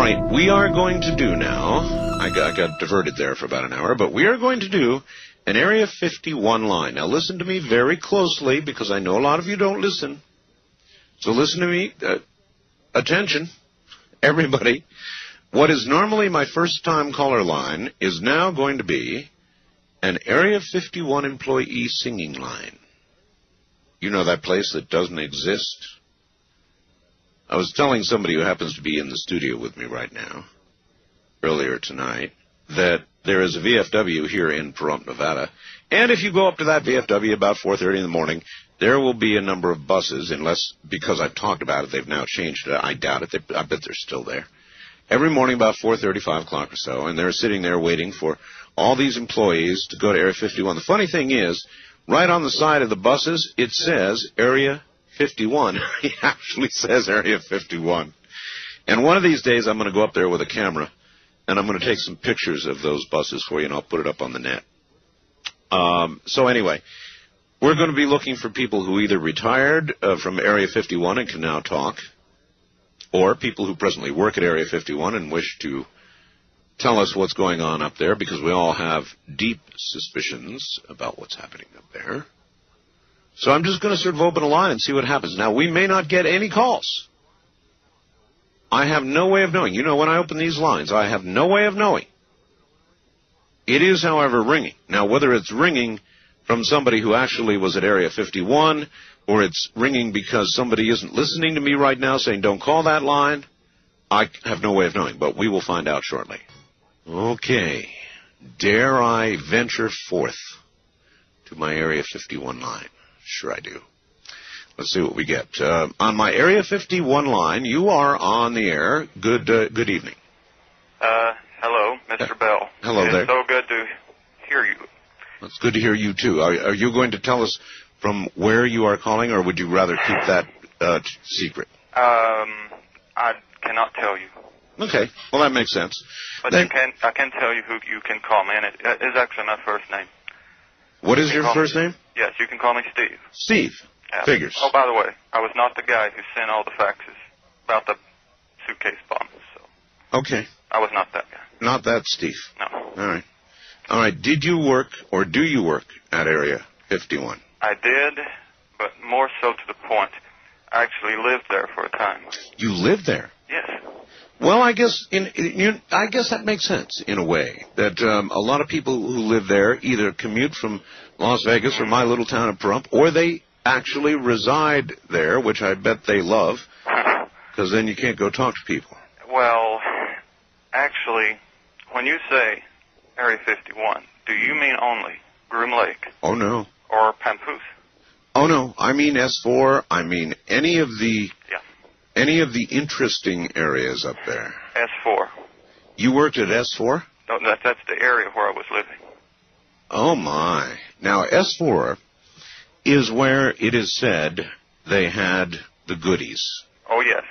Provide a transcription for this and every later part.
right, we are going to do now, I got diverted there for about an hour, but we are going to do an Area 51 line. Now listen to me very closely, because I know a lot of you don't listen. So listen to me, attention, everybody. What is normally my first-time caller line is now going to be an Area 51 employee singing line. You know that place that doesn't exist? I was telling somebody who happens to be in the studio with me right now, earlier tonight, that there is a VFW here in Pahrump, Nevada, and if you go up to that VFW about 4:30 in the morning, there will be a number of buses, unless, because I've talked about it, they've now changed it. I doubt it. I bet they're still there. Every morning about 4:30, 5 o'clock or so, and they're sitting there waiting for all these employees to go to Area 51. The funny thing is, right on the side of the buses, it says Area 51. It actually says Area 51. And one of these days, I'm going to go up there with a camera, and I'm going to take some pictures of those buses for you, and I'll put it up on the net. So anyway, we're going to be looking for people who either retired from Area 51 and can now talk, or people who presently work at Area 51 and wish to tell us what's going on up there, because we all have deep suspicions about what's happening up there. So I'm just going to sort of open a line and see what happens. Now, we may not get any calls. I have no way of knowing. You know, when I open these lines, I have no way of knowing. It is, however, ringing. Now, whether it's ringing from somebody who actually was at Area 51, or it's ringing because somebody isn't listening to me right now saying, don't call that line, I have no way of knowing, but we will find out shortly. Okay. Dare I venture forth to my Area 51 line? Sure I do. Let's see what we get. On my Area 51 line, you are on the air. Good evening. Hello, Mr. Bell. Hello there. It's so good to hear you. It's good to hear you, too. Are you going to tell us from where you are calling, or would you rather keep that secret? I cannot tell you. Okay. Well, that makes sense. But I can tell you who you can call me, and it is actually my first name. What is your first name? Yes, you can call me Steve. Steve. Yeah. Figures. Oh, by the way, I was not the guy who sent all the faxes about the suitcase bombs. So. Okay. I was not that guy. Not that Steve. No. All right. Did you work, or do you work at Area 51? I did, but more so to the point, I actually lived there for a time. You lived there? Yes. Well, I guess that makes sense in a way, that a lot of people who live there either commute from Las Vegas or my little town of Pahrump, or they actually reside there, which I bet they love, because then you can't go talk to people. Well, actually, when you say Area 51, do you mean only Groom Lake? Oh, no. Or Pampus? Oh, no. I mean S4. I mean any of the interesting areas up there. S4. You worked at S4? No, that's the area where I was living. Oh, my. Now, S4 is where it is said they had the goodies. Oh, yes.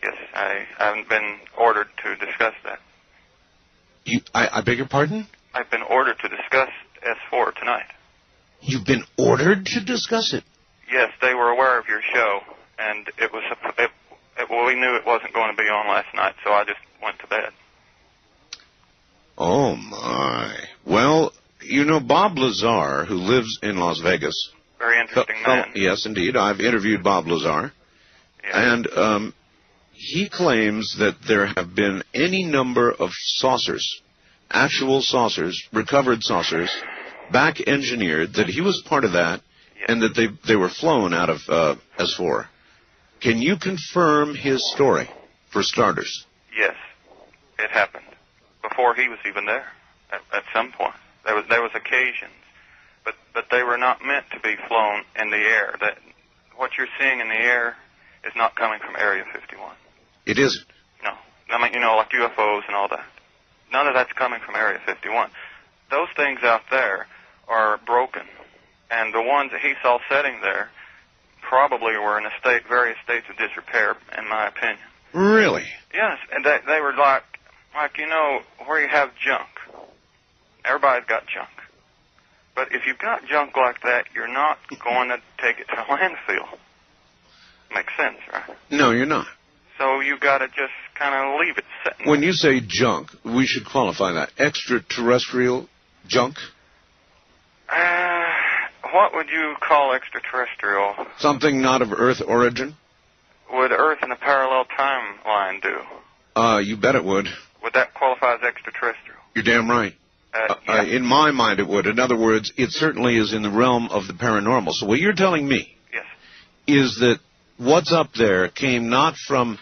Yes, I haven't been ordered to discuss that. I beg your pardon? I've been ordered to discuss S4 tonight. You've been ordered to discuss it? Yes, they were aware of your show, and we knew it wasn't going to be on last night, so I just went to bed. Oh, my. Well, you know, Bob Lazar, who lives in Las Vegas. Very interesting man. Yes, indeed. I've interviewed Bob Lazar. Yeah. And he claims that there have been any number of saucers, actual saucers, recovered saucers, back engineered, that he was part of that, yes, and that they were flown out of S4. Can you confirm his story, for starters? Yes, it happened. Before he was even there, at some point. There was occasions, but they were not meant to be flown in the air. That what you're seeing in the air is not coming from Area 51. It isn't? No. I mean, like UFOs and all that. None of that's coming from Area 51. Those things out there are broken, and the ones that he saw sitting there probably were in various states of disrepair, in my opinion. Really? Yes, and they were like where you have junk. Everybody's got junk. But if you've got junk like that, you're not going to take it to a landfill. Makes sense, right? No, you're not. So you got to just kind of leave it sitting. When you say junk, we should qualify that. Extraterrestrial junk? What would you call extraterrestrial? Something not of Earth origin? Would Earth in a parallel timeline do? You bet it would. Would that qualify as extraterrestrial? You're damn right. Yeah. In my mind, it would. In other words, it certainly is in the realm of the paranormal. So what you're telling me is that what's up there came not from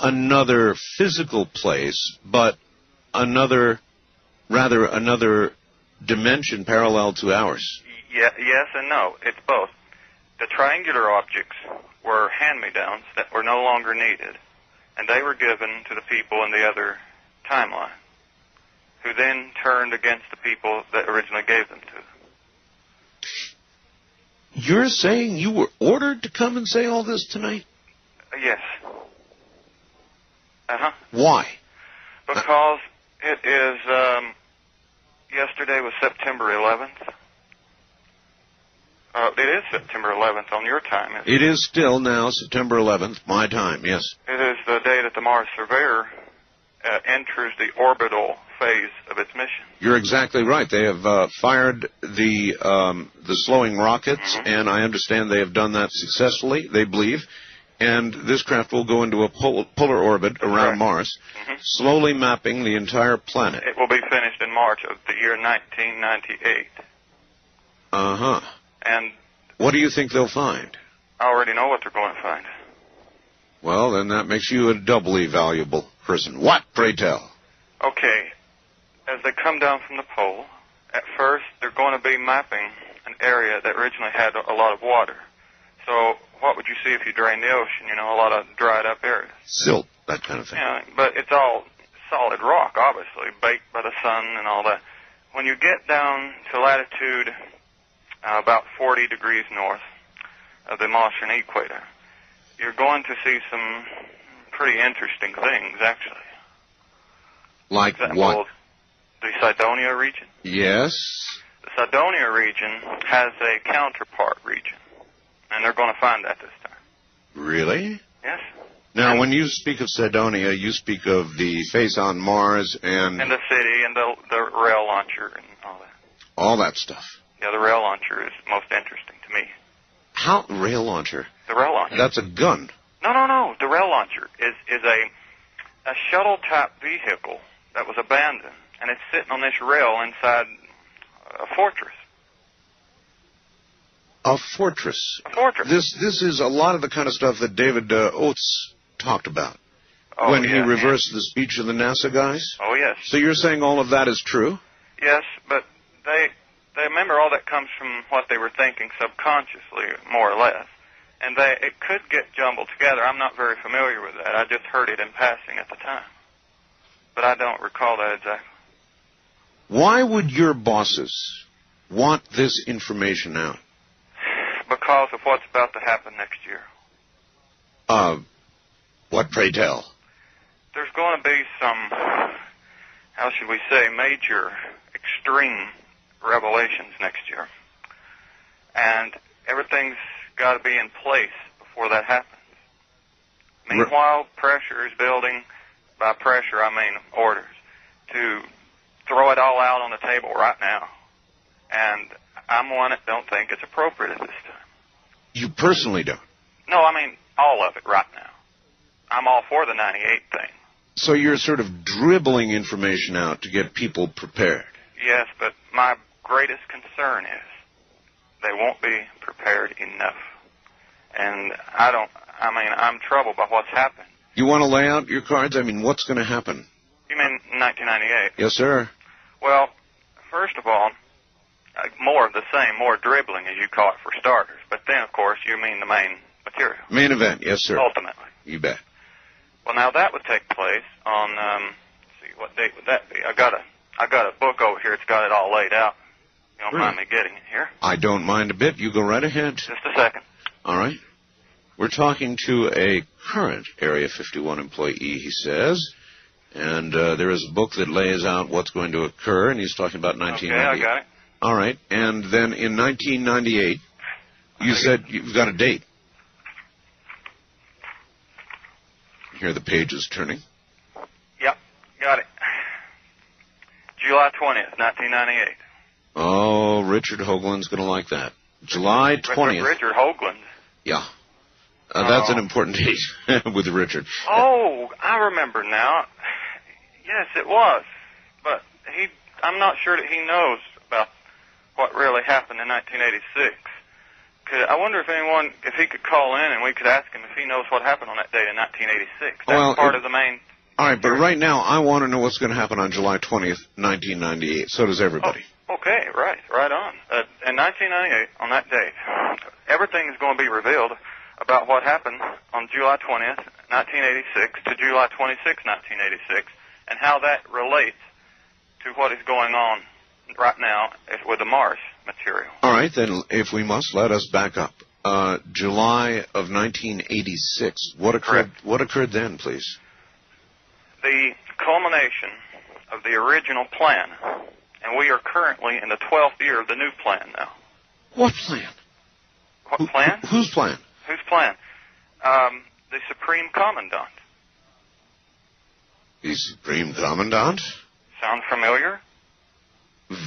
another physical place, but another dimension parallel to ours. Yes and no. It's both. The triangular objects were hand-me-downs that were no longer needed, and they were given to the people in the other timeline, who then turned against the people that originally gave them to them. You're saying you were ordered to come and say all this tonight? Yes. Uh-huh. Why? Because it is, yesterday was September 11th. It is September 11th on your time, isn't it? It is still now September 11th, my time, yes. It is the day that the Mars Surveyor enters the orbital phase of its mission. You're exactly right. They have fired the slowing rockets, and I understand they have done that successfully, they believe. And this craft will go into a polar orbit around Mars, slowly mapping the entire planet. It will be finished in March of the year 1998. Uh-huh. And what do you think they'll find? I already know what they're going to find. Well, then that makes you a doubly valuable person. What, pray tell? Okay. As they come down from the pole, at first they're going to be mapping an area that originally had a lot of water. So what would you see if you drain the ocean? You know, a lot of dried up areas. Silt, that kind of thing. Yeah, but it's all solid rock, obviously, baked by the sun and all that. When you get down to latitude about 40 degrees north of the Martian equator, you're going to see some pretty interesting things, actually. Like what? The Cydonia region. Yes. The Cydonia region has a counterpart region, and they're going to find that this time. Really? Yes. Now, when you speak of Cydonia, you speak of the face on Mars and the city and the rail launcher and all that. All that stuff. Yeah, the rail launcher is most interesting to me. How? Rail launcher? The rail launcher. That's a gun. No. The rail launcher is a shuttle-type vehicle that was abandoned, and it's sitting on this rail inside a fortress. A fortress. A fortress. This is a lot of the kind of stuff that David Oates talked about when he reversed the speech of the NASA guys. Oh, yes. So you're saying all of that is true? Yes, but they remember all that comes from what they were thinking subconsciously, more or less. And it could get jumbled together. I'm not very familiar with that. I just heard it in passing at the time. But I don't recall that exactly. Why would your bosses want this information out? Because of what's about to happen next year. What, pray tell? There's going to be some, how should we say, major, extreme revelations next year. And everything's got to be in place before that happens. Meanwhile, pressure is building. By pressure, I mean orders, to throw it all out on the table right now. And I'm one that don't think it's appropriate at this time. You personally don't? No, I mean all of it right now. I'm all for the 98 thing. So you're sort of dribbling information out to get people prepared? Yes, but my greatest concern is they won't be prepared enough. And I'm troubled by what's happened. You want to lay out your cards? I mean, what's going to happen? You mean 1998? Yes, sir. Well, first of all, more of the same, more dribbling, as you call it, for starters. But then, of course, you mean the main material. Main event, yes, sir. Ultimately. You bet. Well, now that would take place on, let's see, what date would that be? I got a book over here. It's got it all laid out. You don't mind me getting it here? I don't mind a bit. You go right ahead. Just a second. All right. We're talking to a current Area 51 employee, he says, and there is a book that lays out what's going to occur, and he's talking about 1998. Okay, I got it. All right, and then in 1998, you said you've got a date. hear the pages turning. Yep, got it. July 20th, 1998. Oh, Richard Hoagland's going to like that. July 20th. Richard Hoagland? Yeah. That's an important date with Richard. Oh, I remember now. Yes, it was. But I'm not sure that he knows about what really happened in 1986. I wonder if he could call in and we could ask him if he knows what happened on that day in 1986. That's part of the main... All right, but right now I want to know what's going to happen on July 20th, 1998. So does everybody. Oh, okay, right on. In 1998, on that date, everything is going to be revealed about what happened on July 20th, 1986 to July 26, 1986, and how that relates to what is going on right now with the Mars material. All right, then, if we must, let us back up. July of 1986. What occurred? Correct. What occurred then, please? The culmination of the original plan, and we are currently in the 12th year of the new plan now. What plan? What plan? Whose plan? Whose plan? The Supreme Commandant. The Supreme Commandant? Sound familiar?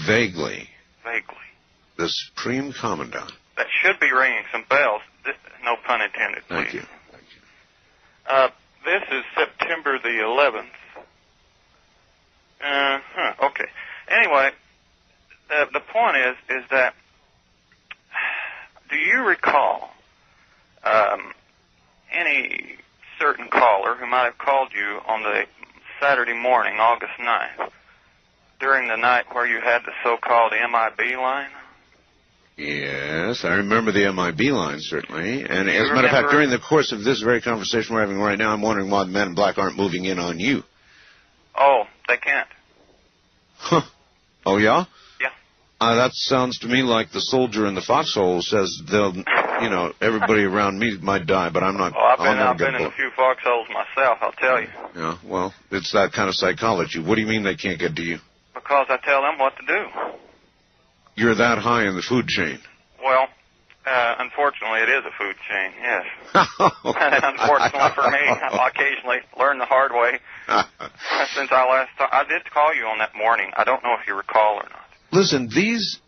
Vaguely. Vaguely. The Supreme Commandant. That should be ringing some bells. No pun intended, please. Thank you. This is September the 11th. Okay. Anyway, the point is that, do you recall any certain caller who might have called you on the Saturday morning, August 9th, during the night where you had the so-called MIB line? Yes, I remember the MIB line, certainly. And as a matter of fact, during the course of this very conversation we're having right now, I'm wondering why the men in black aren't moving in on you. Oh, they can't. Huh. Oh, yeah? Yeah. That sounds to me like the soldier in the foxhole says everybody around me might die, but I'm not. Oh, I've been in a few foxholes myself, I'll tell you. Yeah, well, it's that kind of psychology. What do you mean they can't get to you? Because I tell them what to do. You're that high in the food chain. Well, unfortunately, it is a food chain, yes. Unfortunately for me, I occasionally learn the hard way. Since I did call you on that morning. I don't know if you recall or not. Listen, these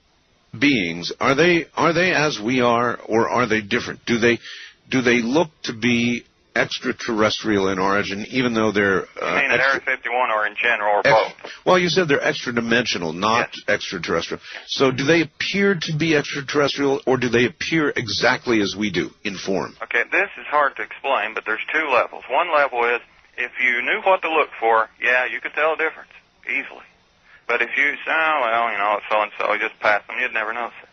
beings, are they as we are, or are they different? Do they look to be extraterrestrial in origin, even though they're... you mean at Area 51 or in general, or both? Well, you said they're extra-dimensional, not extraterrestrial. So do they appear to be extraterrestrial, or do they appear exactly as we do, in form? Okay, this is hard to explain, but there's two levels. One level is, if you knew what to look for, you could tell the difference, easily. But if you say, it's so-and-so, you just pass them, you'd never notice it.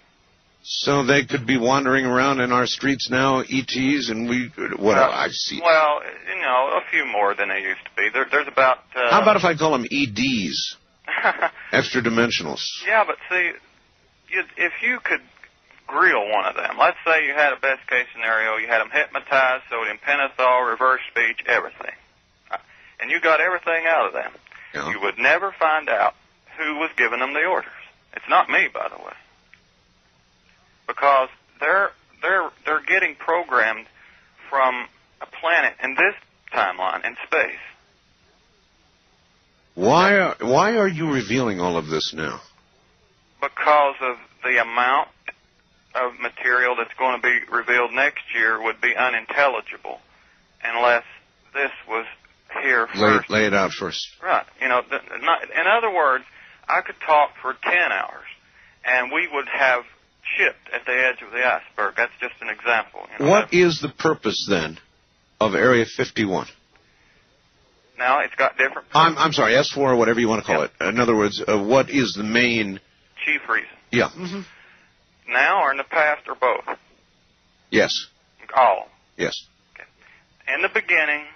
So they could be wandering around in our streets now, ETs, and I see. Well, a few more than they used to be. There's about... How about if I call them EDs? Extra-dimensionals. Yeah, but see, if you could grill one of them, let's say you had a best-case scenario, you had them hypnotized, sodium pentothal, reverse speech, everything. And you got everything out of them. Yeah. You would never find out who was giving them the orders. It's not me, by the way. Because they're getting programmed from a planet in this timeline in space. Why are you revealing all of this now? Because of the amount of material that's going to be revealed next year would be unintelligible unless this was here first. Lay it out first. Right. In other words, I could talk for 10 hours, and we would have shipped at the edge of the iceberg. That's just an example. What is the purpose, then, of Area 51? Now, it's got different... I'm sorry, S4 or whatever you want to call it. In other words, what is the main... chief reason? Yeah. Mm-hmm. Now or in the past or both? Yes. All? Yes. Okay. In the beginning,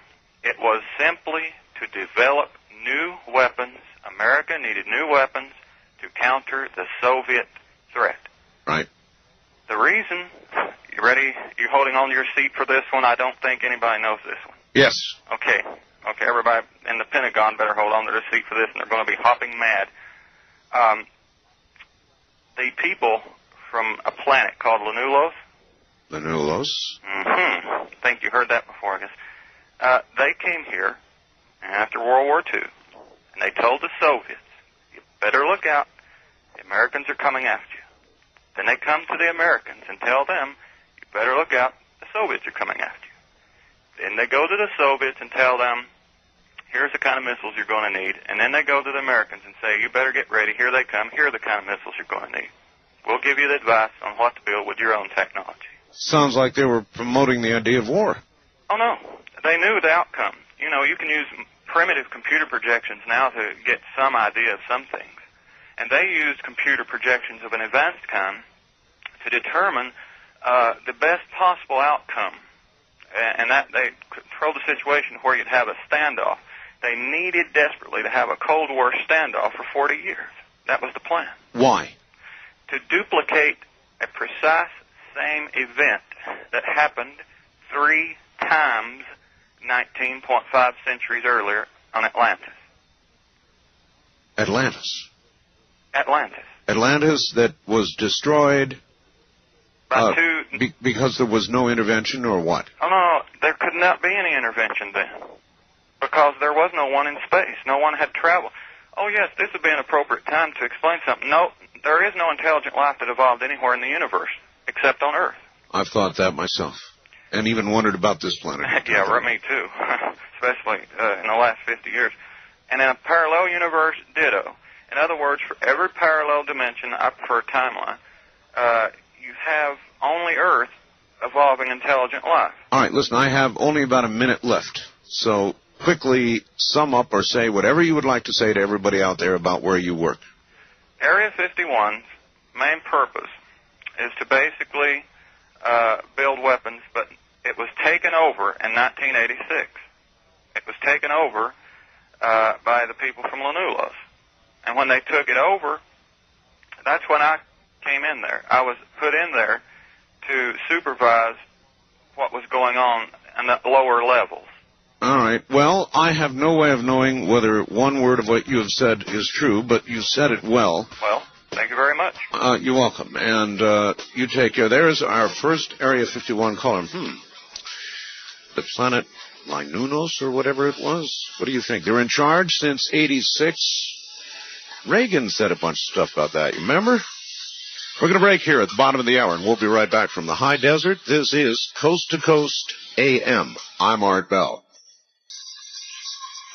it was simply to develop new weapons. America needed new weapons to counter the Soviet threat. Right. The reason, you ready? You holding on to your seat for this one? I don't think anybody knows this one. Yes. Okay, everybody in the Pentagon better hold on to their seat for this, and they're going to be hopping mad. The people from a planet called Lanulos. Lanulos? Mm-hmm. I think you heard that before, I guess. They came here after World War II, and they told the Soviets, you better look out, the Americans are coming after you. Then they come to the Americans and tell them, you better look out, the Soviets are coming after you. Then they go to the Soviets and tell them, here's the kind of missiles you're going to need. And then they go to the Americans and say, you better get ready, here they come, here are the kind of missiles you're going to need. We'll give you the advice on what to build with your own technology. Sounds like they were promoting the idea of war. Oh, no. They knew the outcome. You know, you can use primitive computer projections now to get some idea of some things. And they used computer projections of an advanced kind to determine the best possible outcome. And that they controlled the situation where you'd have a standoff. They needed desperately to have a Cold War standoff for 40 years. That was the plan. Why? To duplicate a precise same event that happened 3 times 19.5 centuries earlier on Atlantis. Atlantis. Atlantis that was destroyed by because there was no intervention, or what? Oh, no, there could not be any intervention then, because there was no one in space. No one had traveled. Oh, yes, this would be an appropriate time to explain something. No, there is no intelligent life that evolved anywhere in the universe except on Earth. I've thought that myself, and even wondered about this planet. Yeah, me too, especially in the last 50 years. And in a parallel universe, ditto. In other words, for every parallel dimension, I prefer timeline, you have only Earth evolving intelligent life. All right, listen, I have only about a minute left, so quickly sum up or say whatever you would like to say to everybody out there about where you work. Area 51's main purpose is to basically build weapons, but it was taken over in 1986. It was taken over by the people from Lanulos. And when they took it over, that's when I came in there. I was put in there to supervise what was going on in the lower levels. All right. Well, I have no way of knowing whether one word of what you have said is true, but you said it well. Well, thank you very much. You're welcome. And you take care. There's our first Area 51 caller. The planet Linunos or whatever it was. What do you think? They're in charge since 86. Reagan said a bunch of stuff about that. You remember? We're going to break here at the bottom of the hour, and we'll be right back from the high desert. This is Coast to Coast AM. I'm Art Bell.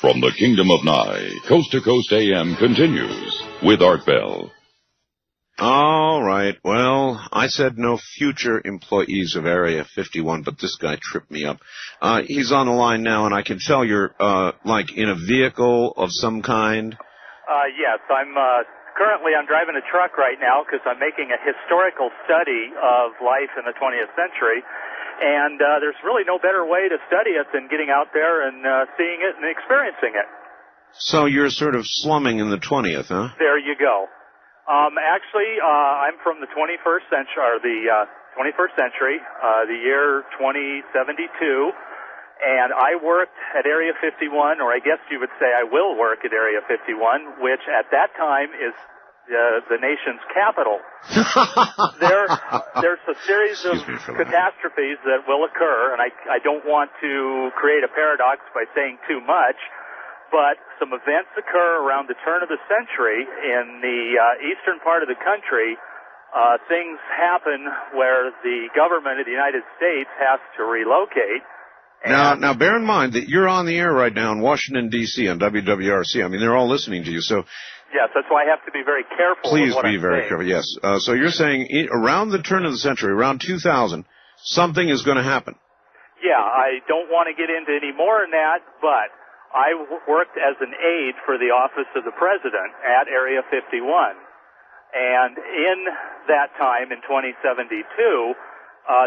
From the Kingdom of Nye, Coast to Coast AM continues with Art Bell. All right. Well, I said no future employees of Area 51, but this guy tripped me up. He's on the line now, and I can tell you're, like, in a vehicle of some kind. Yes, I'm driving a truck right now because I'm making a historical study of life in the 20th century. And there's really no better way to study it than getting out there and seeing it and experiencing it. So you're sort of slumming in the 20th, huh? There you go. Actually, I'm from the 21st century, or the 21st century, the year 2072. And I worked at Area 51, or I guess you would say I will work at Area 51, which at that time is the nation's capital. There's a series of catastrophes that will occur, and I don't want to create a paradox by saying too much, but some events occur around the turn of the century in the eastern part of the country. Things happen where the government of the United States has to relocate. Now, bear in mind that you're on the air right now in Washington, D.C. on WWRC. I mean, they're all listening to you, so... Yes, that's why I have to be very careful. Please be very careful, yes. So you're saying around the turn of the century, around 2000, something is going to happen. Yeah, I don't want to get into any more than that, but I worked as an aide for the office of the president at Area 51. And in that time, in 2072,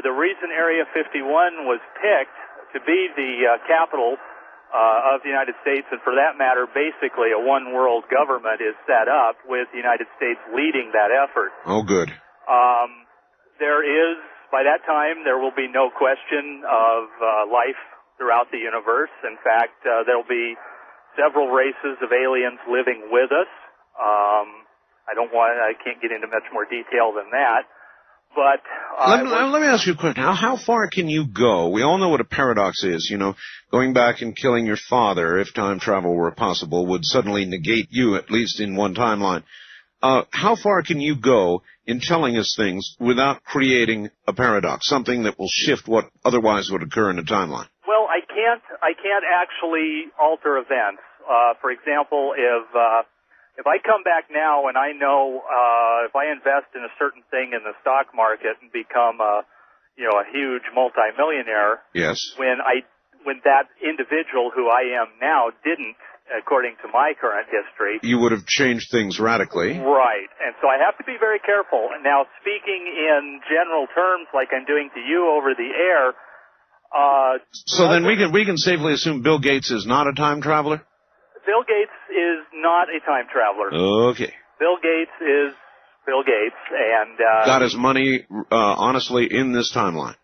the reason Area 51 was picked to be the capital of the United States, and for that matter, basically a one-world government is set up with the United States leading that effort. Oh, good. By that time, there will be no question of life throughout the universe. In fact, there'll be several races of aliens living with us. I can't get into much more detail than that. But let me ask you a question. How far can you go? We all know what a paradox is. Going back and killing your father, if time travel were possible, would suddenly negate you, at least in one timeline. How far can you go in telling us things without creating a paradox, something that will shift what otherwise would occur in a timeline? Well, I can't actually alter events. For example, if I come back now and I know if I invest in a certain thing in the stock market and become a huge multimillionaire, yes, when that individual who I am now didn't, according to my current history, you would have changed things radically. Right, and so I have to be very careful. Now, speaking in general terms, like I'm doing to you over the air. So then we can safely assume Bill Gates is not a time traveler? Bill Gates is not a time traveler. Okay. Bill Gates is Bill Gates, and got his money honestly in this timeline.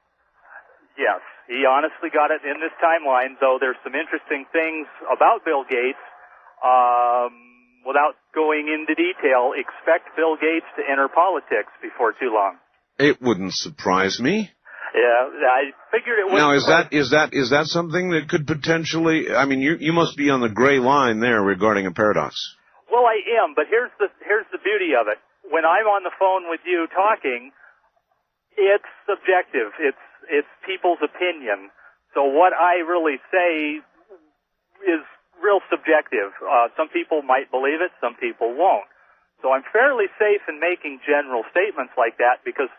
Yes, he honestly got it in this timeline, though there's some interesting things about Bill Gates. Without going into detail, expect Bill Gates to enter politics before too long. It wouldn't surprise me. Yeah, I figured it would. Now, is that something that could potentially? I mean, you must be on the gray line there regarding a paradox. Well, I am, but here's the beauty of it. When I'm on the phone with you talking, it's subjective. It's people's opinion. So what I really say is real subjective. Some people might believe it, some people won't. So I'm fairly safe in making general statements like that because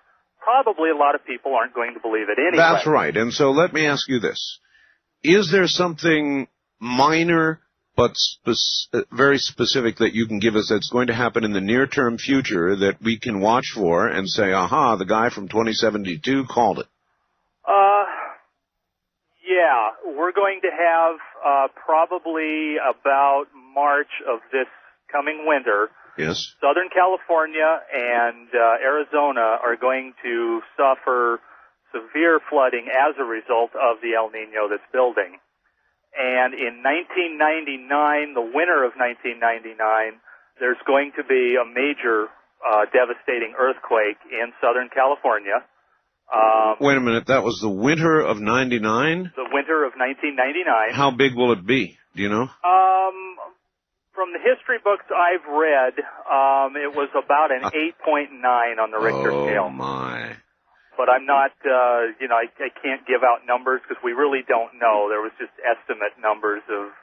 probably a lot of people aren't going to believe it anyway. That's right. And so let me ask you this. Is there something minor but very specific that you can give us that's going to happen in the near-term future that we can watch for and say, aha, the guy from 2072 called it? Yeah. We're going to have probably about March of this coming winter. Yes. Southern California and Arizona are going to suffer severe flooding as a result of the El Nino that's building. And in 1999, the winter of 1999, there's going to be a major devastating earthquake in Southern California. Wait a minute, that was the winter of 99? The winter of 1999. How big will it be? Do you know? From the history books I've read, it was about an 8.9 on the Richter scale. Oh, my. But I'm not, I can't give out numbers because we really don't know. There was just estimate numbers of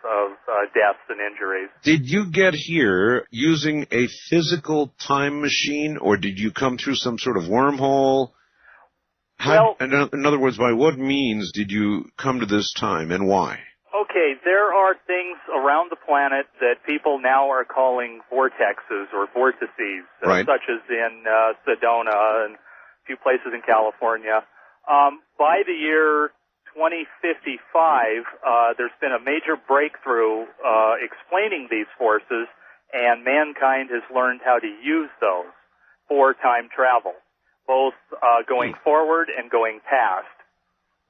deaths and injuries. Did you get here using a physical time machine, or did you come through some sort of wormhole? In other words, by what means did you come to this time, and why? Okay, there are things around the planet that people now are calling vortexes or vortices, right. Such as in Sedona and a few places in California. By the year 2055, there's been a major breakthrough explaining these forces, and mankind has learned how to use those for time travel, both going forward and going past.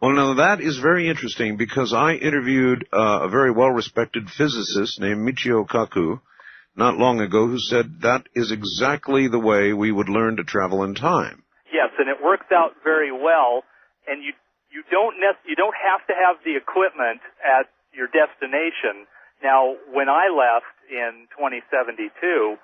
Well, now, that is very interesting because I interviewed a very well-respected physicist named Michio Kaku not long ago who said that is exactly the way we would learn to travel in time. Yes, and it works out very well, and you don't have to have the equipment at your destination. Now, when I left in 2072,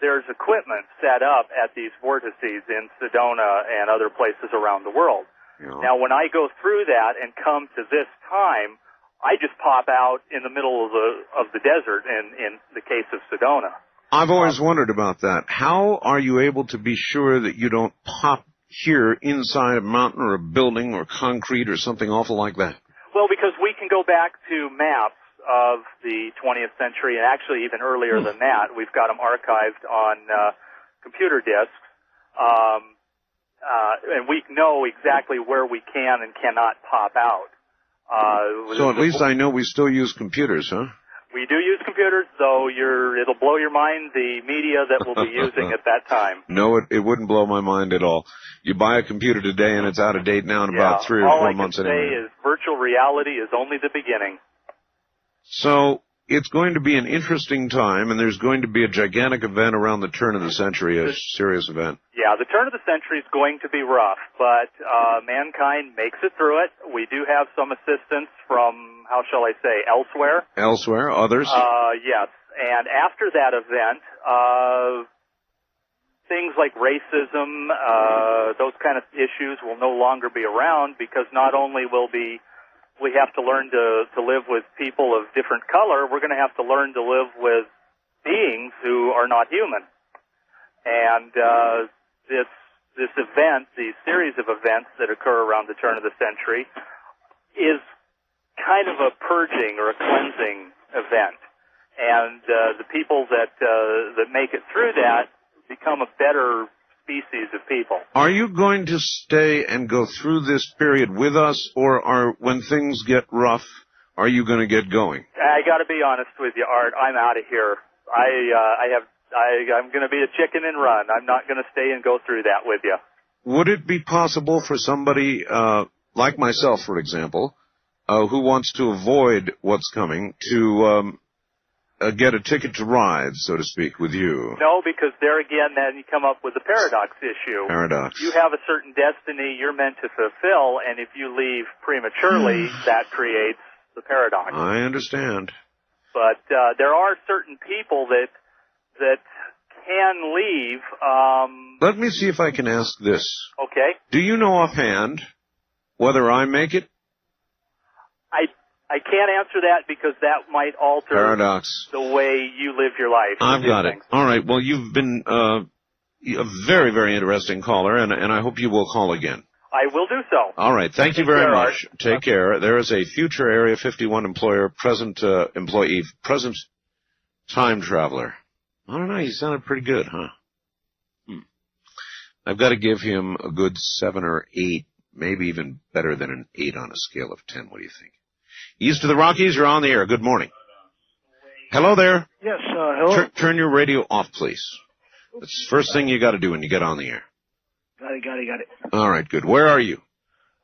there's equipment set up at these vortices in Sedona and other places around the world. Yeah. Now, when I go through that and come to this time, I just pop out in the middle of the desert in the case of Sedona. I've always wondered about that. How are you able to be sure that you don't pop here inside a mountain or a building or concrete or something awful like that? Well, because we can go back to maps of the 20th century and actually even earlier than that. We've got them archived on computer disks. And we know exactly where we can and cannot pop out. So at least I know we still use computers, huh? We do use computers, though it'll blow your mind the media that we'll be using at that time. No, it wouldn't blow my mind at all. You buy a computer today and it's out of date now in about 3 or 4 months anyway. All I can say is virtual reality is only the beginning. So, it's going to be an interesting time, and there's going to be a gigantic event around the turn of the century, a serious event. Yeah, the turn of the century is going to be rough, but mankind makes it through it. We do have some assistance from, how shall I say, elsewhere. Elsewhere, others? Yes, and after that event, things like racism, those kind of issues will no longer be around, because not only will we have to learn to live with people of different color, we're going to have to learn to live with beings who are not human. And this event, these series of events that occur around the turn of the century, is kind of a purging or a cleansing event. And the people that make it through that become a better species of people. Are you going to stay and go through this period with us, or when things get rough, are you going to get going? I got to be honest with you, Art. I'm out of here. I'm going to be a chicken and run. I'm not going to stay and go through that with you. Would it be possible for somebody like myself, for example, who wants to avoid what's coming, to get a ticket to ride, so to speak, with you? No, because there again, then you come up with the paradox issue. Paradox. You have a certain destiny you're meant to fulfill, and if you leave prematurely, that creates the paradox. I understand. But there are certain people that can leave. Let me see if I can ask this. Okay. Do you know offhand whether I make it? I can't answer that because that might alter Paradox. the way you live your life. I've got it. All right. Well, you've been a very, very interesting caller, and I hope you will call again. I will do so. All right. Thank you very much. Take care. There is a future Area 51 employer, present employee, present time traveler. I don't know. He sounded pretty good, huh? I've got to give him a good 7 or 8, maybe even better than an 8 on a scale of 10. What do you think? East of the Rockies, you're on the air. Good morning. Hello there. Yes, hello. Turn your radio off, please. That's the first thing you got to do when you get on the air. Got it. All right, good. Where are you?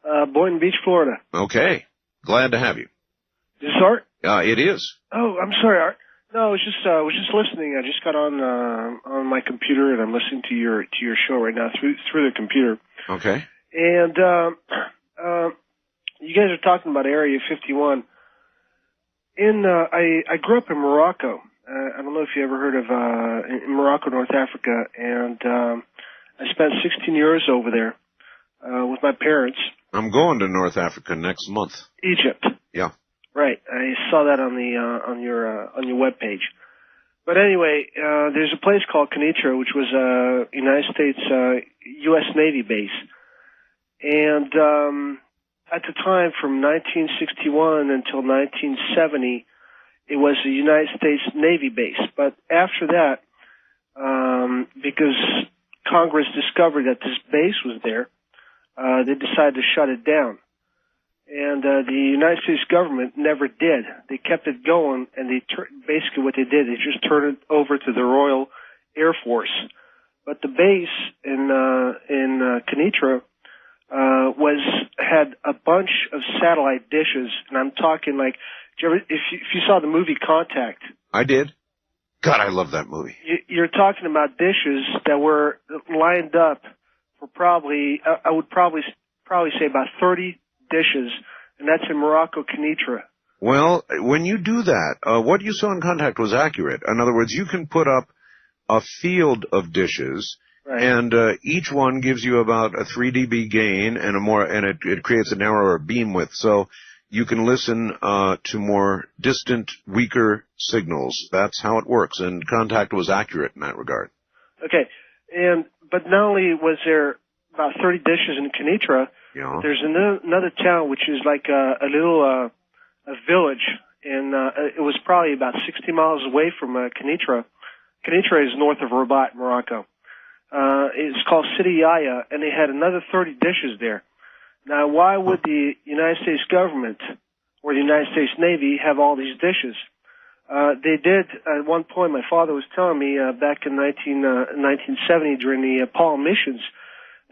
Boynton Beach, Florida. Okay. Glad to have you. Is this Art? It is. Oh, I'm sorry, Art. No, I was just listening. I just got on my computer, and I'm listening to your show right now through the computer. Okay. And you guys are talking about Area 51. I grew up in Morocco. I don't know if you ever heard of in Morocco, North Africa, and I spent 16 years over there with my parents. I'm going to North Africa next month. Egypt. Yeah. Right. I saw that on your webpage. But anyway, there's a place called Kenitra, which was a United States U.S. Navy base, and at the time, from 1961 until 1970, it was a United States Navy base. But after that, because Congress discovered that this base was there, they decided to shut it down. And the United States government never did. They kept it going, and basically what they did, they just turned it over to the Royal Air Force. But the base in Kenitra had a bunch of satellite dishes, and I'm talking like, if you saw the movie Contact. I did. God, I love that movie. You're talking about dishes that were lined up for I would probably say about 30 dishes, and that's in Morocco, Kenitra. Well, when you do that, what you saw in Contact was accurate. In other words, you can put up a field of dishes. Right. And each one gives you about a 3 dB gain and it creates a narrower beam width, so you can listen to more distant, weaker signals. That's how it works, and Contact was accurate in that regard. Okay, but not only was there about 30 dishes in Kenitra, yeah. There's another town which is like a little a village, and it was probably about 60 miles away from Kenitra. Kenitra is north of Rabat, Morocco. It's called Sidi Yahya, and they had another 30 dishes there. Now, why would the United States government or the United States Navy have all these dishes? They did, at one point, my father was telling me back in 1970 during the Apollo missions,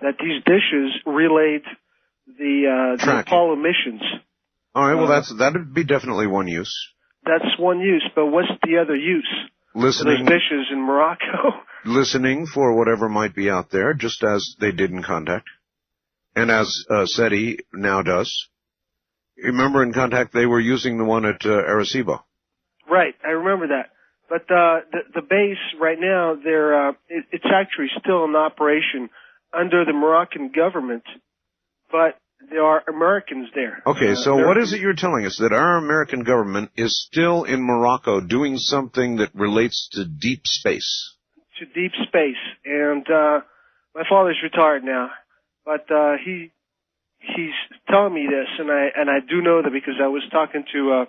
that these dishes relayed the Apollo missions. All right, well, that'd be definitely one use. That's one use, but what's the other use? Listening. For those dishes in Morocco. Listening for whatever might be out there, just as they did in Contact. And as SETI now does. Remember in Contact they were using the one at Arecibo. Right, I remember that. But the base right now, it's actually still in operation under the Moroccan government, but there are Americans there. Okay, so what is it you're telling us? That our American government is still in Morocco doing something that relates to deep space? To deep space. And my father's retired now, but he's telling me this, and I do know that because I was talking to,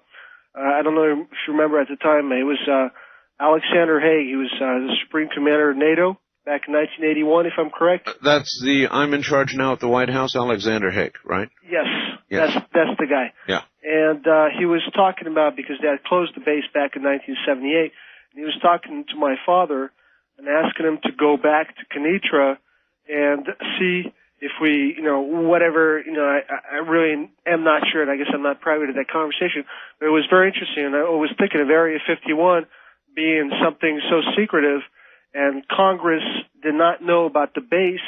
I don't know if you remember at the time, it was Alexander Haig. He was the Supreme Commander of NATO back in 1981, if I'm correct. That's the I'm in charge now at the White House, Alexander Haig, right? Yes. Yes. That's the guy. Yeah. And he was talking about, because they had closed the base back in 1978, and he was talking to my father and asking him to go back to Kenitra and see if we, whatever, I really am not sure, and I guess I'm not privy to that conversation, but it was very interesting, and I was thinking of Area 51 being something so secretive, and Congress did not know about the base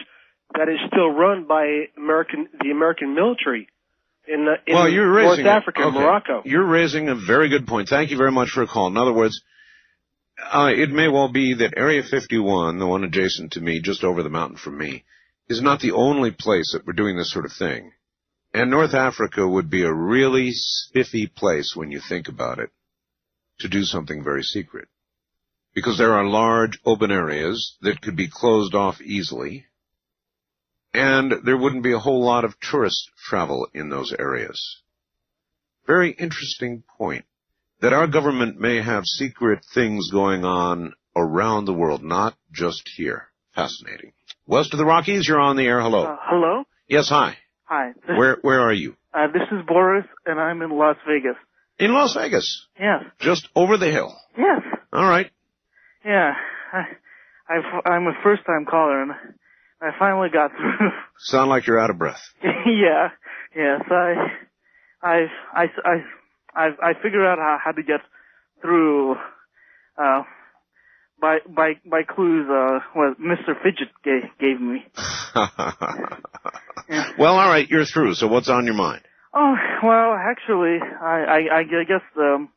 that is still run by the American military in North Africa, Morocco. You're raising a very good point. Thank you very much for a call. In other words, it may well be that Area 51, the one adjacent to me, just over the mountain from me, is not the only place that we're doing this sort of thing. And North Africa would be a really spiffy place when you think about it to do something very secret. Because there are large open areas that could be closed off easily, and there wouldn't be a whole lot of tourist travel in those areas. Very interesting point, that our government may have secret things going on around the world, not just here. Fascinating. West of the Rockies, you're on the air. Hello. Hello? Yes, hi. Hi. Where are you? This is Boris, and I'm in Las Vegas. In Las Vegas? Yes. Just over the hill? Yes. All right. Yeah. I'm a first-time caller, and I finally got through. Sound like you're out of breath. Yeah. Yes. I figured out how to get through by clues what Mr. Fidget gave me. Yeah. Well, all right, you're through. So what's on your mind? Oh, well, actually, I guess the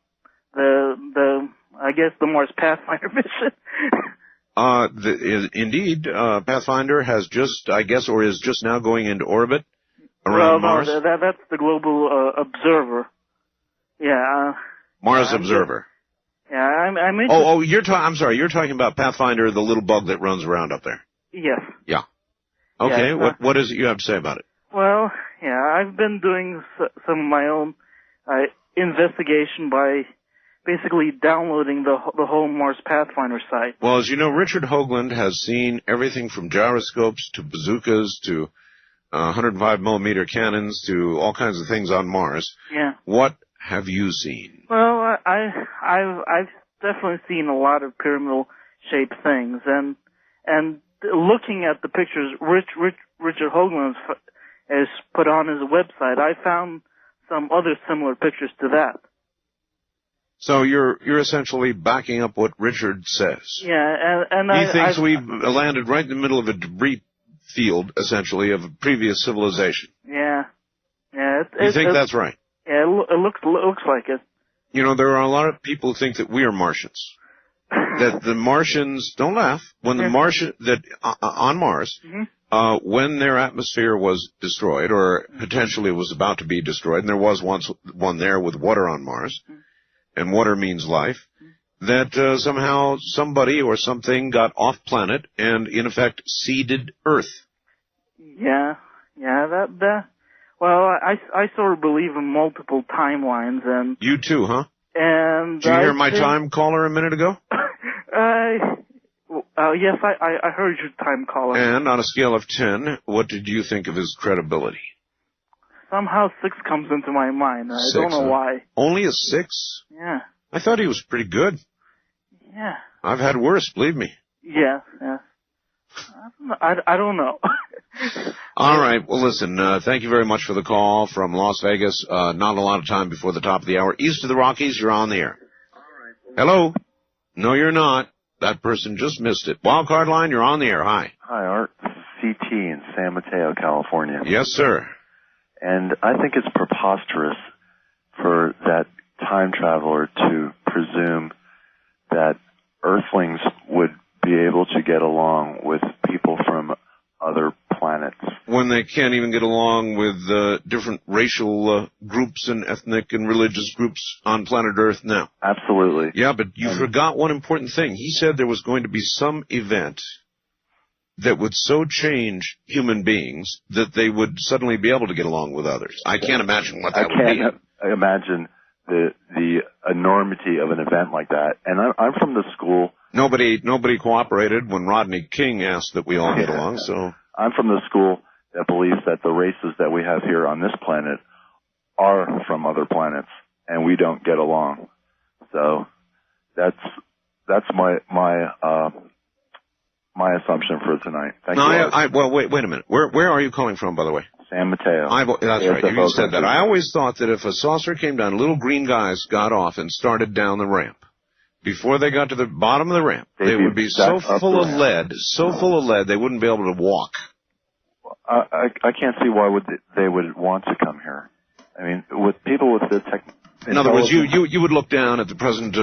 Mars Pathfinder mission. Indeed, Pathfinder has just, I guess, or is just now going into orbit around Mars. No, that's the Global Observer. Yeah. Mars Observer. Yeah, I'm interested. I'm sorry, you're talking about Pathfinder, the little bug that runs around up there. Yes. Yeah. Okay, yes, what is it you have to say about it? Well, yeah, I've been doing some of my own investigation by basically downloading the whole Mars Pathfinder site. Well, as you know, Richard Hoagland has seen everything from gyroscopes to bazookas to 105mm cannons to all kinds of things on Mars. Yeah. What have you seen? Well, I've definitely seen a lot of pyramidal-shaped things, and looking at the pictures Richard Hoagland has put on his website, I found some other similar pictures to that. So you're essentially backing up what Richard says. Yeah, and he thinks we've landed right in the middle of a debris field, essentially, of a previous civilization. Yeah. You think that's right? Yeah, it looks like it. You know, there are a lot of people who think that we are Martians. That the Martians, don't laugh, when the Martian, on Mars, when their atmosphere was destroyed, or potentially was about to be destroyed, and there was once one there with water on Mars, and water means life, that somehow somebody or something got off planet and, in effect, seeded Earth. Yeah, that. Well, I sort of believe in multiple timelines, and you too, huh? And did you hear my time caller a minute ago? Yes, I heard your time caller. And on a scale of 10, what did you think of his credibility? Somehow 6 comes into my mind. I don't know why. Only a 6? Yeah. I thought he was pretty good. Yeah. I've had worse, believe me. Yeah. I don't know. All right. Well, listen, thank you very much for the call from Las Vegas. Not a lot of time before the top of the hour. East of the Rockies, you're on the air. Hello? No, you're not. That person just missed it. Wildcard line, you're on the air. Hi. Hi, Art. This is CT in San Mateo, California. Yes, sir. And I think it's preposterous for that time traveler to presume that Earthlings would be able to get along with people from other planets. When they can't even get along with different racial groups and ethnic and religious groups on planet Earth now. Absolutely. Yeah, but you forgot one important thing. He said there was going to be some event that would so change human beings that they would suddenly be able to get along with others. I can't imagine what that would be. I can't imagine the enormity of an event like that. And I'm from the school. Nobody cooperated when Rodney King asked that we all get along, so. I'm from the school that believes that the races that we have here on this planet are from other planets, and we don't get along. So that's my assumption for tonight. Thank you. Well, wait a minute. Where are you calling from, by the way? San Mateo. That's right. You said that. I always thought that if a saucer came down, little green guys got off and started down the ramp. Before they got to the bottom of the ramp, they would be so full of lead, they wouldn't be able to walk. I can't see why they would want to come here. I mean, with people with the in other words, you would look down at the present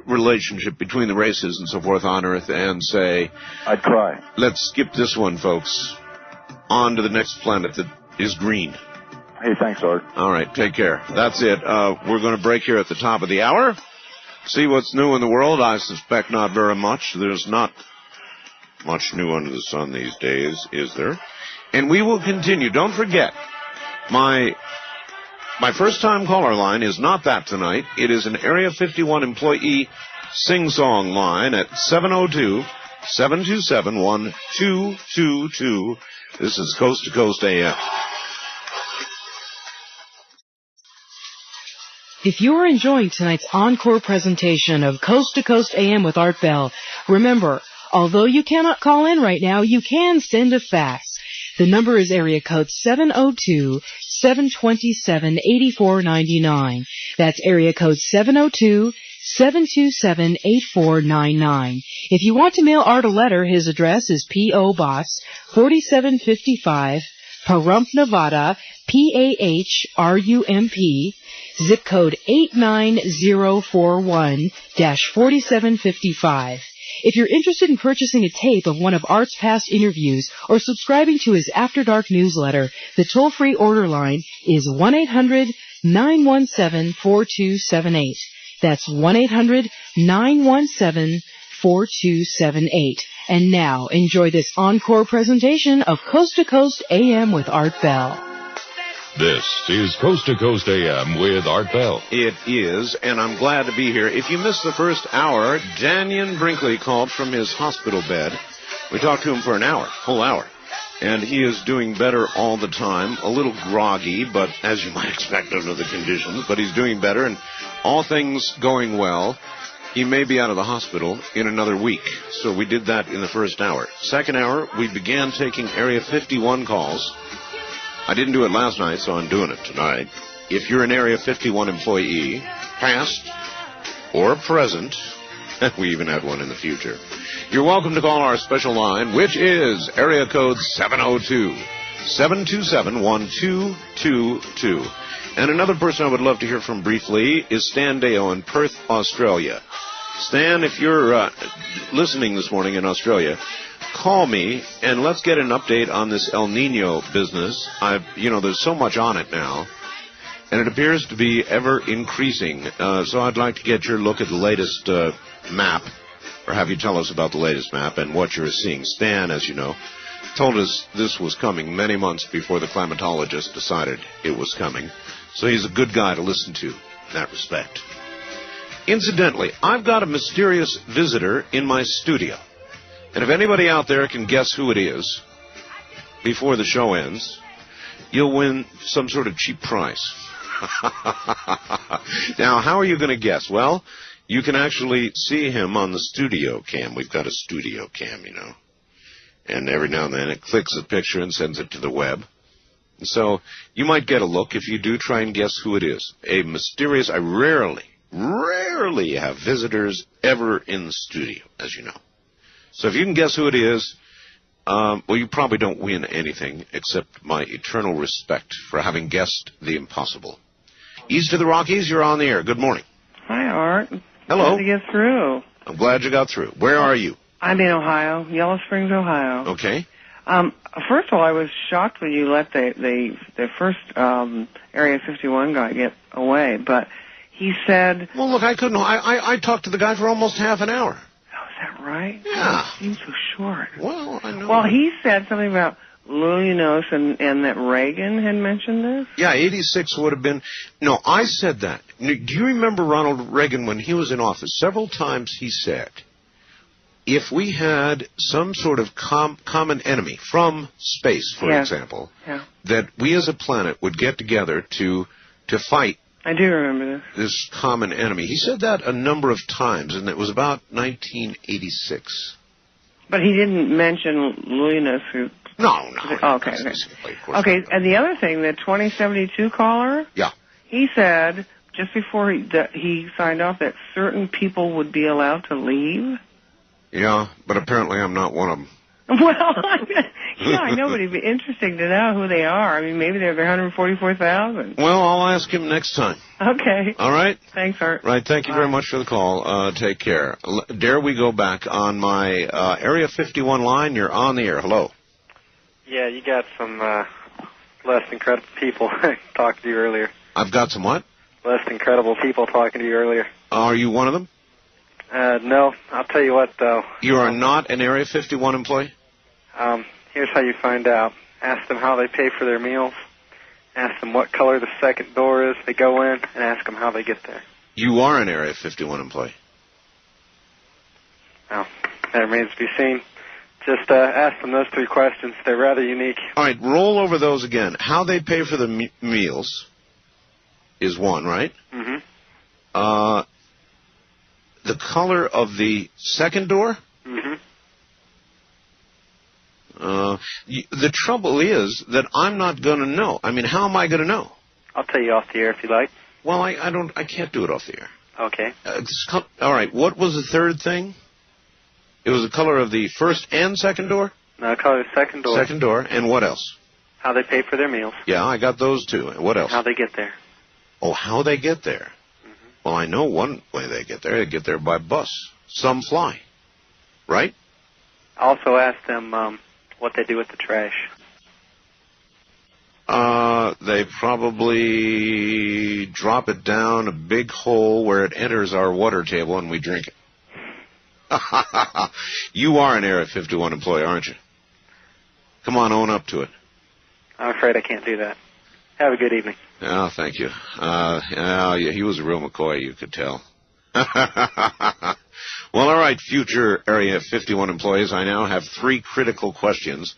relationship between the races and so forth on Earth and say, I'd cry. Let's skip this one, folks. On to the next planet that is green. Hey, thanks, Art. All right, take care. That's it. We're going to break here at the top of the hour. See what's new in the world. I suspect not very much. There's not much new under the sun these days, is there? And we will continue. Don't forget, my first-time caller line is not that tonight. It is an Area 51 employee sing-song line at 702-727-1222. This is Coast to Coast AM. If you're enjoying tonight's encore presentation of Coast to Coast AM with Art Bell, remember, although you cannot call in right now, you can send a fax. The number is area code 702-727-8499. That's area code 702-727-8499. If you want to mail Art a letter, his address is P.O. Box 4755, Pahrump, Nevada, P-A-H-R-U-M-P, zip code 89041-4755. If you're interested in purchasing a tape of one of Art's past interviews or subscribing to his After Dark newsletter, the toll-free order line is 1-800-917-4278. That's 1-800-917-4278. And now, enjoy this encore presentation of Coast to Coast AM with Art Bell. This is Coast to Coast AM with Art Bell. It is, and I'm glad to be here. If you missed the first hour, Daniel Brinkley called from his hospital bed. We talked to him for an hour, whole hour. And he is doing better all the time, a little groggy, but as you might expect under the conditions, but he's doing better, and all things going well. He may be out of the hospital in another week, so we did that in the first hour. Second hour, we began taking Area 51 calls. I didn't do it last night, so I'm doing it tonight. If you're an Area 51 employee, past or present, we even had one in the future, you're welcome to call our special line, which is area code 702-727-1222. And another person I would love to hear from briefly is Stan Deo in Perth, Australia. Stan, if you're listening this morning in Australia, call me and let's get an update on this El Nino business. There's so much on it now, and it appears to be ever increasing. So I'd like to get your look at the latest map, or have you tell us about the latest map and what you're seeing. Stan, as you know, told us this was coming many months before the climatologist decided it was coming. So he's a good guy to listen to in that respect. Incidentally, I've got a mysterious visitor in my studio. And if anybody out there can guess who it is before the show ends, you'll win some sort of cheap prize. Now, how are you going to guess? Well, you can actually see him on the studio cam. We've got a studio cam, And every now and then it clicks a picture and sends it to the web. So you might get a look. If you do, try and guess who it is. A mysterious, I rarely rarely have visitors ever in the studio, as you know. So if you can guess who it is, well, you probably don't win anything except my eternal respect for having guessed the impossible. East of the Rockies, you're on the air. Good morning. Hi, Art. Hello. Glad to get through. I'm glad you got through. Where are you? I'm in Ohio, Yellow Springs, Ohio. Okay. First of all, I was shocked when you let the first Area 51 guy get away, but he said... Well, look, I couldn't... I talked to the guy for almost half an hour. Oh, is that right? Yeah. It seems so short. Well, I know. Well, he said something about Lulianos and that Reagan had mentioned this? Yeah, 86 would have been... No, I said that. Do you remember Ronald Reagan when he was in office? Several times he said, if we had some sort of common enemy from space, for example, that we as a planet would get together to fight. I do remember this common enemy. He said that a number of times, and it was about 1986. But he didn't mention Lulianos who... No. Okay. Okay, and the other thing, the 2072 caller? Yeah. He said, just before he signed off, that certain people would be allowed to leave. Yeah, but apparently I'm not one of them. Well, I know, but it'd be interesting to know who they are. I mean, maybe they're the 144,000. Well, I'll ask him next time. Okay. All right? Thanks, Art. Right, thank you very much for the call. Take care. Dare we go back on my Area 51 line? You're on the air. Hello. Yeah, you got some less incredible people talking to you earlier. I've got some what? Less incredible people talking to you earlier. Are you one of them? No. I'll tell you what, though. You are not an Area 51 employee? Here's how you find out. Ask them how they pay for their meals. Ask them what color the second door is they go in, and ask them how they get there. You are an Area 51 employee. Well, that remains to be seen. Just ask them those three questions. They're rather unique. All right, roll over those again. How they pay for the meals is one, right? Mm-hmm. The color of the second door? Mm-hmm. The trouble is that I'm not going to know. I mean, how am I going to know? I'll tell you off the air if you like. Well, I can't do it off the air. Okay. All right, what was the third thing? It was the color of the first and second door? No, color of the second door. Second door, and what else? How they pay for their meals. Yeah, I got those two. What else? How they get there. Oh, how they get there? Mm-hmm. Well, I know one way they get there. They get there by bus. Some fly. Right? Also ask them what they do with the trash. They probably drop it down a big hole where it enters our water table and we drink it. You are an Area 51 employee, aren't you? Come on, own up to it. I'm afraid I can't do that. Have a good evening. Oh, thank you. Yeah, he was a real McCoy, you could tell. Well, all right, future Area 51 employees, I now have 3 critical questions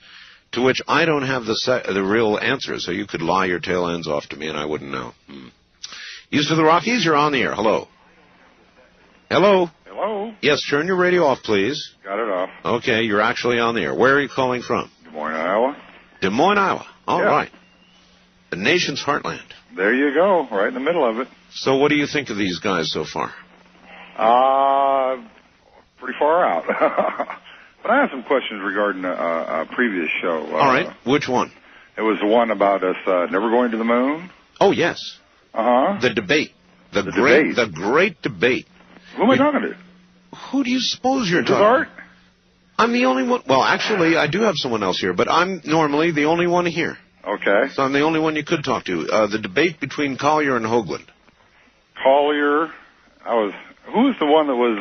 to which I don't have the real answer, so you could lie your tail ends off to me and I wouldn't know. East of the Rockies, you're on the air. Hello. Hello. Hello? Yes, turn your radio off, please. Got it off. Okay, you're actually on the air. Where are you calling from? Des Moines, Iowa. Des Moines, Iowa. All right. The nation's heartland. There you go, right in the middle of it. So what do you think of these guys so far? Pretty far out. But I have some questions regarding a previous show. All right, which one? It was the one about us never going to the moon. Oh, yes. Uh-huh. The debate. The great debate. Who am I talking to? Who do you suppose you're talking to? Art? I'm the only one. Well, actually, I do have someone else here, but I'm normally the only one here. Okay. So I'm the only one you could talk to. The debate between Collier and Hoagland. Collier. Who was the one that was,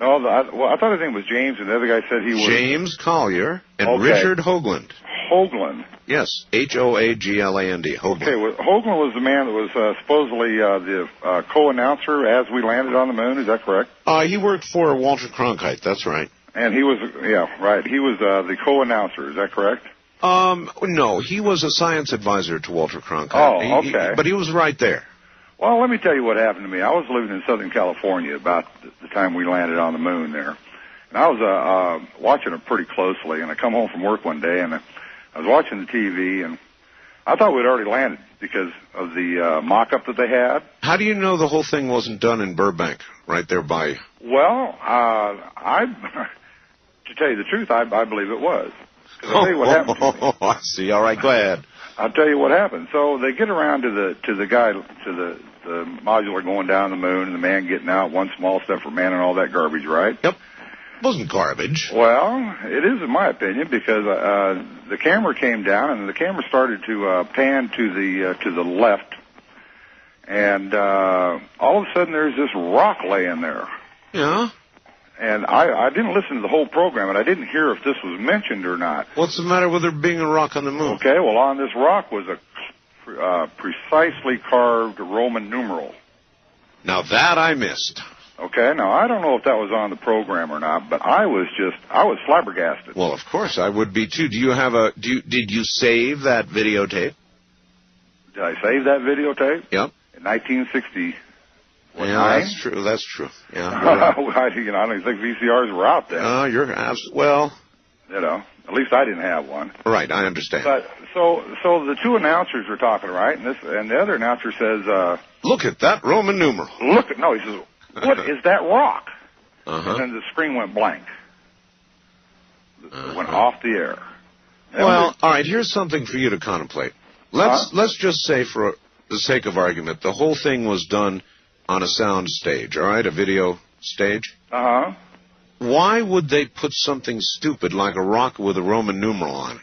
I thought his name was James, and the other guy said he was... James Collier and Richard Hoagland. Hoagland. Yes, Hoagland. Hoagland. Okay, well, Hoagland was the man that was supposedly the co-announcer as we landed on the moon, is that correct? He worked for Walter Cronkite, that's right. And he was, right, he was the co-announcer, is that correct? No, he was a science advisor to Walter Cronkite. Oh, okay. But he was right there. Well, let me tell you what happened to me. I was living in Southern California about the time we landed on the moon there. And I was watching it pretty closely, and I come home from work one day, and I was watching the TV, and I thought we'd already landed because of the mock-up that they had. How do you know the whole thing wasn't done in Burbank, right there by you? Well, to tell you the truth, I believe it was. 'Cause I'll tell you what happened to me. I see. All right, go ahead. I'll tell you what happened. So they get around to the guy, to the modular going down the moon, and the man getting out, one small step for man, and all that garbage, right? Yep. It wasn't garbage. Well, it is in my opinion, because the camera came down and the camera started to pan to the left, and all of a sudden there's this rock laying there. Yeah. And I didn't listen to the whole program, and I didn't hear if this was mentioned or not. What's the matter with there being a rock on the moon? Okay, well, on this rock was a precisely carved Roman numeral. Now that I missed. Okay, now I don't know if that was on the program or not, but I was flabbergasted. Well, of course I would be too. Did you save that videotape? Did I save that videotape? Yep. In 1960. Yeah, that's true. That's true. Yeah. I don't even think VCRs were out then. Well. At least I didn't have one. Right, I understand. But so the two announcers were talking, right? And the other announcer says, "Look at that Roman numeral." He says, "What is that rock?" And then the screen went blank. It went off the air. Well, all right. Here's something for you to contemplate. Let's just say, for the sake of argument, the whole thing was done on a sound stage, all right, a video stage. Why would they put something stupid like a rock with a Roman numeral on it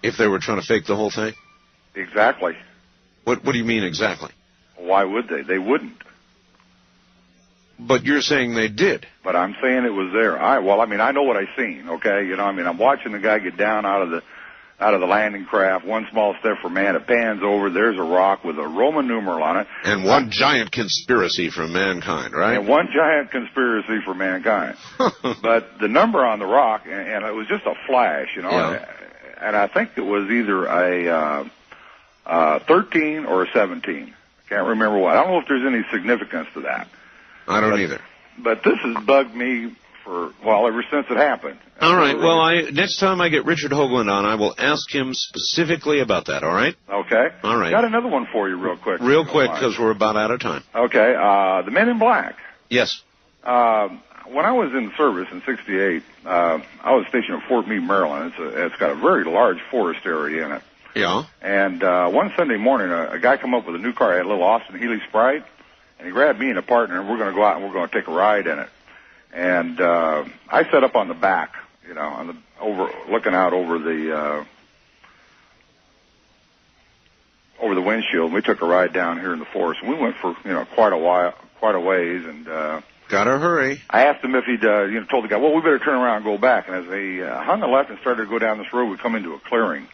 if they were trying to fake the whole thing? Exactly. What do you mean exactly? Why would they? They wouldn't. But you're saying they did. But I'm saying it was there. I know what I seen. Okay, I'm watching the guy get down out of the landing craft. One small step for man. It pans over. There's a rock with a Roman numeral on it. And one giant conspiracy for mankind, right? And one giant conspiracy for mankind. But the number on the rock, and it was just a flash, Yeah. And I think it was either a 13 or a 17. I can't remember what. I don't know if there's any significance to that. I don't either. But this has bugged me ever since it happened. All right. Well, next time I get Richard Hoagland on, I will ask him specifically about that, all right? Okay. All right. Got another one for you real quick. Real quick, because we're about out of time. Okay. The Men in Black. Yes. When I was in service in '68, I was stationed at Fort Meade, Maryland. It's got a very large forest area in it. Yeah. And one Sunday morning, a guy come up with a new car. He had a little Austin Healey Sprite. And he grabbed me and a partner, and we're going to go out and we're going to take a ride in it. And I sat up on the back, looking out over the windshield. And we took a ride down here in the forest, and we went for quite a ways. And gotta hurry. I asked him if he'd told the guy, well, we better turn around and go back. And as they hung a left and started to go down this road, we come into a clearing.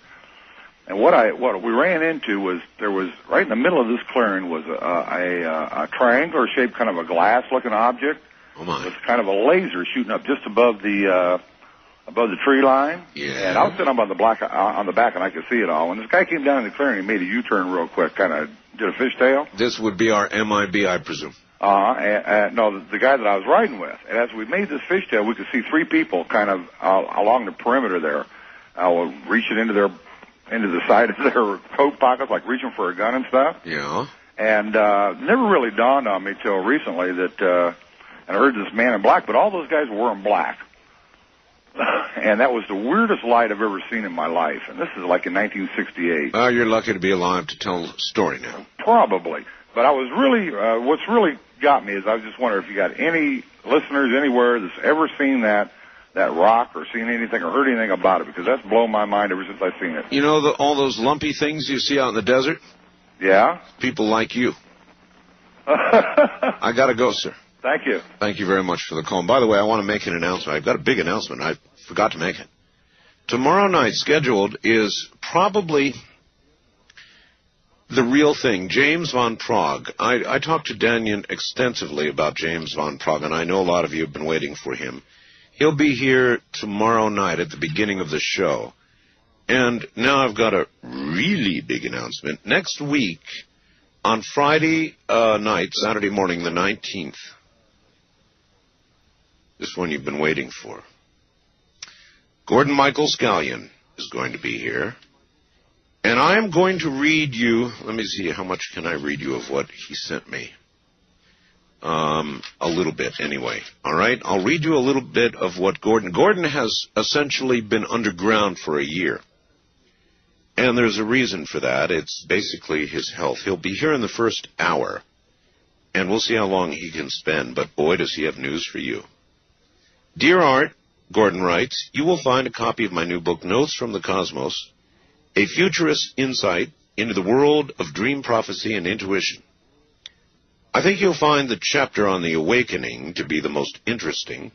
And what we ran into was there was right in the middle of this clearing was a triangular shaped kind of a glass looking object. Oh my! With kind of a laser shooting up just above the tree line. Yeah. And I was sitting up on the back and I could see it all. When this guy came down in the clearing, he made a U-turn real quick, kind of did a fishtail. This would be our MIB, I presume. No, the guy that I was riding with. And as we made this fishtail, we could see three people kind of along the perimeter there, reaching into the side of their coat pockets, like reaching for a gun and stuff. Yeah. And never really dawned on me till recently that, and I heard this Man in Black, but all those guys were wearing black. And that was the weirdest light I've ever seen in my life. And this is like in 1968. Oh, you're lucky to be alive to tell the story now. Probably. But I was really, what's really got me is I was just wondering if you got any listeners anywhere that's ever seen that rock or seen anything or heard anything about it, because that's blown my mind ever since I've seen it. You know all those lumpy things you see out in the desert? Yeah? People like you. I got to go, sir. Thank you. Thank you very much for the call. And by the way, I want to make an announcement. I've got a big announcement. I forgot to make it. Tomorrow night scheduled is probably the real thing, James Van Praagh. I talked to Daniel extensively about James Van Praagh, and I know a lot of you have been waiting for him. He'll be here tomorrow night at the beginning of the show. And now I've got a really big announcement. Next week, on Friday night, Saturday morning, the 19th, this one you've been waiting for, Gordon Michael Scallion is going to be here. And I am going to read you, let me see, how much can I read you of what he sent me? A little bit, anyway. All right? I'll read you a little bit of what Gordon has essentially been underground for a year. And there's a reason for that. It's basically his health. He'll be here in the first hour, and we'll see how long he can spend, but boy, does he have news for you. Dear Art, Gordon writes, you will find a copy of my new book, Notes from the Cosmos, a futurist insight into the world of dream prophecy and intuition. I think you'll find the chapter on the awakening to be the most interesting,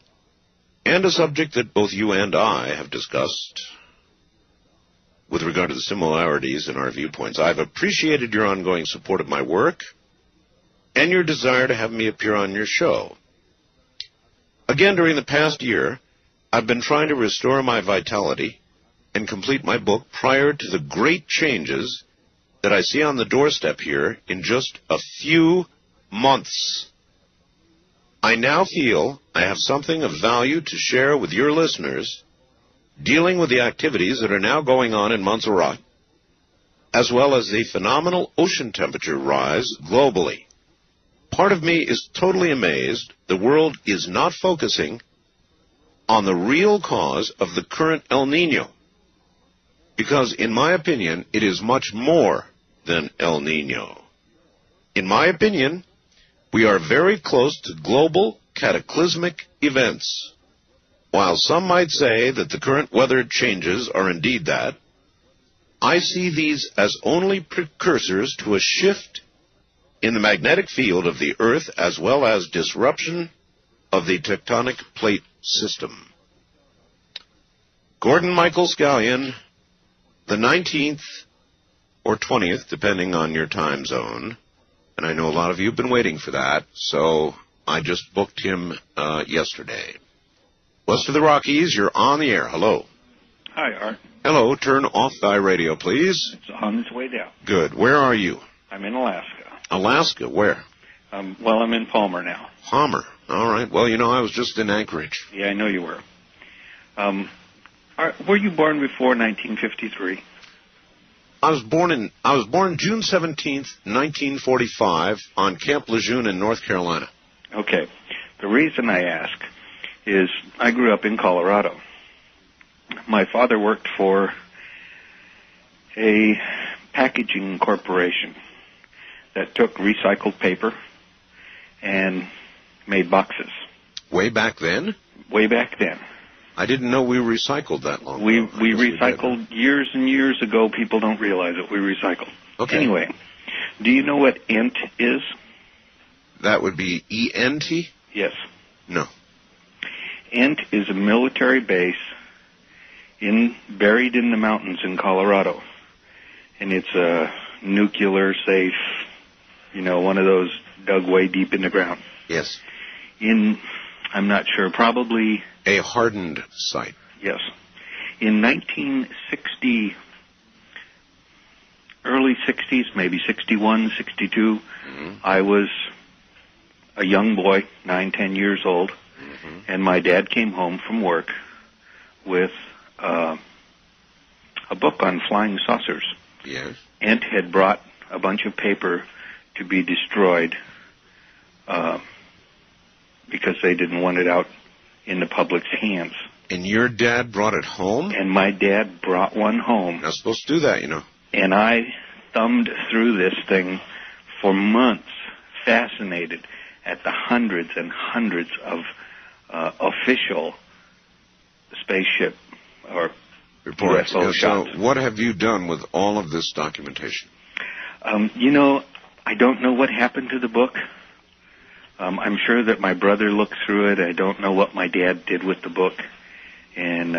and a subject that both you and I have discussed with regard to the similarities in our viewpoints. I've appreciated your ongoing support of my work and your desire to have me appear on your show. Again, during the past year, I've been trying to restore my vitality and complete my book prior to the great changes that I see on the doorstep here in just a few months. I now feel I have something of value to share with your listeners dealing with the activities that are now going on in Montserrat, as well as the phenomenal ocean temperature rise globally. Part of me is totally amazed the world is not focusing on the real cause of the current El Nino, because, in my opinion, it is much more than El Nino. In my opinion, we are very close to global cataclysmic events. While some might say that the current weather changes are indeed that, I see these as only precursors to a shift in the magnetic field of the Earth, as well as disruption of the tectonic plate system. Gordon Michael Scallion, the 19th or 20th, depending on your time zone, and I know a lot of you have been waiting for that, so I just booked him yesterday. West of the Rockies, you're on the air. Hello. Hi, Art. Hello. Turn off thy radio, please. It's on its way down. Good. Where are you? I'm in Alaska. Alaska? Where? Well, I'm in Palmer now. Palmer. All right. Well, you know, I was just in Anchorage. Yeah, I know you were. Were you born before 1953? I was born June 17th, 1945, on Camp Lejeune in North Carolina. Okay. The reason I ask is I grew up in Colorado. My father worked for a packaging corporation that took recycled paper and made boxes. Way back then? Way back then. I didn't know we recycled that long We ago. recycled years and years ago. People don't realize it. We recycled. Okay. Anyway, do you know what ENT is? That would be E-N-T? Yes. No. ENT is a military base buried in the mountains in Colorado. And it's a nuclear safe, one of those dug way deep in the ground. Yes. I'm not sure, probably... A hardened site. Yes. In 1960, early 60s, maybe 61, 62, I was a young boy, 9, 10 years old, and my dad came home from work with a book on flying saucers. Yes. ENT had brought a bunch of paper to be destroyed because they didn't want it out in the public's hands. And your dad brought it home? And my dad brought one home. Not supposed to do that, And I thumbed through this thing for months, fascinated at the hundreds and hundreds of official spaceship or reports. UFO shots. So what have you done with all of this documentation? I don't know what happened to the book. I'm sure that my brother looked through it. I don't know what my dad did with the book. And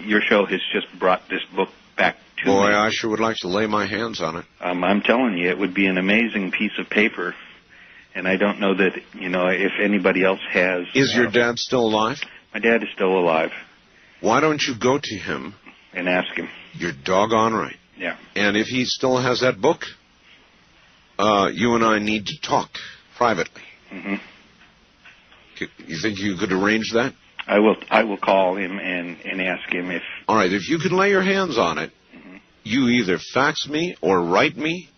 your show has just brought this book back to me. Boy, I sure would like to lay my hands on it. I'm telling you, it would be an amazing piece of paper. And I don't know that, if anybody else has... Is your dad still alive? My dad is still alive. Why don't you go to him... and ask him? You're doggone right. Yeah. And if he still has that book, you and I need to talk privately. Mm-hmm. You think you could arrange that? I will call him and ask him if... All right, if you can lay your hands on it, you either fax me or write me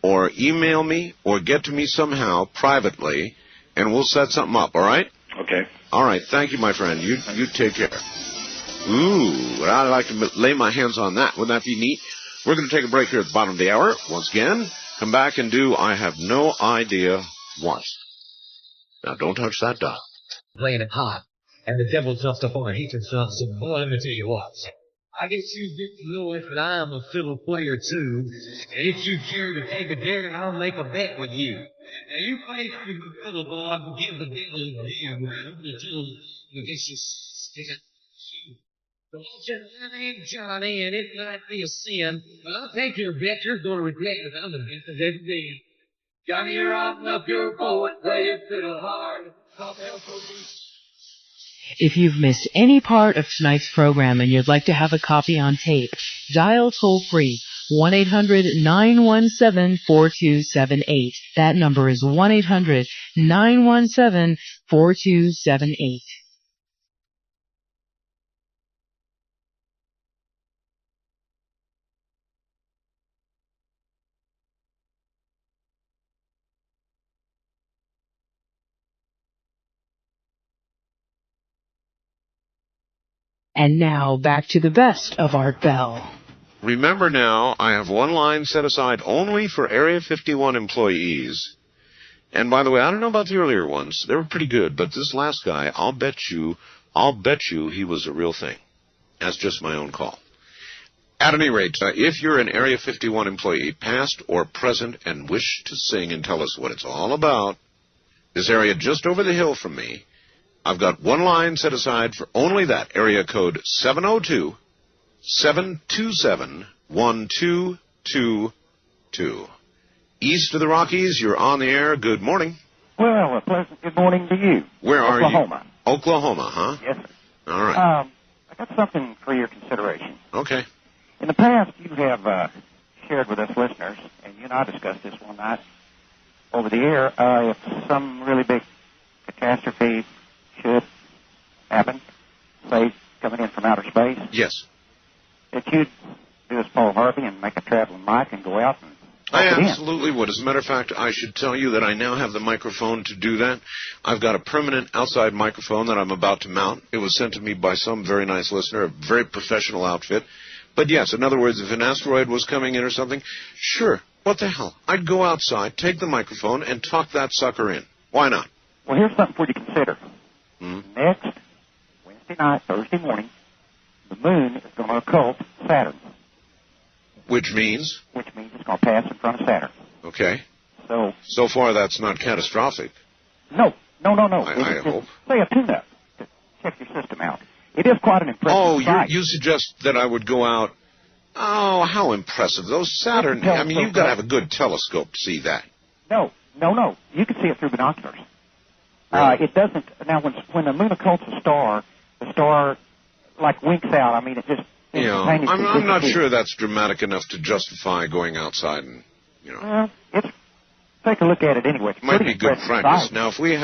or email me or get to me somehow privately, and we'll set something up, all right? Okay. All right. Thank you, my friend. You take care. Ooh, I'd like to lay my hands on that. Wouldn't that be neat? We're going to take a break here at the bottom of the hour. Once again, come back and do I have no idea what. Now, don't touch that dial. Playing it hot, and the devil just up on Heaton Johnson. Boy, let me tell you what. I guess you get to know if I am a fiddle player too. And if you care to take a dare, I'll make a bet with you. Now you play through the fiddle, boy, I'll give the devil a view. You get you stick it. Don't you, that ain't Johnny, and it might be a sin, but I'll take your bet. You're going to regret it. I'm the best of every day. Johnny, you're on up your boat, play your fiddle hard. If you've missed any part of tonight's program and you'd like to have a copy on tape, dial toll-free 1-800-917-4278. That number is 1-800-917-4278. And now, back to the best of Art Bell. Remember now, I have one line set aside only for Area 51 employees. And by the way, I don't know about the earlier ones. They were pretty good, but this last guy, I'll bet you he was a real thing. That's just my own call. At any rate, if you're an Area 51 employee, past or present, and wish to sing and tell us what it's all about, this area just over the hill from me, I've got one line set aside for only that, area code 702-727-1222. East of the Rockies, you're on the air. Good morning. Well, a pleasant good morning to you. Where are you? Oklahoma. Oklahoma, huh? Yes, sir. All right. I got something for your consideration. Okay. In the past, you have shared with us listeners, and you and I discussed this one night over the air, if some really big catastrophe should happen, say, coming in from outer space. Yes. That you'd do as Paul Harvey and make a traveling mic and go out and I absolutely would. As a matter of fact, I should tell you that I now have the microphone to do that. I've got a permanent outside microphone that I'm about to mount. It was sent to me by some very nice listener, a very professional outfit. But yes, in other words, if an asteroid was coming in or something, sure, what the hell? I'd go outside, take the microphone, and talk that sucker in. Why not? Well, here's something for you to consider. Next Wednesday night, Thursday morning, the moon is going to occult Saturn. Which means? Which means it's going to pass in front of Saturn. Okay. So far, that's not catastrophic. No. I hope. Say a tune-up to check your system out. It is quite an impressive sight. You suggest that I would go out. Oh, how impressive. Those Saturn, I mean, you've got to have a good telescope to see that. No. You can see it through binoculars. Really? It doesn't. Now, when the moon occults a star, the star, like, winks out. I mean, it just... I'm not sure that's dramatic enough to justify going outside and, Well, take a look at it anyway. It might be good practice. Now, if we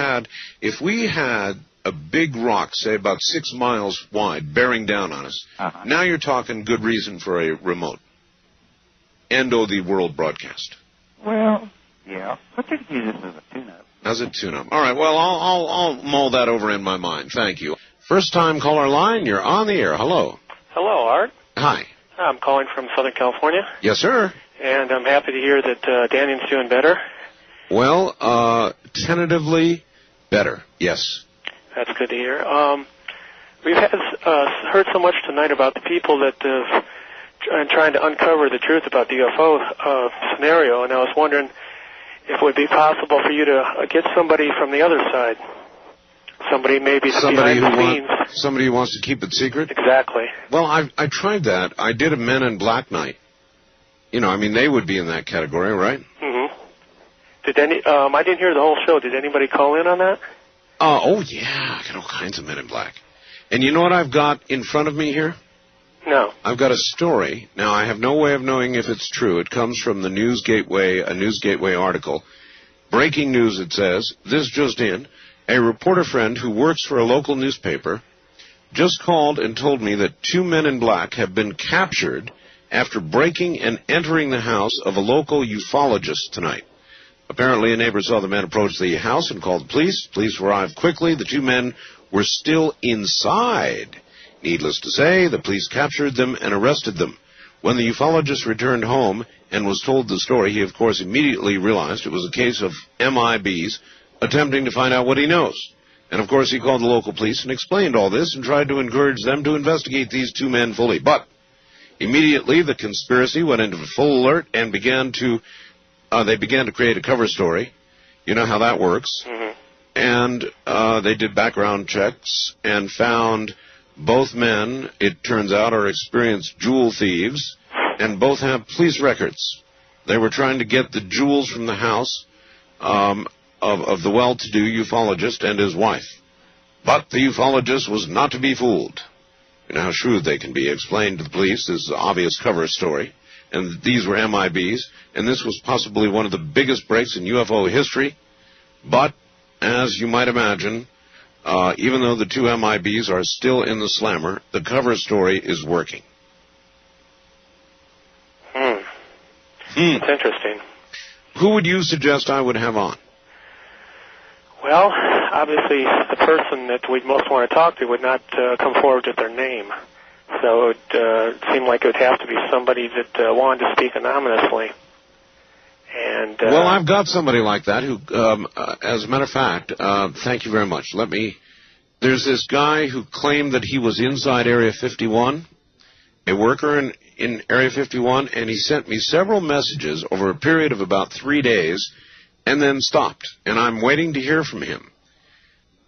had a big rock, say about 6 miles wide, bearing down on us, now you're talking good reason for a remote. Endo the world broadcast. Well, yeah. But you can use this as a tune-up. As a tune-up. All right, well, I'll mull that over in my mind. Thank you. First-time caller line, you're on the air. Hello. Hello, Art. Hi. I'm calling from Southern California. Yes, sir. And I'm happy to hear that Daniel's doing better. Well, tentatively better, yes. That's good to hear. We've heard so much tonight about the people that trying to uncover the truth about the UFO scenario, and I was wondering if it would be possible for you to get somebody from the other side. Somebody maybe behind the scenes. Somebody who wants to keep it secret? Exactly. Well, I tried that. I did a Men in Black night. They would be in that category, right? Mm-hmm. I didn't hear the whole show. Did anybody call in on that? Oh, yeah. I got all kinds of Men in Black. And you know what I've got in front of me here? No. I've got a story. Now, I have no way of knowing if it's true. It comes from the News Gateway, a News Gateway article. Breaking news, it says. This just in. A reporter friend who works for a local newspaper just called and told me that 2 men in black have been captured after breaking and entering the house of a local ufologist tonight. Apparently, a neighbor saw the men approach the house and called the police. Police arrived quickly. The two men were still inside. Needless to say, the police captured them and arrested them. When the ufologist returned home and was told the story, he, of course, immediately realized it was a case of MIBs attempting to find out what he knows. And, of course, he called the local police and explained all this and tried to encourage them to investigate these two men fully. But immediately the conspiracy went into full alert and began to create a cover story. You know how that works. Mm-hmm. And they did background checks and found both men, it turns out, are experienced jewel thieves, and both have police records. They were trying to get the jewels from the house of the well-to-do ufologist and his wife. But the ufologist was not to be fooled. You know how shrewd they can be. Explained to the police this is an obvious cover story, and these were MIBs, and this was possibly one of the biggest breaks in UFO history. But, as you might imagine, even though the two MIBs are still in the slammer, the cover story is working. It's interesting. Who would you suggest I would have on? Well, obviously, the person that we'd most want to talk to would not come forward with their name. So it seemed like it would have to be somebody that wanted to speak anonymously. And well, I've got somebody like that who, as a matter of fact, thank you very much. There's this guy who claimed that he was inside Area 51, a worker in Area 51, and he sent me several messages over a period of about 3 days and then stopped, and I'm waiting to hear from him.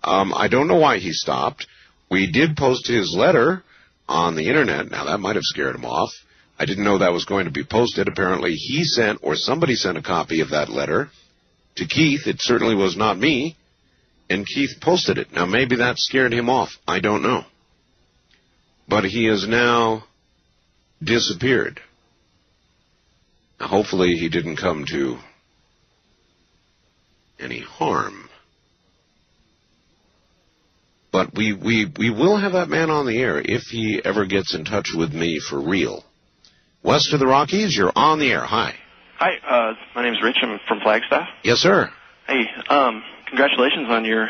I don't know why he stopped. We did post his letter on the Internet. Now, that might have scared him off. I didn't know that was going to be posted. Apparently, he sent, or somebody sent a copy of that letter to Keith. It certainly was not me. And Keith posted it. Now, maybe that scared him off. I don't know. But he has now disappeared. Now, hopefully, he didn't come to any harm. But we will have that man on the air if he ever gets in touch with me for real. West of the Rockies, you're on the air. Hi. Hi, my name's Rich. I'm from Flagstaff. Yes, sir. Hey, congratulations on your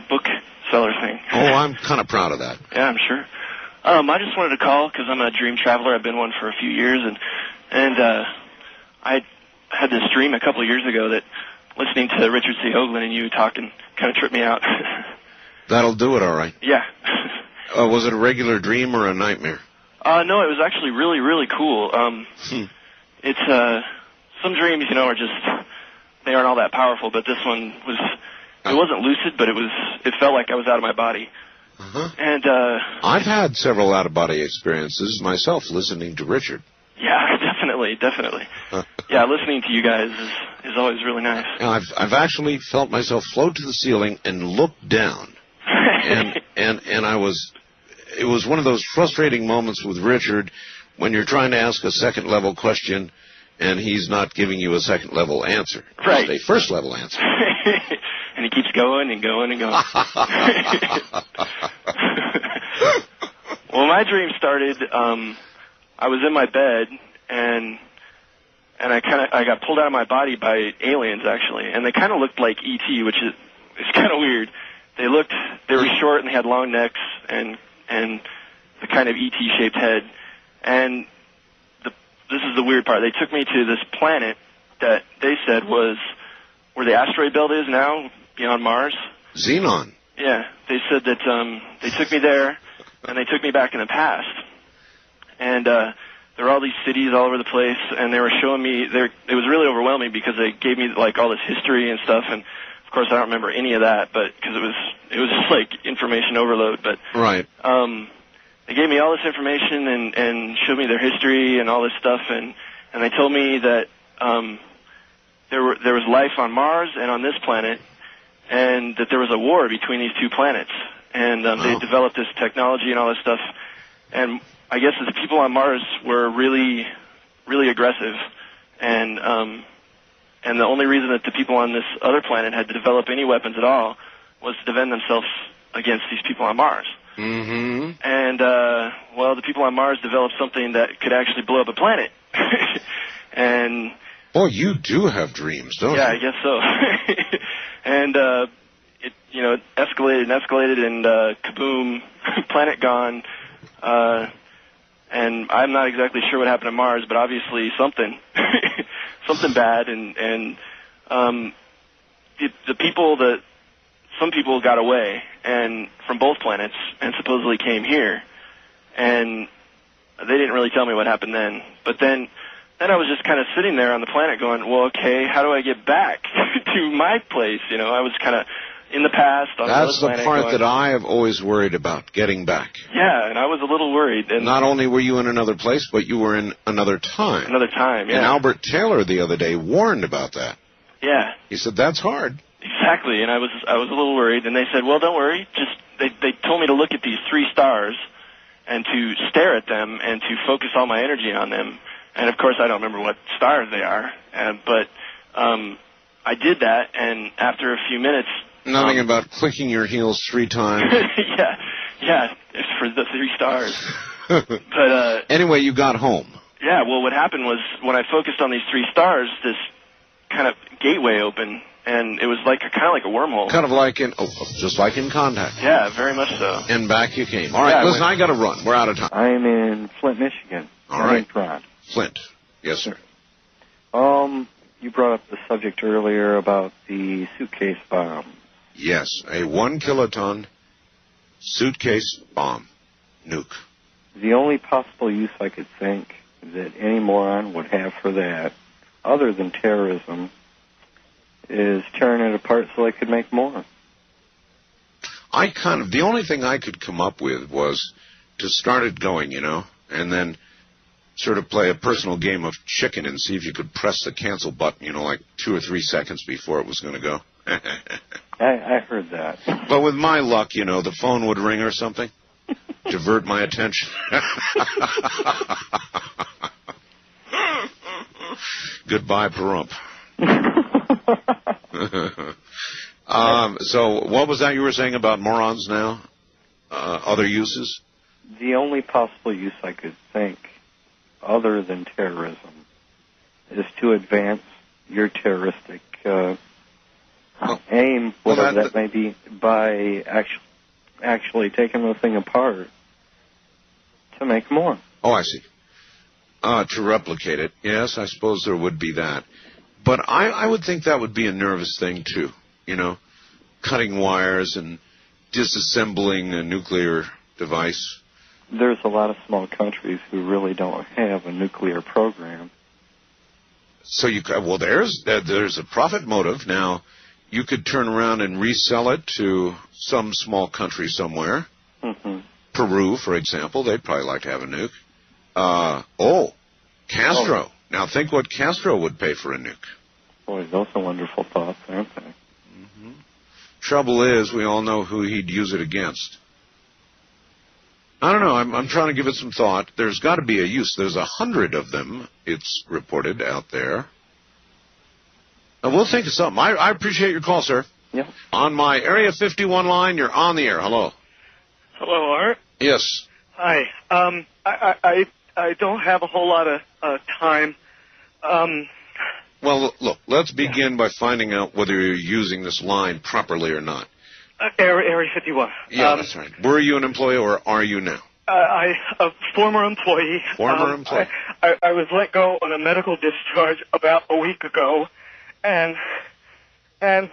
book seller thing. Oh, I'm kind of proud of that. Yeah, I'm sure. I just wanted to call because I'm a dream traveler. I've been one for a few years, and I had this dream a couple of years ago that listening to Richard C. Hoagland and you talking kind of tripped me out. That'll do it, all right. Yeah. Was it a regular dream or a nightmare? No, it was actually really, really cool. It's some dreams, are just they aren't all that powerful, but this one was. It wasn't lucid, but it felt like I was out of my body. Uh-huh. And I've had several out-of-body experiences myself listening to Richard. Yeah, definitely. Yeah, listening to you guys is always really nice. I've actually felt myself float to the ceiling and look down, and it was one of those frustrating moments with Richard when you're trying to ask a second-level question and he's not giving you a second-level answer. Right. Just a first-level answer. And he keeps going and going and going. Well, my dream started, I was in my bed, and I got pulled out of my body by aliens, actually. And they kind of looked like E.T., which is kind of weird. They were short and they had long necks and the kind of E.T.-shaped head. And this is the weird part. They took me to this planet that they said was where the asteroid belt is now, beyond Mars. Xenon. Yeah. They said that they took me there, and they took me back in the past. And there were all these cities all over the place, and they were showing me. It was really overwhelming because they gave me like all this history and stuff, and of course I don't remember any of that, but because it was just like information overload. But right. They gave me all this information and showed me their history and all this stuff, and they told me that there was life on Mars and on this planet, and that there was a war between these two planets, and they developed this technology and all this stuff, and I guess the people on Mars were really, really aggressive, and the only reason that the people on this other planet had to develop any weapons at all was to defend themselves against these people on Mars. And, well, the people on Mars developed something that could actually blow up a planet. And... Boy, you do have dreams, don't you? Yeah, I guess so. And, it, you know, it escalated and kaboom, planet gone. And I'm not exactly sure what happened to Mars, but obviously something, something bad. And the people some people got away and from both planets and supposedly came here. And they didn't really tell me what happened then. But then I was just kind of sitting there on the planet going, well, okay, how do I get back to my place? You know, I was kind of in the past on That's the the planet part going, that I have always worried about, getting back. Yeah, and I was a little worried. And not only were you in another place, but you were in another time. Another time, yeah. And Albert Taylor the other day warned about that. Yeah. He said, that's hard. Exactly, and I was a little worried, and they said, well, don't worry, they told me to look at these 3 stars and to stare at them and to focus all my energy on them. And, of course, I don't remember what stars they are, but I did that, and after a few minutes... Nothing about clicking your heels 3 times. yeah, it's for the 3 stars. But anyway, you got home. Yeah, well, what happened was when I focused on these 3 stars, this kind of gateway opened, and it was like kind of like a wormhole. Kind of like just like in Contact. Yeah, very much so. And back you came. All right, listen, I got to run. We're out of time. I'm in Flint, Michigan. All right. Flint. Yes, sir. You brought up the subject earlier about the suitcase bomb. Yes, a 1 kiloton suitcase bomb nuke. The only possible use I could think that any moron would have for that, other than terrorism, is tearing it apart so they could make more. The only thing I could come up with was to start it going, you know, and then sort of play a personal game of chicken and see if you could press the cancel button, you know, like 2 or 3 seconds before it was going to go. I heard that. But with my luck, you know, the phone would ring or something, divert my attention. Goodbye, Perump. So what was that you were saying about morons now? Other uses? The only possible use I could think, other than terrorism, is to advance your terroristic aim, whatever that may be, by actually taking the thing apart to make more. Oh, I see. To replicate it. Yes, I suppose there would be that. But I would think that would be a nervous thing, too. You know, cutting wires and disassembling a nuclear device. There's a lot of small countries who really don't have a nuclear program. So there's a profit motive. Now, you could turn around and resell it to some small country somewhere. Mm-hmm. Peru, for example, they'd probably like to have a nuke. Castro. Now think what Castro would pay for a nuke. Boy, those are wonderful thoughts, aren't they? Mm-hmm. Trouble is, we all know who he'd use it against. I don't know. I'm trying to give it some thought. There's got to be a use. There's 100 of them, it's reported out there. We'll think of something. I appreciate your call, sir. Yeah. On my Area 51 line, you're on the air. Hello. Hello, Art. Yes. Hi. I don't have a whole lot of time. Well, look, let's begin by finding out whether you're using this line properly or not. Area 51. Yeah, that's right. Were you an employee or are you now? A former employee. Former employee. I was let go on a medical discharge about a week ago, and I've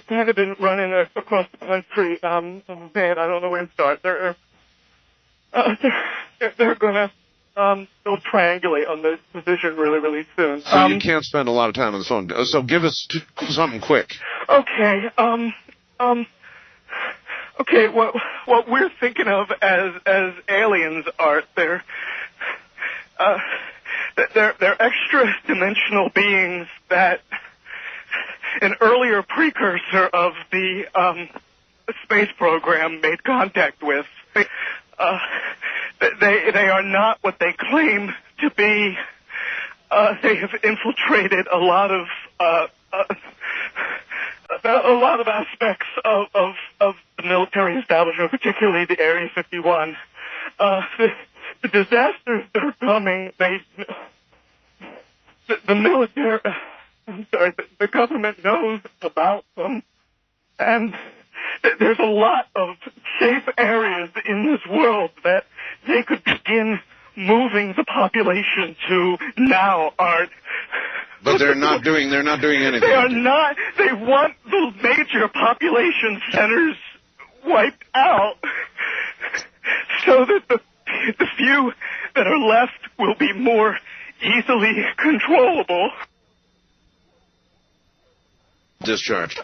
kind of been running across the country. Man, I don't know where to start. They're gonna they'll triangulate on this position really, really soon. So you can't spend a lot of time on the phone. So give us something quick. Okay. Okay. What we're thinking of as aliens, Art, they're extra dimensional beings that an earlier precursor of the space program made contact with. They are not what they claim to be. They have infiltrated a lot of a lot of aspects of the military establishment, particularly the Area 51. The disasters that are coming, the military, the government knows about them, and there's a lot of safe areas in this world that they could begin moving the population to now, Art. But they're not doing anything. They are not. They want the major population centers wiped out so that the few that are left will be more easily controllable. Discharged.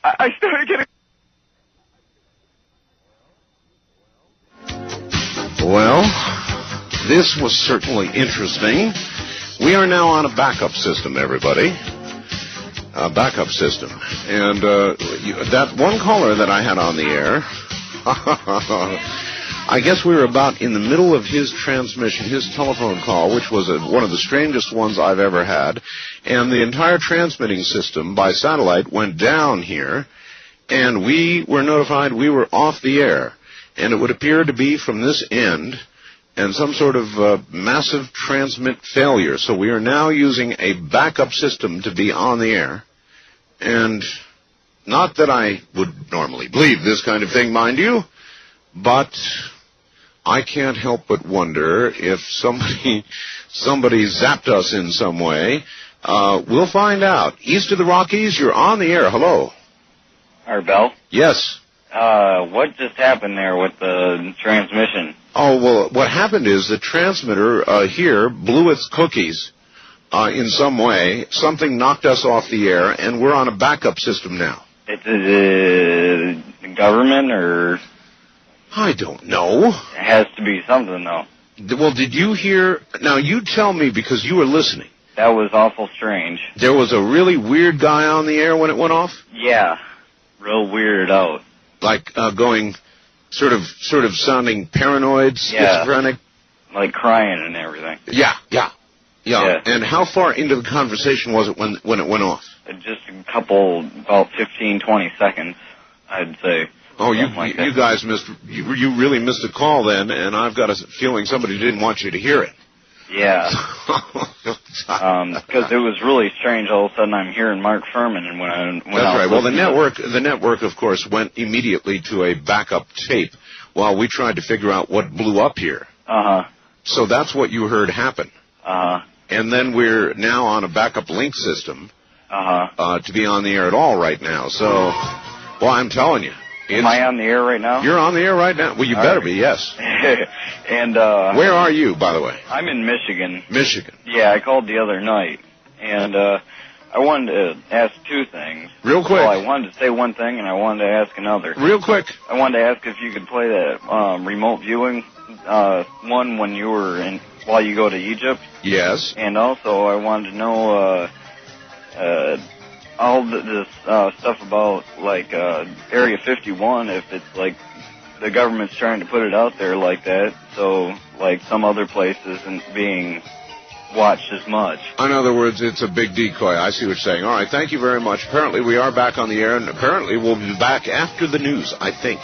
I started getting... Well, this was certainly interesting. We are now on a backup system, everybody. A backup system. And that one caller that I had on the air, I guess we were about in the middle of his transmission, his telephone call, which was one of the strangest ones I've ever had. And the entire transmitting system by satellite went down here, and we were notified we were off the air. And it would appear to be from this end and some sort of massive transmit failure. So we are now using a backup system to be on the air. And not that I would normally believe this kind of thing, mind you, but I can't help but wonder if somebody zapped us in some way. We'll find out. East of the Rockies, you're on the air. Hello. Art Bell? Yes. What just happened there with the transmission? Oh, well, what happened is the transmitter here blew its cookies in some way. Something knocked us off the air, and we're on a backup system now. Is it the government, or...? I don't know. It has to be something, though. Well, did you hear... Now, you tell me, because you were listening. That was awful strange. There was a really weird guy on the air when it went off? Yeah. Real weirded out. Like going sort of sounding paranoid, schizophrenic? Like crying and everything. Yeah. And how far into the conversation was it when it went off? Just a couple, about 15, 20 seconds, I'd say. Oh, you guys missed, you really missed a call then, and I've got a feeling somebody didn't want you to hear it. Yeah. Because it was really strange. All of a sudden, I'm hearing Mark Furman, and That's right. Well, the network, of course, went immediately to a backup tape while we tried to figure out what blew up here. So that's what you heard happen. And then we're now on a backup link system to be on the air at all right now. So, well, I'm telling you. Am I on the air right now? You're on the air right now. Well, you better be, yes. And where are you, by the way? I'm in Michigan. Michigan. Yeah, I called the other night, and I wanted to ask two things. Real quick. Well, I wanted to say one thing, and I wanted to ask another. Real quick. I wanted to ask if you could play that remote viewing one when you were while you go to Egypt. Yes. And also, I wanted to know all this stuff about, like, Area 51, if it's, like, the government's trying to put it out there like that, so, like, some other places isn't being watched as much. In other words, it's a big decoy. I see what you're saying. All right, thank you very much. Apparently, we are back on the air, and apparently we'll be back after the news, I think.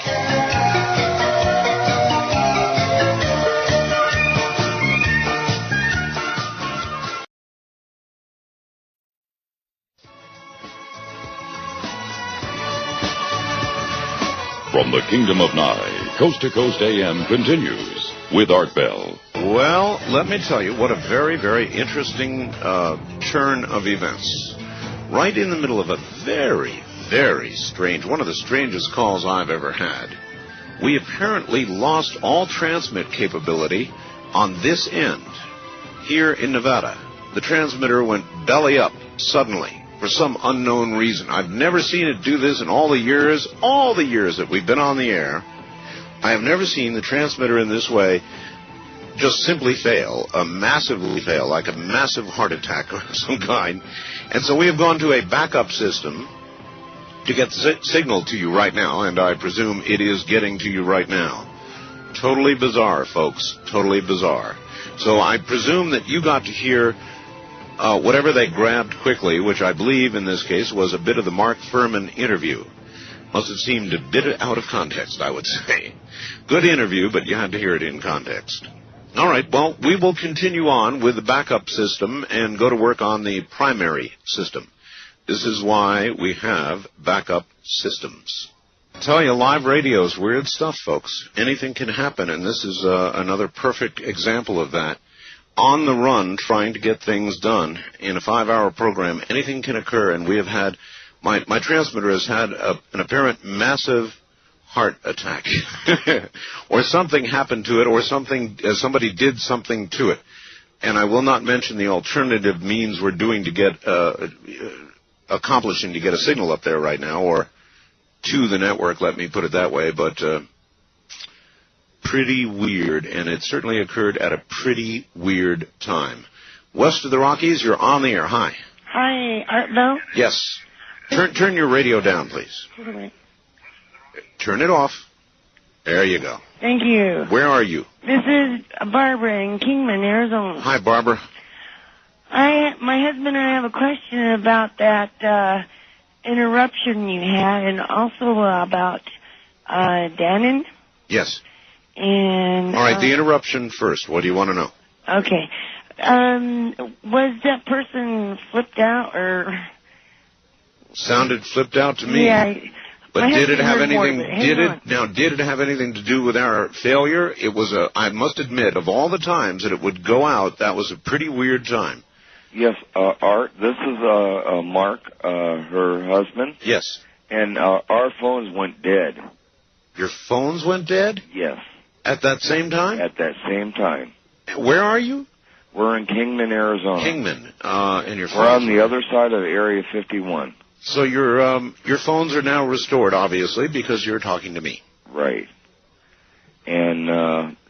From the Kingdom of Nye, Coast to Coast AM continues with Art Bell. Well, let me tell you what a very, very interesting turn of events. Right in the middle of a very, very strange, one of the strangest calls I've ever had. We apparently lost all transmit capability on this end, here in Nevada. The transmitter went belly up suddenly. For some unknown reason. I've never seen it do this in all the years that we've been on the air. I have never seen the transmitter in this way just simply fail, massively fail, like a massive heart attack of some kind. And so we have gone to a backup system to get the signal to you right now, and I presume it is getting to you right now. Totally bizarre, folks. Totally bizarre. So I presume that you got to hear whatever they grabbed quickly, which I believe in this case was a bit of the Mark Furman interview. Must have seemed a bit out of context, I would say. Good interview, but you had to hear it in context. All right, well, we will continue on with the backup system and go to work on the primary system. This is why we have backup systems. I tell you, live radio is weird stuff, folks. Anything can happen, and this is another perfect example of that. On the run, trying to get things done in a 5-hour program, anything can occur, and we have had, my transmitter has had an apparent massive heart attack. Or something happened to it, or somebody did something to it. And I will not mention the alternative means we're doing to get, accomplishing to get a signal up there right now, or to the network, let me put it that way, but pretty weird, and it certainly occurred at a pretty weird time. West of the Rockies, you're on the air. Hi. Hi, Art Bell? Yes. Turn your radio down, please. Hold on a minute. Turn it off. There you go. Thank you. Where are you? This is Barbara in Kingman, Arizona. Hi, Barbara. My husband and I have a question about that interruption you had, and also about Dannon. Yes. And all right, the interruption first. What do you want to know? Okay. Was that person flipped out, or? Sounded flipped out to me. Yeah. But did it have anything? Did it have anything to do with our failure? It was I must admit, of all the times that it would go out, that was a pretty weird time. Yes, Art, this is Mark, her husband. Yes. And our phones went dead. Your phones went dead? Yes. At that same time? At that same time. Where are you? We're in Kingman, Arizona. Kingman, and your phones. We're on the other side of Area 51. So your phones are now restored, obviously, because you're talking to me. Right. And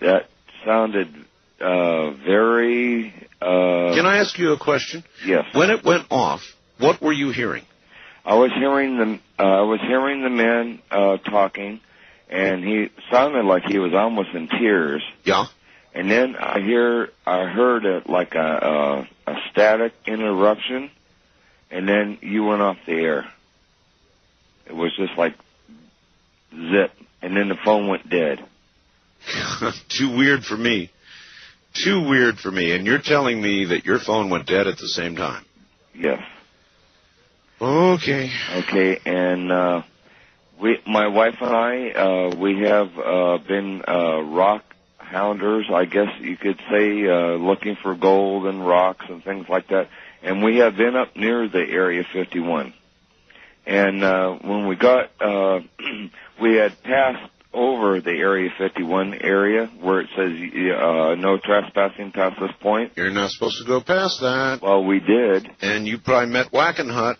that sounded very... Can I ask you a question? Yes. When it went off, what were you hearing? I was hearing the man talking, and he sounded like he was almost in tears. Yeah. And then I heard like a static interruption, and then you went off the air. It was just like zip, and then the phone went dead. Too weird for me. Too weird for me. And you're telling me that your phone went dead at the same time? Yes. Okay. Okay, and my wife and I, we have been rock hounders, I guess you could say, looking for gold and rocks and things like that. And we have been up near the Area 51. And when we got, we had passed over the Area 51 area where it says no trespassing past this point. You're not supposed to go past that. Well, we did. And you probably met Wackenhut.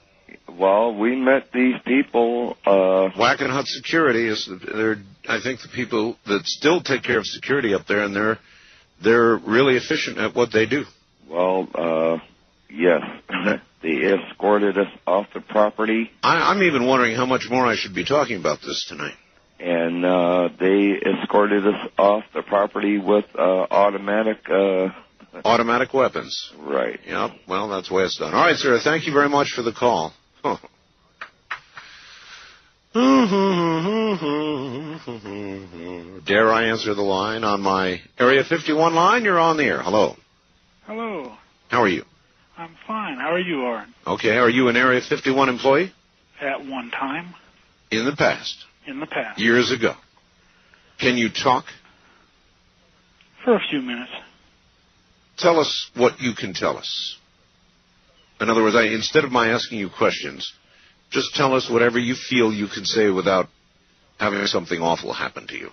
Well, we met these people. Wackenhut Security they're I think the people that still take care of security up there, and they're really efficient at what they do. Well, yes. They escorted us off the property. I'm even wondering how much more I should be talking about this tonight. And they escorted us off the property with automatic weapons. Right. Yep. Well, that's the way it's done. All right, sir. Thank you very much for the call. Dare I answer the line on my Area 51 line? You're on the air. Hello. Hello. How are you? I'm fine. How are you, Aaron? Okay. Are you an Area 51 employee? At one time. In the past. In the past. Years ago. Can you talk? For a few minutes. Tell us what you can tell us. In other words, instead of my asking you questions, just tell us whatever you feel you can say without having something awful happen to you.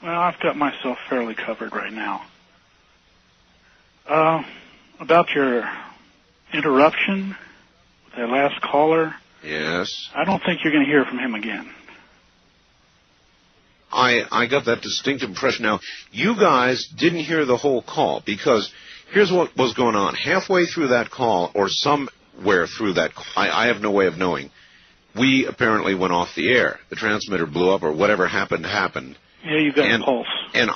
Well, I've got myself fairly covered right now. About your interruption with that last caller. Yes. I don't think you're going to hear from him again. I got that distinct impression. Now, you guys didn't hear the whole call, because here's what was going on. Halfway through that call, or somewhere through that call, I have no way of knowing, we apparently went off the air. The transmitter blew up, or whatever happened, Yeah, you got a pulse. And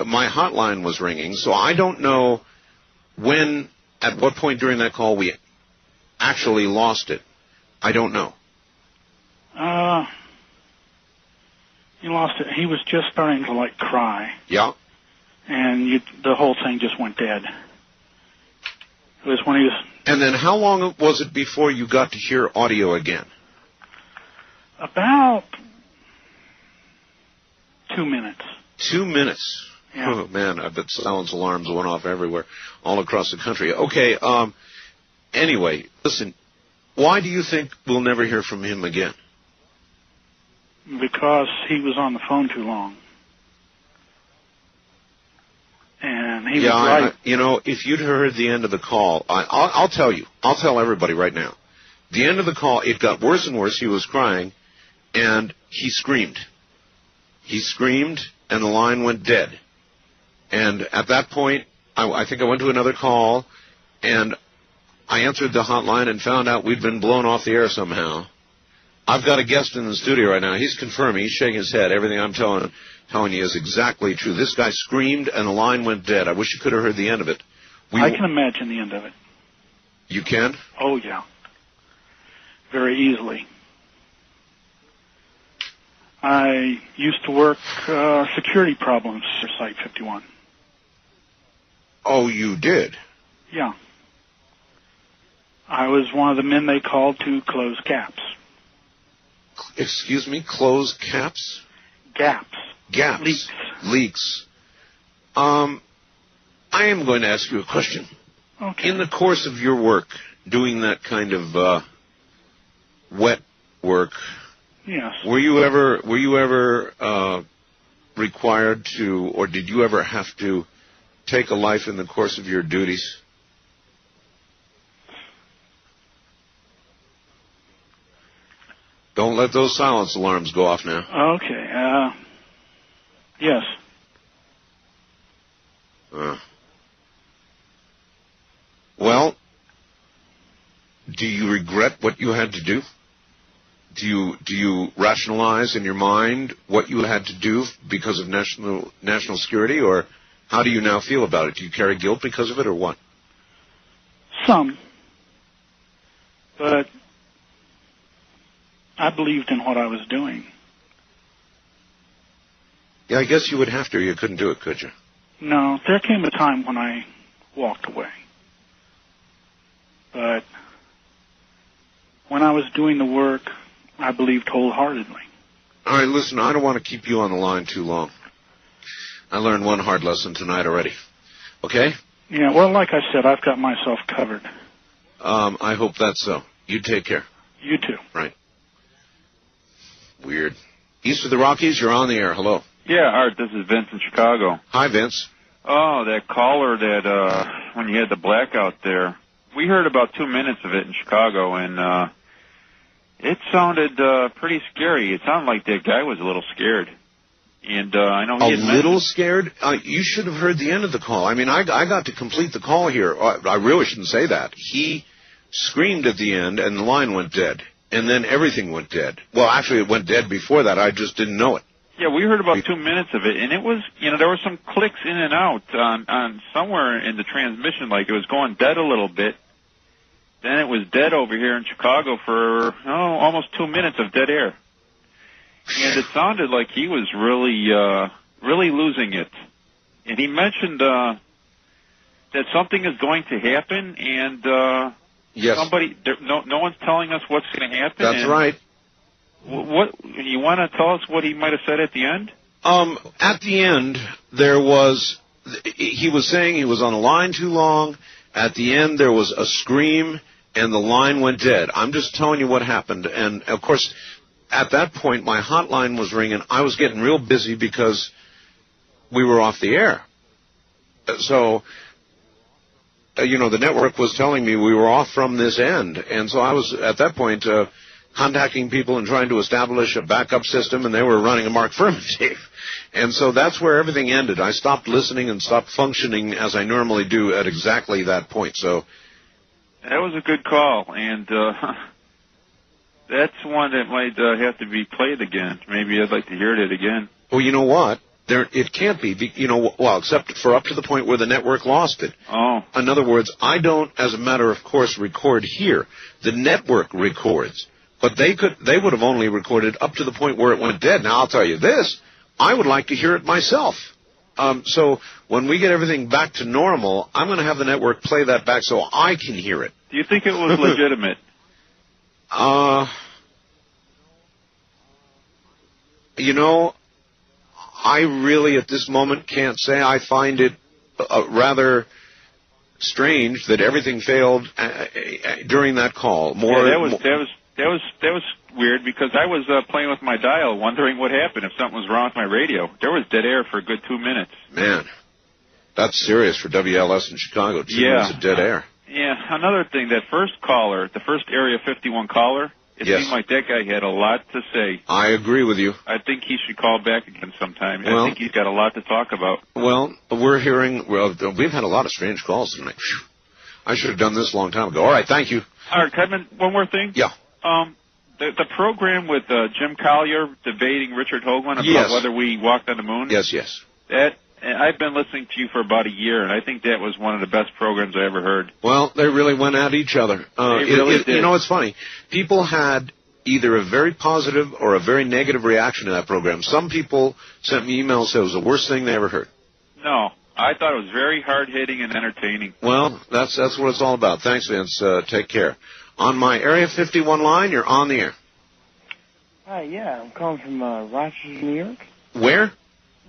my hotline was ringing, so I don't know at what point during that call we actually lost it. I don't know. You lost it. He was just starting to, like, cry. Yeah. And the whole thing just went dead. It was when he was... And then how long was it before you got to hear audio again? About 2 minutes. 2 minutes. Yeah. Oh, man, I bet silence alarms went off everywhere, all across the country. Okay, anyway, listen, why do you think we'll never hear from him again? Because he was on the phone too long. And he was right. If you'd heard the end of the call, I'll tell you. I'll tell everybody right now. The end of the call, it got worse and worse. He was crying, and he screamed. He screamed, and the line went dead. And at that point, I think I went to another call, and I answered the hotline and found out we'd been blown off the air somehow. I've got a guest in the studio right now. He's confirming. He's shaking his head. Everything I'm telling you is exactly true. This guy screamed, and the line went dead. I wish you could have heard the end of it. I can imagine the end of it. You can? Oh, yeah. Very easily. I used to work security problems for Site 51. Oh, you did? Yeah. I was one of the men they called to close gaps. Excuse me? Close caps? Gaps. Gaps. Leaks. I am going to ask you a question. Okay. In the course of your work, doing that kind of wet work, yes. Were you ever required to, or did you ever have to take a life in the course of your duties? Don't let those silence alarms go off now. Okay. Yes. Well, do you regret what you had to do? Do you rationalize in your mind what you had to do because of national security, or how do you now feel about it? Do you carry guilt because of it, or what? Some. But I believed in what I was doing. Yeah, I guess you would have to. You couldn't do it, could you? No, there came a time when I walked away. But when I was doing the work, I believed wholeheartedly. All right, listen, I don't want to keep you on the line too long. I learned one hard lesson tonight already. Okay? Yeah, well, like I said, I've got myself covered. I hope that's so. You take care. You too. Right. Weird. East of the Rockies, you're on the air. Hello. Yeah, Art, this is Vince in Chicago. Hi, Vince. Oh, that caller that, when you had the blackout there, we heard about 2 minutes of it in Chicago, and it sounded pretty scary. It sounded like that guy was a little scared. And I know he a little scared? You should have heard the end of the call. I mean, I got to complete the call here. I really shouldn't say that. He screamed at the end, and the line went dead. And then everything went dead. Well, actually, it went dead before that. I just didn't know it. Yeah, we heard about 2 minutes of it, and it was, there were some clicks in and out on somewhere in the transmission, like it was going dead a little bit. Then it was dead over here in Chicago for, almost 2 minutes of dead air. And it sounded like he was really losing it. And he mentioned that something is going to happen, and yes. No one's telling us what's going to happen. That's right. What you want to tell us what he might have said at the end? At the end, he was saying he was on the line too long. At the end, there was a scream, and the line went dead. I'm just telling you what happened. And, of course, at that point, my hotline was ringing. I was getting real busy because we were off the air. So, the network was telling me we were off from this end. And so I was, at that point, contacting people and trying to establish a backup system, and they were running amok affirmative. And so that's where everything ended. I stopped listening and stopped functioning as I normally do at exactly that point. So that was a good call, and that's one that might have to be played again. Maybe I'd like to hear it again. Well, you know what? It can't be, except for up to the point where the network lost it. Oh. In other words, I don't, as a matter of course, record here. The network records. But they would have only recorded up to the point where it went dead. Now, I'll tell you this, I would like to hear it myself. So when we get everything back to normal, I'm going to have the network play that back so I can hear it. Do you think it was legitimate? I really, at this moment, can't say. I find it rather strange that everything failed during that call. That was weird because I was playing with my dial, wondering what happened if something was wrong with my radio. There was dead air for a good 2 minutes. Man, that's serious for WLS in Chicago. 2 minutes of dead air. Yeah. Another thing, that first caller, the first Area 51 caller. It seemed like that guy had a lot to say. I agree with you. I think he should call back again sometime. Well, I think he's got a lot to talk about. Well, we've had a lot of strange calls tonight. Whew. I should have done this a long time ago. All right, thank you. All right, Kevin, one more thing? Yeah. The program with Jim Collier debating Richard Hoagland about whether we walked on the moon? Yes. I've been listening to you for about a year, and I think that was one of the best programs I ever heard. Well, they really went at each other. They really did. You know, it's funny. People had either a very positive or a very negative reaction to that program. Some people sent me emails saying it was the worst thing they ever heard. No, I thought it was very hard-hitting and entertaining. Well, that's what it's all about. Thanks, Vince. Take care. On my Area 51 line, you're on the air. Hi, yeah, I'm calling from Rochester, New York. Where?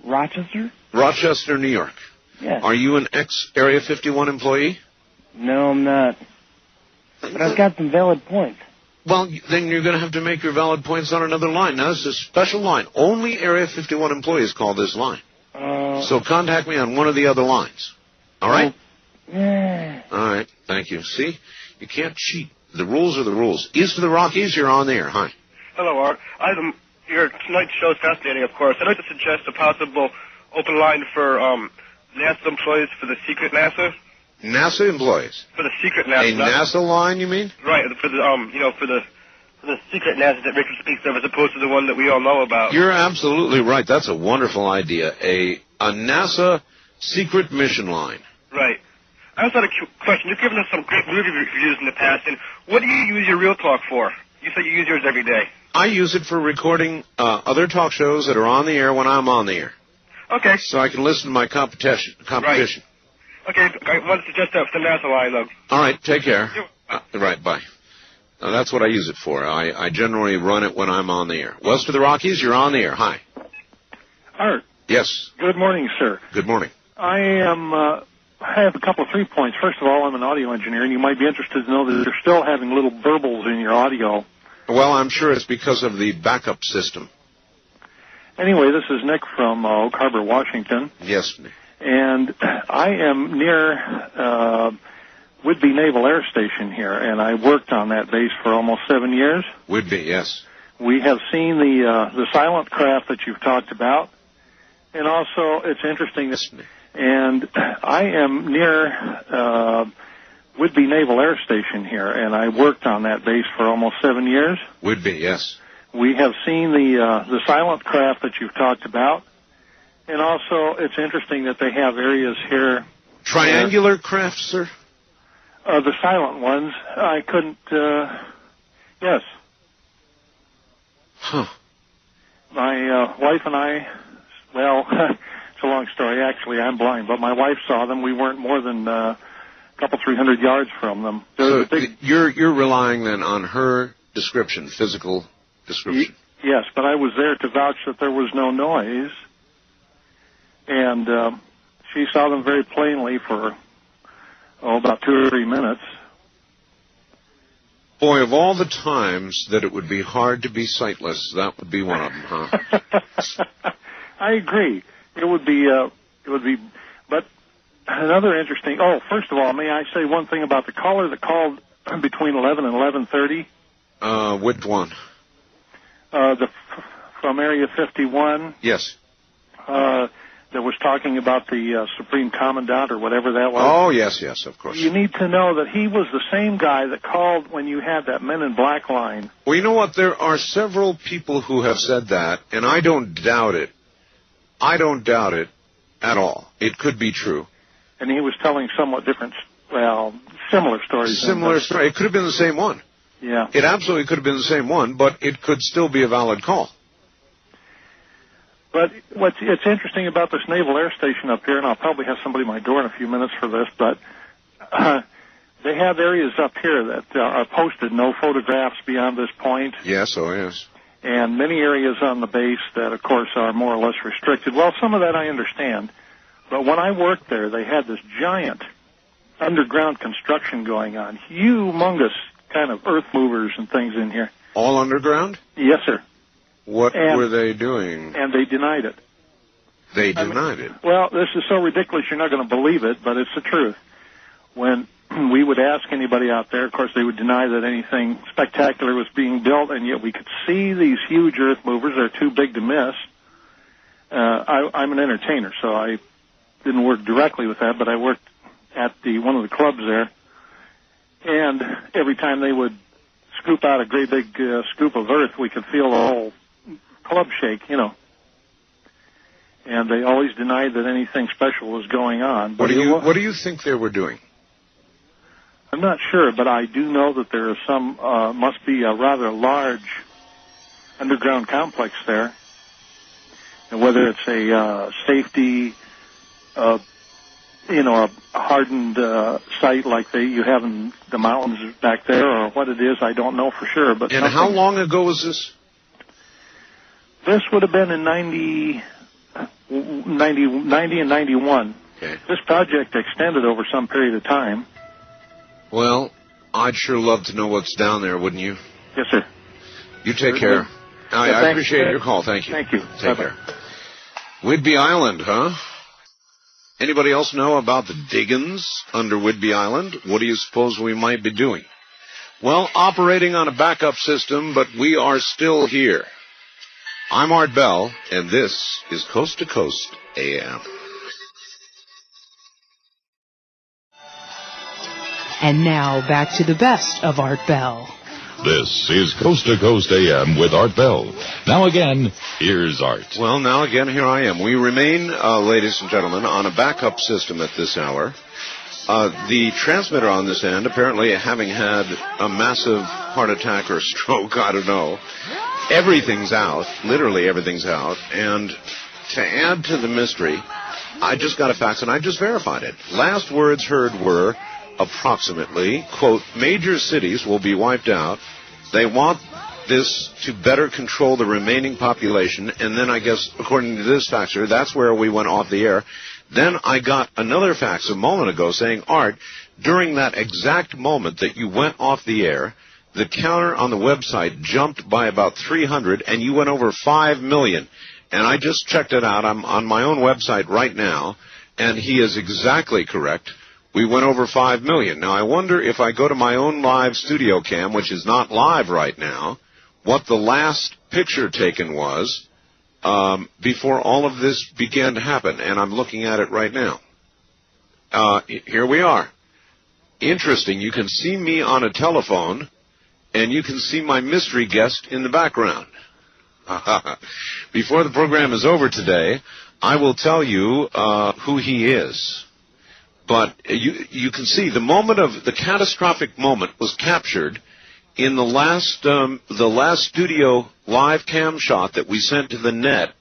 Rochester. Rochester, New York. Yeah. Are you an ex-Area 51 employee? No, I'm not. But I've got some valid points. Well, then you're going to have to make your valid points on another line. Now, this is a special line. Only Area 51 employees call this line. So contact me on one of the other lines. All right? Yeah. All right. Thank you. See? You can't cheat. The rules are the rules. East of the Rockies, you're on the air. Hi. Hello, Art. Your tonight's show is fascinating, of course. I'd like to suggest a possible open line for NASA employees for the secret NASA. NASA employees? For the secret NASA. A NASA line, you mean? Right. For the for the secret NASA that Richard speaks of, as opposed to the one that we all know about. You're absolutely right. That's a wonderful idea. A NASA secret mission line. Right. I also had a question. You've given us some great movie reviews in the past, and what do you use your Real Talk for? You say you use yours every day. I use it for recording other talk shows that are on the air when I'm on the air. Okay. So I can listen to my competition. Right. Okay, I want to suggest that for the NASA line, though. All right, take care. Right, bye. That's what I use it for. I generally run it when I'm on the air. West of the Rockies, you're on the air. Hi. Art. Yes. Good morning, sir. Good morning. I have a couple of 3 points. First of all, I'm an audio engineer, and you might be interested to know that you're still having little burbles in your audio. Well, I'm sure it's because of the backup system. Anyway, this is Nick from Oak Harbor, Washington. Yes. And I am near Whidbey Naval Air Station here, and I worked on that base for almost 7 years. Whidbey, yes. We have seen the silent craft that you've talked about, and also it's interesting that. And I am near Whidbey Naval Air Station here, and I worked on that base for almost 7 years. Whidbey, yes. We have seen the silent craft that you've talked about, and also it's interesting that they have areas here. Triangular craft, sir? The silent ones. I couldn't. Yes. Huh. My wife and I. Well, it's a long story. Actually, I'm blind, but my wife saw them. We weren't more than a couple 300 yards from them. So you're relying then on her description, physical description. Yes, but I was there to vouch that there was no noise, and she saw them very plainly for about 2 or 3 minutes. Boy, of all the times that it would be hard to be sightless, that would be one of them, huh? I agree. It would be, but another interesting. Oh, first of all, may I say one thing about the caller that called between 11 and 11:30? Which one? From Area 51. Yes. That was talking about the Supreme Commandant or whatever that was. Oh, yes, of course. You need to know that he was the same guy that called when you had that Men in Black line. Well, you know what? There are several people who have said that, and I don't doubt it. I don't doubt it at all. It could be true. And he was telling somewhat different, similar stories. Similar story. It could have been the same one. Yeah. It absolutely could have been the same one, but it could still be a valid call. But it's interesting about this Naval Air Station up here, and I'll probably have somebody at my door in a few minutes for this, but they have areas up here that are posted, no photographs beyond this point. Yes, oh yes. And many areas on the base that, of course, are more or less restricted. Well, some of that I understand. But when I worked there, they had this giant underground construction going on, humongous kind of earth movers and things in here. All underground? Yes, sir. What were they doing? And they denied it. They denied it? Well, this is so ridiculous you're not going to believe it, but it's the truth. When we would ask anybody out there, of course, they would deny that anything spectacular was being built, and yet we could see these huge earth movers. They're too big to miss. I'm an entertainer, so I didn't work directly with that, but I worked at one of the clubs there. And every time they would scoop out a great big scoop of earth, we could feel the whole club shake, And they always denied that anything special was going on. What do you think they were doing? I'm not sure, but I do know that there is must be a rather large underground complex there. And whether it's a safety, a hardened site like you have in the mountains back there, or what it is, I don't know for sure. But and how long ago was this? This would have been in 90 and 91. Okay. This project extended over some period of time. Well, I'd sure love to know what's down there, wouldn't you? Yes, sir. You take care. I appreciate your call. Thank you. Thank you. Take care. Whidbey Island, huh? Anybody else know about the diggins under Whidbey Island? What do you suppose we might be doing? Well, operating on a backup system, but we are still here. I'm Art Bell, and this is Coast to Coast AM. And now, back to the best of Art Bell. This is Coast to Coast AM with Art Bell. Now again, here's Art. Well, now again, here I am. We remain, ladies and gentlemen, on a backup system at this hour. The transmitter on this end, apparently having had a massive heart attack or stroke, I don't know. Everything's out. Literally everything's out. And to add to the mystery, I just got a fax and I just verified it. Last words heard were approximately, quote, major cities will be wiped out. They want this to better control the remaining population. And then I guess, according to this faxer, that's where we went off the air. Then I got another fax a moment ago saying, Art, during that exact moment that you went off the air, the counter on the website jumped by about 300 and you went over 5 million. And I just checked it out. I'm on my own website right now, and he is exactly correct. We went over 5 million. Now, I wonder if I go to my own live studio cam, which is not live right now, what the last picture taken was before all of this began to happen. And I'm looking at it right now. Here we are. Interesting. You can see me on a telephone, and you can see my mystery guest in the background. Before the program is over today, I will tell you who he is. But you can see the moment of the catastrophic moment was captured in the last studio live cam shot that we sent to the net.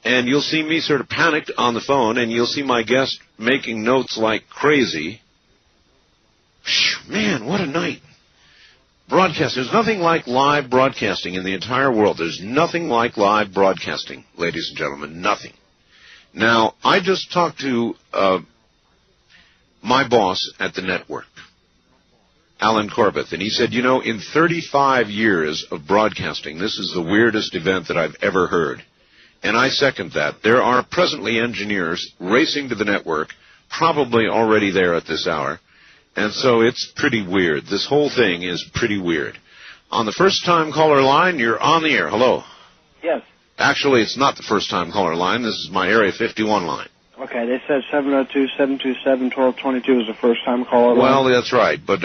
And you'll see me sort of panicked on the phone, and you'll see my guest making notes like crazy. Man, what a night. Broadcast. There's nothing like live broadcasting in the entire world. There's nothing like live broadcasting, ladies and gentlemen. Nothing. Now, I just talked to my boss at the network, Alan Corbett, and he said, you know, in 35 years of broadcasting, this is the weirdest event that I've ever heard. And I second that. There are presently engineers racing to the network, probably already there at this hour. And so it's pretty weird. This whole thing is pretty weird. On the first-time caller line, you're on the air. Hello. Yes. Actually, it's not the first-time caller line. This is my Area 51 line. Okay, they said 702-727-1222 was the first-time caller line. Well, that's right. But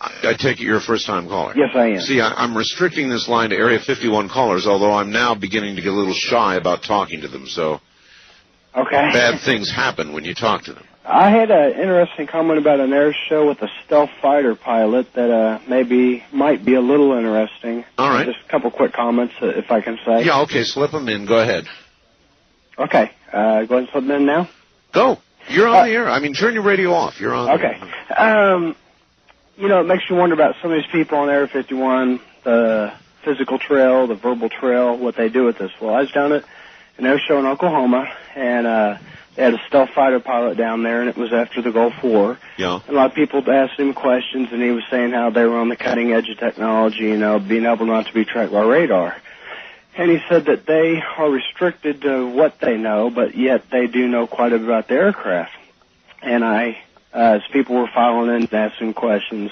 I take it you're a first-time caller. Yes, I am. See, I'm restricting this line to Area 51 callers, although I'm now beginning to get a little shy about talking to them, so Okay. bad things happen when you talk to them. I had an interesting comment about an air show with a stealth fighter pilot that might be a little interesting. All right. Just a couple quick comments, if I can say. Yeah, okay, slip them in. Go ahead. Okay. Go ahead and slip them in now. Go. You're on the air. I mean, turn your radio off. You're on Okay. It makes you wonder about some of these people on Area 51, the physical trail, the verbal trail, what they do with this. Well, I was down at an air show in Oklahoma, and they had a stealth fighter pilot down there, and it was after the Gulf War. Yeah. And a lot of people asked him questions, and he was saying how they were on the cutting edge of technology, being able not to be tracked by radar. And he said that they are restricted to what they know, but yet they do know quite a bit about the aircraft. And as people were filing in and asking questions,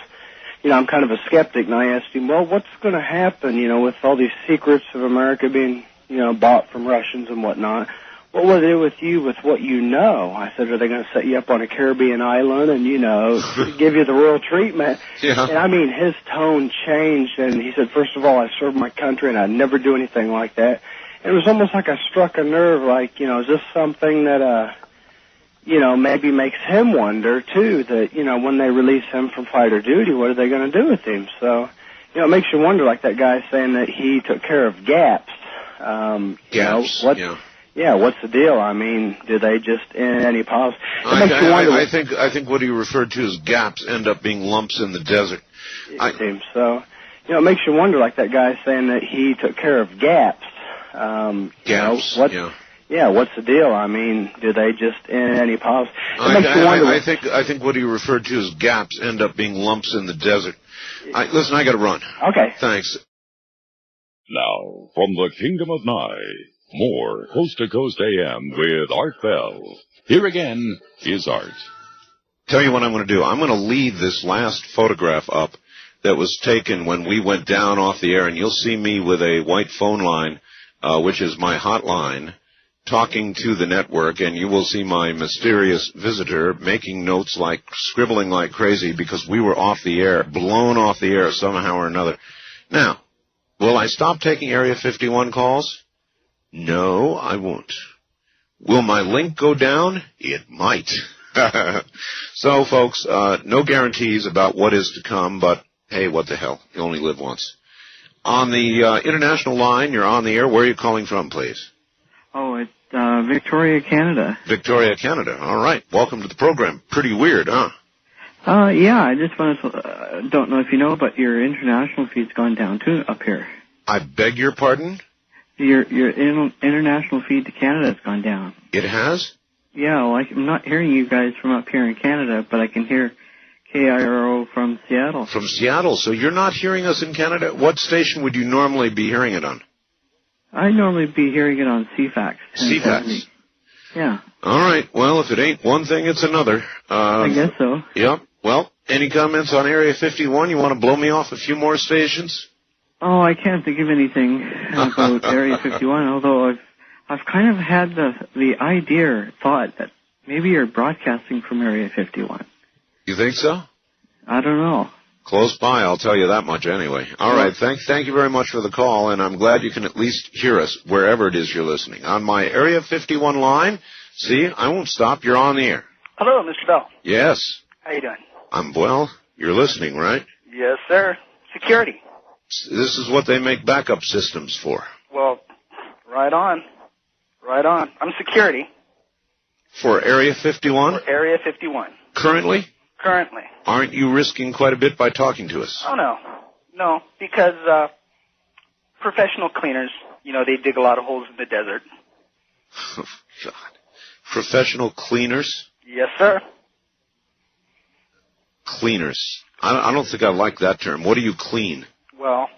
I'm kind of a skeptic, and I asked him, well, what's going to happen, with all these secrets of America being, bought from Russians and whatnot? What will they do with you with what you know? I said, are they going to set you up on a Caribbean island and, give you the royal treatment? Yeah. And his tone changed, and he said, first of all, I serve my country, and I'd never do anything like that. And it was almost like I struck a nerve, like, is this something that, maybe makes him wonder, too, that, when they release him from fighter duty, what are they going to do with him? So, it makes you wonder, like that guy saying that he took care of gaps. Gaps, Yeah, what's the deal? I mean, do they just end any policy? I think what he referred to as gaps end up being lumps in the desert. It seems so. It makes you wonder, like that guy saying that he took care of gaps. Gaps, what's the deal? I mean, do they just end any policy? I think what he referred to as gaps end up being lumps in the desert. Listen, I got to run. Okay. Thanks. Now, from the Kingdom of Nye, more Coast to Coast AM with Art Bell. Here again is Art. Tell you what I'm going to do. I'm going to leave this last photograph up that was taken when we went down off the air, and you'll see me with a white phone line, which is my hotline, talking to the network, and you will see my mysterious visitor making notes, like scribbling like crazy, because we were off the air, blown off the air somehow or another. Now, will I stop taking Area 51 calls? No, I won't. Will my link go down? It might. So, folks, no guarantees about what is to come, but hey, what the hell? You only live once. On the international line, you're on the air. Where are you calling from, please? Oh, it's Victoria, Canada. Victoria, Canada. All right. Welcome to the program. Pretty weird, huh? Yeah, I just want to, don't know if you know, but your international feed's gone down too up here. I beg your pardon? Your international feed to Canada has gone down. It has? Yeah, well, I'm not hearing you guys from up here in Canada, but I can hear KIRO from Seattle. From Seattle. So you're not hearing us in Canada? What station would you normally be hearing it on? I'd normally be hearing it on CFAX. CFAX? Yeah. All right. Well, if it ain't one thing, it's another. I guess so. Yep. Well, any comments on Area 51? You want to blow me off a few more stations? Oh, I can't think of anything about Area 51, although I've kind of had the thought that maybe you're broadcasting from Area 51. You think so? I don't know. Close by, I'll tell you that much anyway. All right, thank you very much for the call, and I'm glad you can at least hear us wherever it is you're listening. On my Area 51 line, see, I won't stop. You're on the air. Hello, Mr. Bell. Yes. How you doing? I'm well. You're listening, right? Yes, sir. Security. This is what they make backup systems for. Well, right on. Right on. I'm security. For Area 51? For Area 51. Currently? Currently. Aren't you risking quite a bit by talking to us? Oh, no. No, because professional cleaners, they dig a lot of holes in the desert. Oh, God. Professional cleaners? Yes, sir. Cleaners. I don't think I like that term. What do you clean? Well,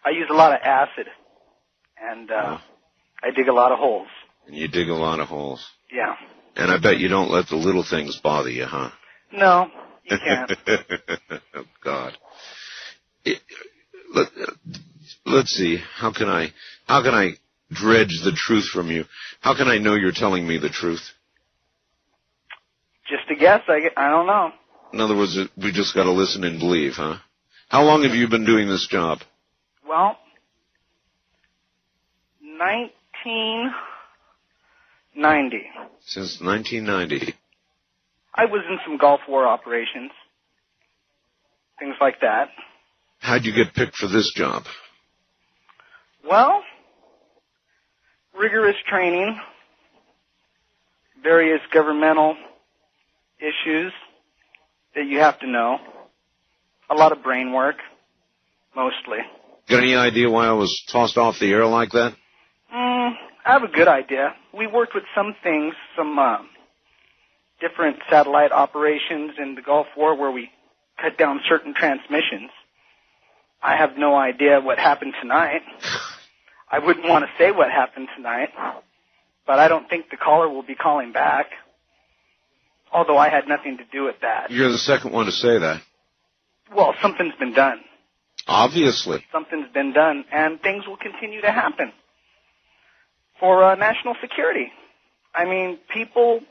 I use a lot of acid, and I dig a lot of holes. And you dig a lot of holes. Yeah. And I bet you don't let the little things bother you, huh? No, you can't. Oh, God. Let's see. How can I dredge the truth from you? How can I know you're telling me the truth? Just a guess. I don't know. In other words, we just got to listen and believe, huh? How long have you been doing this job? Well, 1990. Since 1990. I was in some Gulf War operations, things like that. How'd you get picked for this job? Well, rigorous training, various governmental issues that you have to know, a lot of brain work, mostly. Got any idea why I was tossed off the air like that? I have a good idea. We worked with some things, some different satellite operations in the Gulf War where we cut down certain transmissions. I have no idea what happened tonight. I wouldn't want to say what happened tonight, but I don't think the caller will be calling back, although I had nothing to do with that. You're the second one to say that. Well, something's been done. Obviously. Something's been done, and things will continue to happen for national security. I mean, people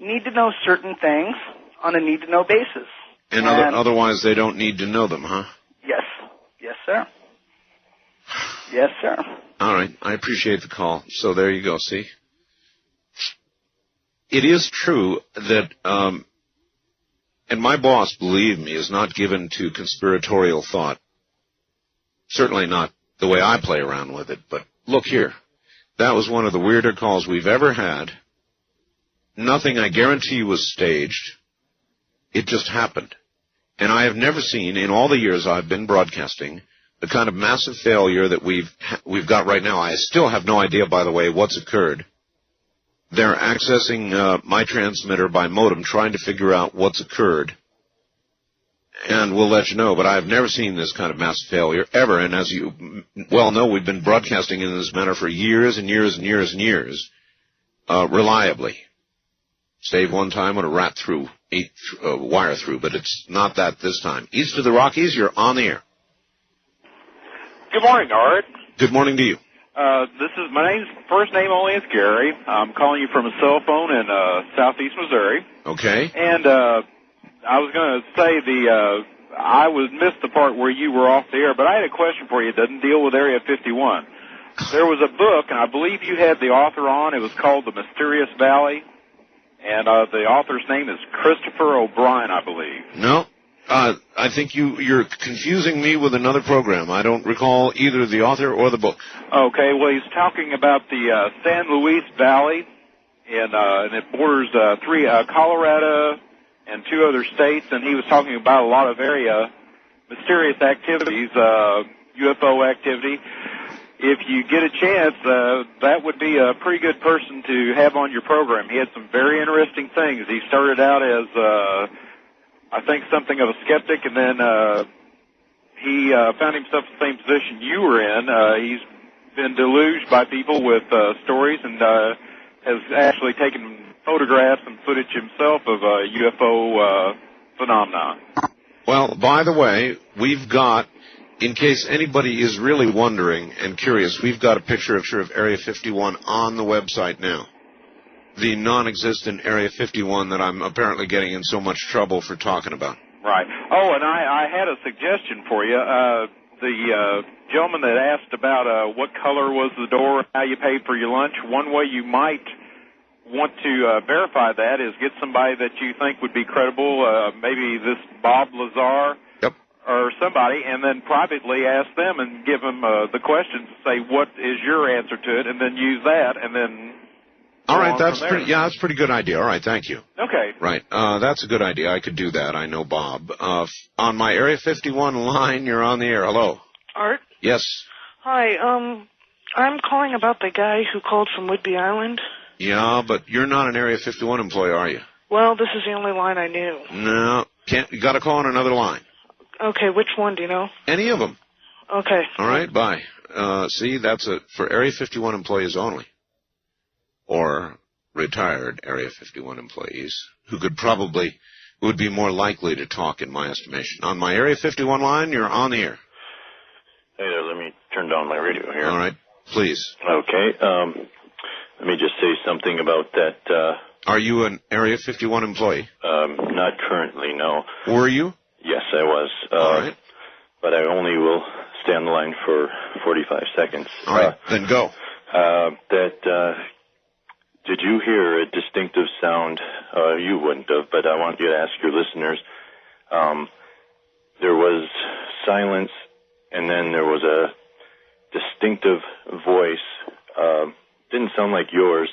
need to know certain things on a need-to-know basis. And otherwise they don't need to know them, huh? Yes. Yes, sir. Yes, sir. All right. I appreciate the call. So there you go, see? It is true that, and my boss, believe me, is not given to conspiratorial thought. Certainly not the way I play around with it, but look here. That was one of the weirder calls we've ever had. Nothing, I guarantee you, was staged. It just happened. And I have never seen, in all the years I've been broadcasting, the kind of massive failure that we've got right now. I still have no idea, by the way, what's occurred. They're accessing my transmitter by modem, trying to figure out what's occurred. And we'll let you know, but I've never seen this kind of massive failure ever. And as you well know, we've been broadcasting in this manner for years and years and years and years, reliably. Save one time when a rat threw wire through, but it's not that this time. East of the Rockies, you're on the air. Good morning, Art. Good morning to you. My first name only is Gary. I'm calling you from a cell phone in southeast Missouri. Okay. And I was going to say I missed the part where you were off the air, but I had a question for you. It doesn't deal with Area 51. There was a book, and I believe you had the author on. It was called The Mysterious Valley, and the author's name is Christopher O'Brien, I believe. No. I think you're confusing me with another program. I don't recall either the author or the book. Okay, well, he's talking about the San Luis Valley, and it borders Colorado and 2 other states, and he was talking about a lot of mysterious activities, UFO activity. If you get a chance, that would be a pretty good person to have on your program. He had some very interesting things. He started out as I think something of a skeptic, and then he found himself in the same position you were in. He's been deluged by people with stories, and has actually taken photographs and footage himself of UFO phenomena. Well, by the way, we've got, in case anybody is really wondering and curious, we've got a picture of Area 51 on the website now. The non-existent Area 51 that I'm apparently getting in so much trouble for talking about. Right. Oh, and I had a suggestion for you. The gentleman that asked about what color was the door, how you paid for your lunch, one way you might want to verify that is get somebody that you think would be credible, maybe this Bob Lazar. Yep. Or somebody, and then privately ask them and give them the questions, say what is your answer to it, and then use that, and then... All right, that's pretty good idea. All right, thank you. Okay. Right, that's a good idea. I could do that. I know Bob. On my Area 51 line, you're on the air. Hello. Art? Yes. Hi, I'm calling about the guy who called from Whidbey Island. Yeah, but you're not an Area 51 employee, are you? Well, this is the only line I knew. No, you got to call on another line. Okay, which one, do you know? Any of them. Okay. All right, bye. See, that's for Area 51 employees only. Or retired Area 51 employees who would be more likely to talk in my estimation. On my Area 51 line, you're on the air. Hey there, let me turn down my radio here. All right, please. Okay, let me just say something about that. Are you an Area 51 employee? not currently, no. Were you? Yes, I was. All right. But I only will stay on the line for 45 seconds. All right, then go. Did you hear a distinctive sound? You wouldn't have, but I want you to ask your listeners. There was silence, and then there was a distinctive voice. Didn't sound like yours.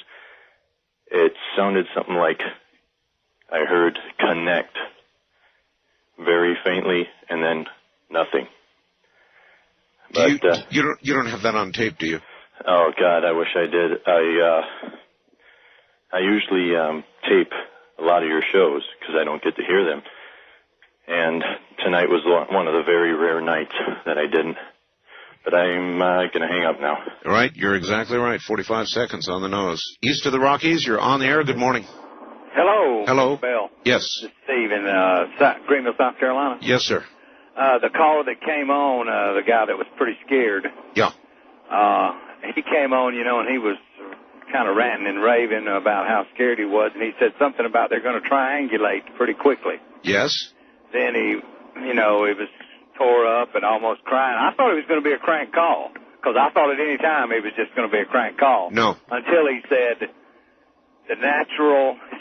It sounded something like I heard connect very faintly, and then nothing. But you don't have that on tape, do you? Oh God, I wish I did. I usually tape a lot of your shows because I don't get to hear them. And tonight was one of the very rare nights that I didn't. But I'm going to hang up now. All right, you're exactly right. 45 seconds on the nose. East of the Rockies, you're on the air. Good morning. Hello. Hello. Bill. Yes. This is Steve in Greenville, South Carolina. Yes, sir. The caller that came on, the guy that was pretty scared. Yeah. He came on, and he was kind of ranting and raving about how scared he was, and he said something about they're going to triangulate pretty quickly. Yes. Then he was tore up and almost crying. I thought it was going to be a crank call because I thought at any time it was just going to be a crank call. No. Until he said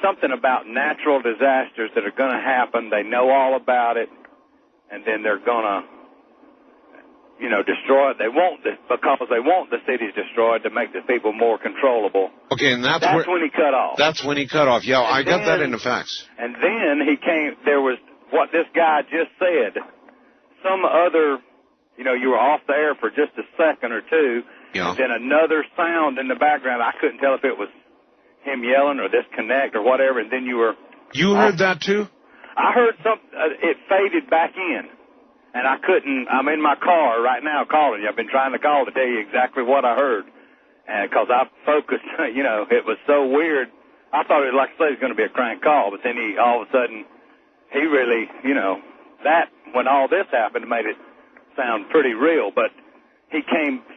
something about natural disasters that are going to happen. They know all about it, and then they're going to, destroy it. They want the cities destroyed to make the people more controllable. Okay, and that's when he cut off. That's when he cut off. Yeah, I got that in the facts. And then there was what this guy just said. Some other, you were off the air for just a second or two. Yeah. And then another sound in the background. I couldn't tell if it was him yelling or disconnect or whatever. And then you were. You heard that too? I heard something. It faded back in. And I couldn't. I'm in my car right now calling you. I've been trying to call to tell you exactly what I heard. And because I focused, it was so weird. I thought it was, like I say, it was going to be a crank call. But then all of a sudden, he really, when all this happened, made it sound pretty real. But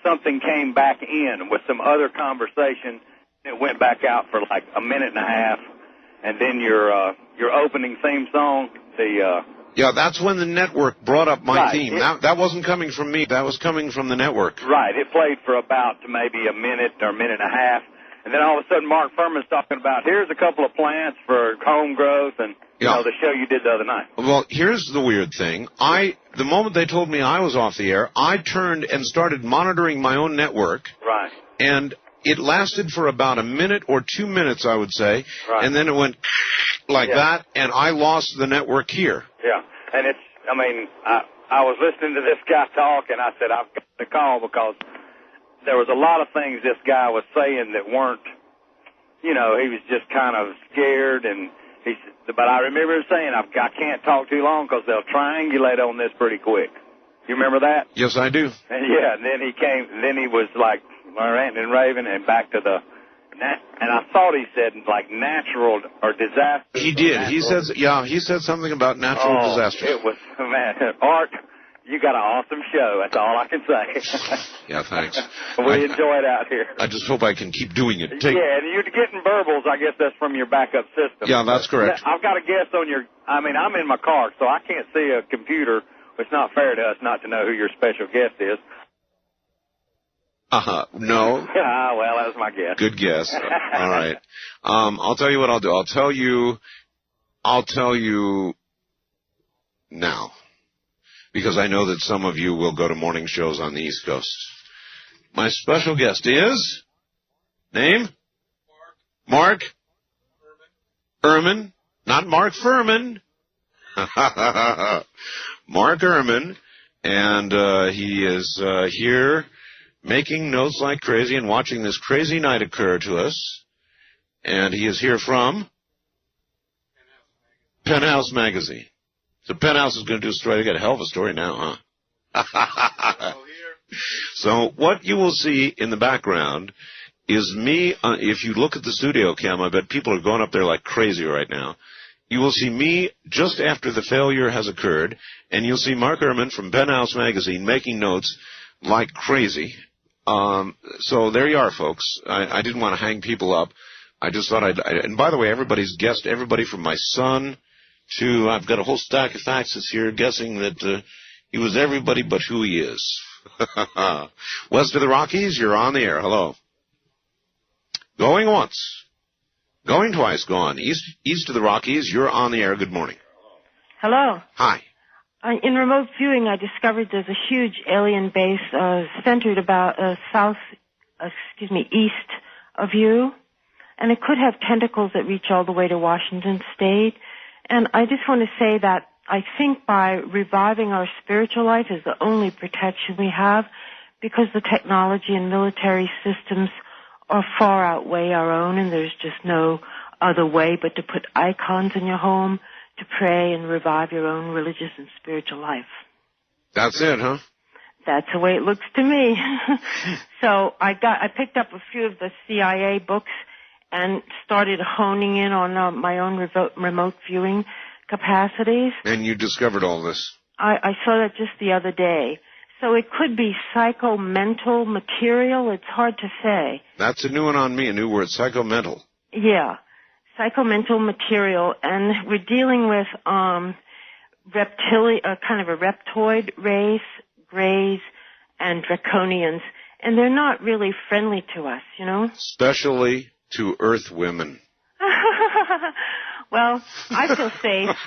something came back in with some other conversation. It went back out for like a minute and a half. And then your opening theme song, Yeah, that's when the network brought up my Right. theme. That wasn't coming from me. That was coming from the network. Right. It played for about maybe a minute or a minute and a half. And then all of a sudden Mark Furman's talking about, here's a couple of plants for home growth and, the show you did the other night. Well, here's the weird thing. The moment they told me I was off the air, I turned and started monitoring my own network. Right. And it lasted for about a minute or 2 minutes, I would say. Right. And then it went like that, and I lost the network here. Yeah. And I was listening to this guy talk, and I said, I've got to call because there was a lot of things this guy was saying that weren't, he was just kind of scared. And but I remember him saying, I can't talk too long because they'll triangulate on this pretty quick. You remember that? Yes, I do. And and then he was like ranting and raving and back to and I thought he said like natural or disaster. He did. He said something about natural disasters. It was, man, Art, you got an awesome show. That's all I can say. Yeah, thanks. We enjoy it out here. I just hope I can keep doing it. Yeah, and you're getting burbles. I guess that's from your backup system. Yeah, that's correct. I've got a guess on I'm in my car, so I can't see a computer. It's not fair to us not to know who your special guest is. No. Well, that was my guess. Good guess. All right. I'll tell you what I'll do. I'll tell you now. Because I know that some of you will go to morning shows on the East Coast. My special guest is? Name? Mark? Ehrman. Not Mark Furman. Mark Ehrman. And he is here making notes like crazy and watching this crazy night occur to us. And he is here from Penthouse Magazine. So Penthouse is going to do a story. They got a hell of a story now, huh? So what you will see in the background is me. If you look at the studio cam, I bet people are going up there like crazy right now. You will see me just after the failure has occurred, and you'll see Mark Ehrman from Penthouse Magazine making notes like crazy. So there you are, folks. I didn't want to hang people up. I just thought and by the way, everybody's guessed everybody from my son to, I've got a whole stack of faxes here guessing that he was everybody but who he is. West of the Rockies, you're on the air. Hello. Going once. Going twice, gone. East of the Rockies, you're on the air. Good morning. Hello. Hi. In remote viewing, I discovered there's a huge alien base centered about east of you, and it could have tentacles that reach all the way to Washington State. And I just want to say that I think by reviving our spiritual life is the only protection we have, because the technology and military systems are far outweigh our own, and there's just no other way but to put icons in your home to pray and revive your own religious and spiritual life. That's it, huh? That's the way it looks to me. So I picked up a few of the CIA books and started honing in on my own remote viewing capacities. And you discovered all this? I saw that just the other day. So it could be psycho-mental material. It's hard to say. That's a new one on me, a new word, psycho-mental. Yeah, psycho-mental material. And we're dealing with kind of a reptoid race, Greys, and Draconians. And they're not really friendly to us, you know? Especially to Earth women. Well, I feel safe.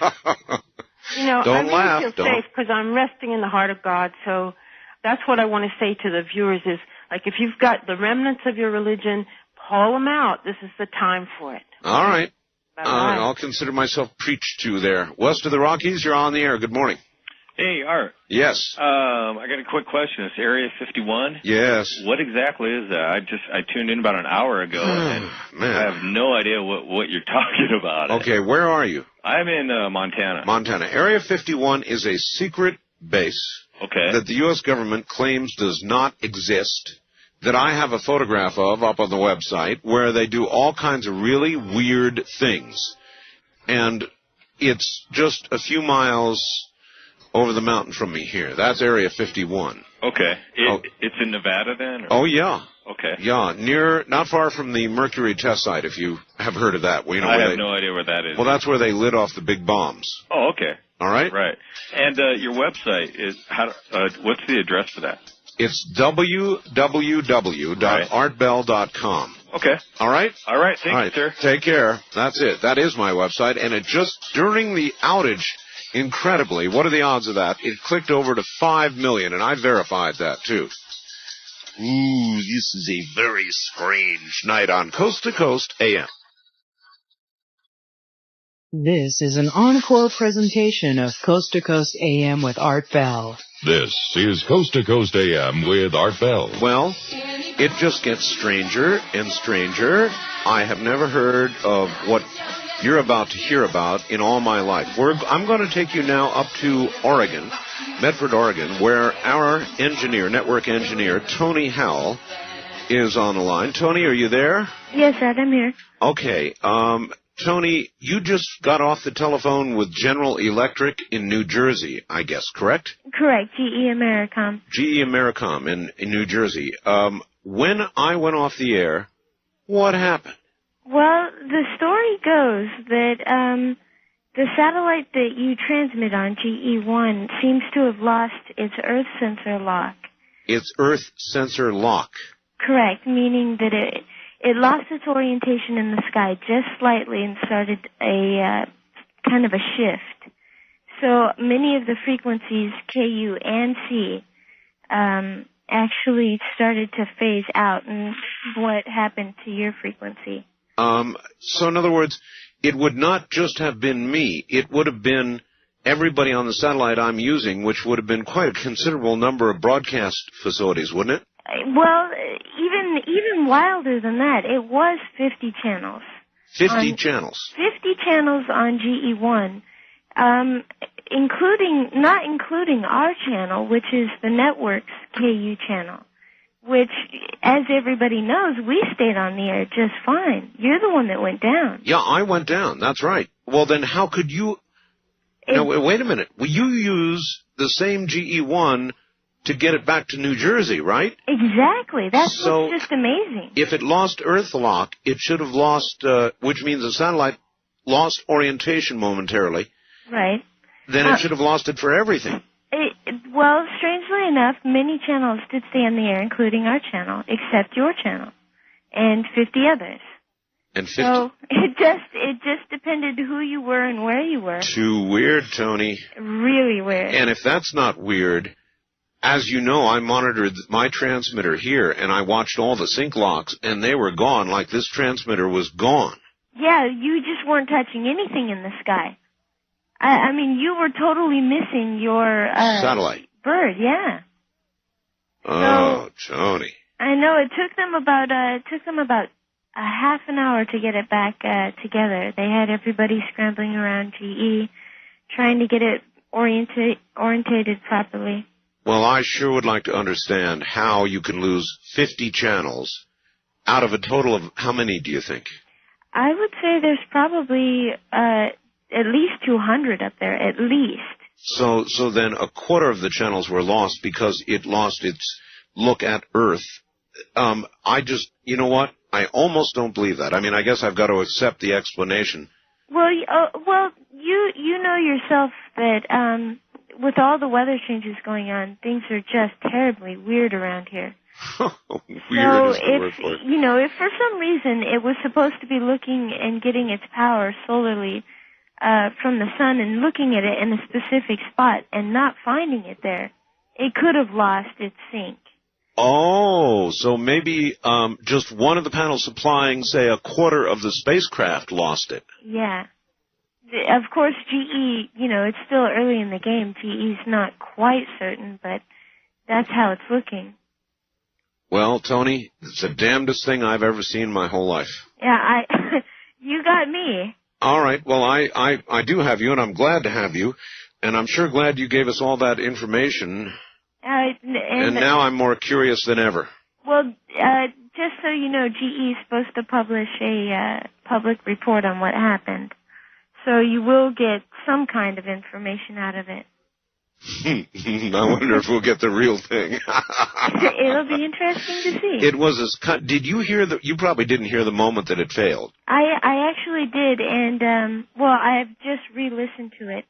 You know, Don't I laugh. really feel safe because I'm resting in the heart of God. So that's what I want to say to the viewers is, like, if you've got the remnants of your religion, pull them out. This is the time for it. All right. Bye-bye. I'll consider myself preached to there. West of the Rockies, you're on the air. Good morning. Hey, Art. Yes. I got a quick question. It's Area 51. Yes. What exactly is that? I tuned in about an hour ago, and Man. I have no idea what you're talking about. Okay, where are you? I'm in Montana. Montana. Area 51 is a secret base that the U.S. government claims does not exist, that I have a photograph of up on the website, where they do all kinds of really weird things. And it's just a few miles over the mountain from me here. That's Area 51. Okay. It's in Nevada then? Or? Oh, yeah. Okay. Yeah, not far from the Mercury test site, if you have heard of that. I have no idea where that is. Well, that's where they lit off the big bombs. Oh, okay. All right? Right. And your website is, what's the address for that? It's www.artbell.com. Okay. All right? All right. Thank you, sir. Take care. That's it. That is my website. And it just, during the outage, incredibly, what are the odds of that? It clicked over to 5 million, and I verified that, too. Ooh, this is a very strange night on Coast to Coast AM. This is an encore presentation of Coast to Coast AM with Art Bell. This is Coast to Coast AM with Art Bell. Well, it just gets stranger and stranger. I have never heard of what you're about to hear about in all my life. I'm going to take you now up to Oregon, Medford, Oregon, where our network engineer, Tony Howell, is on the line. Tony, are you there? Yes, Ed, I'm here. Okay. Tony, you just got off the telephone with General Electric in New Jersey, I guess, correct? Correct, GE Americom. GE Americom in New Jersey. When I went off the air, what happened? Well, the story goes that the satellite that you transmit on, GE1, seems to have lost its Earth sensor lock. Its Earth sensor lock. Correct, meaning that it lost its orientation in the sky just slightly and started a kind of a shift. So many of the frequencies, KU and C, actually started to phase out. And what happened to your frequency? So in other words, it would not just have been me. It would have been everybody on the satellite I'm using, which would have been quite a considerable number of broadcast facilities, wouldn't it? Well, even wilder than that. It was 50 channels. 50 channels? 50 channels on GE1, not including our channel, which is the network's KU channel, which, as everybody knows, we stayed on the air just fine. You're the one that went down. Yeah, I went down. That's right. Well, then how could you... No, wait a minute. Well, you use the same GE1 to get it back to New Jersey, right? Exactly. That's what's just amazing. If it lost Earth lock, it should have lost, which means the satellite lost orientation momentarily, Right. Then it should have lost it for everything. Well, strangely enough, many channels did stay on the air, including our channel, except your channel, and 50 others. And 50. So it just depended who you were and where you were. Too weird, Tony. Really weird. And if that's not weird, as you know, I monitored my transmitter here, and I watched all the sync locks, and they were gone, like this transmitter was gone. Yeah, you just weren't touching anything in the sky. I mean, you were totally missing your satellite bird. Yeah. Oh, Tony. I know it took them about a half an hour to get it back together. They had everybody scrambling around GE, trying to get it orientated properly. Well, I sure would like to understand how you can lose 50 channels out of a total of how many do you think? I would say there's probably at least 200 up there, at least. So then a quarter of the channels were lost because it lost its look at Earth. You know what? I almost don't believe that. I mean, I guess I've got to accept the explanation. Well, you know yourself that with all the weather changes going on, things are just terribly weird around here. Weird is the word for it. If for some reason it was supposed to be looking and getting its power solarly from the sun and looking at it in a specific spot and not finding it there, it could have lost its sync. Oh, so maybe just one of the panels supplying, say, a quarter of the spacecraft lost it. Yeah. Of course, GE, it's still early in the game. GE's not quite certain, but that's how it's looking. Well, Tony, it's the damnedest thing I've ever seen in my whole life. Yeah, you got me. All right, well, I do have you, and I'm glad to have you, and I'm sure glad you gave us all that information. And now I'm more curious than ever. Well, just so you know, GE is supposed to publish a public report on what happened. So you will get some kind of information out of it. I wonder if we'll get the real thing. It'll be interesting to see. It was did you hear you probably didn't hear the moment that it failed. I actually did, and I've just re-listened to it,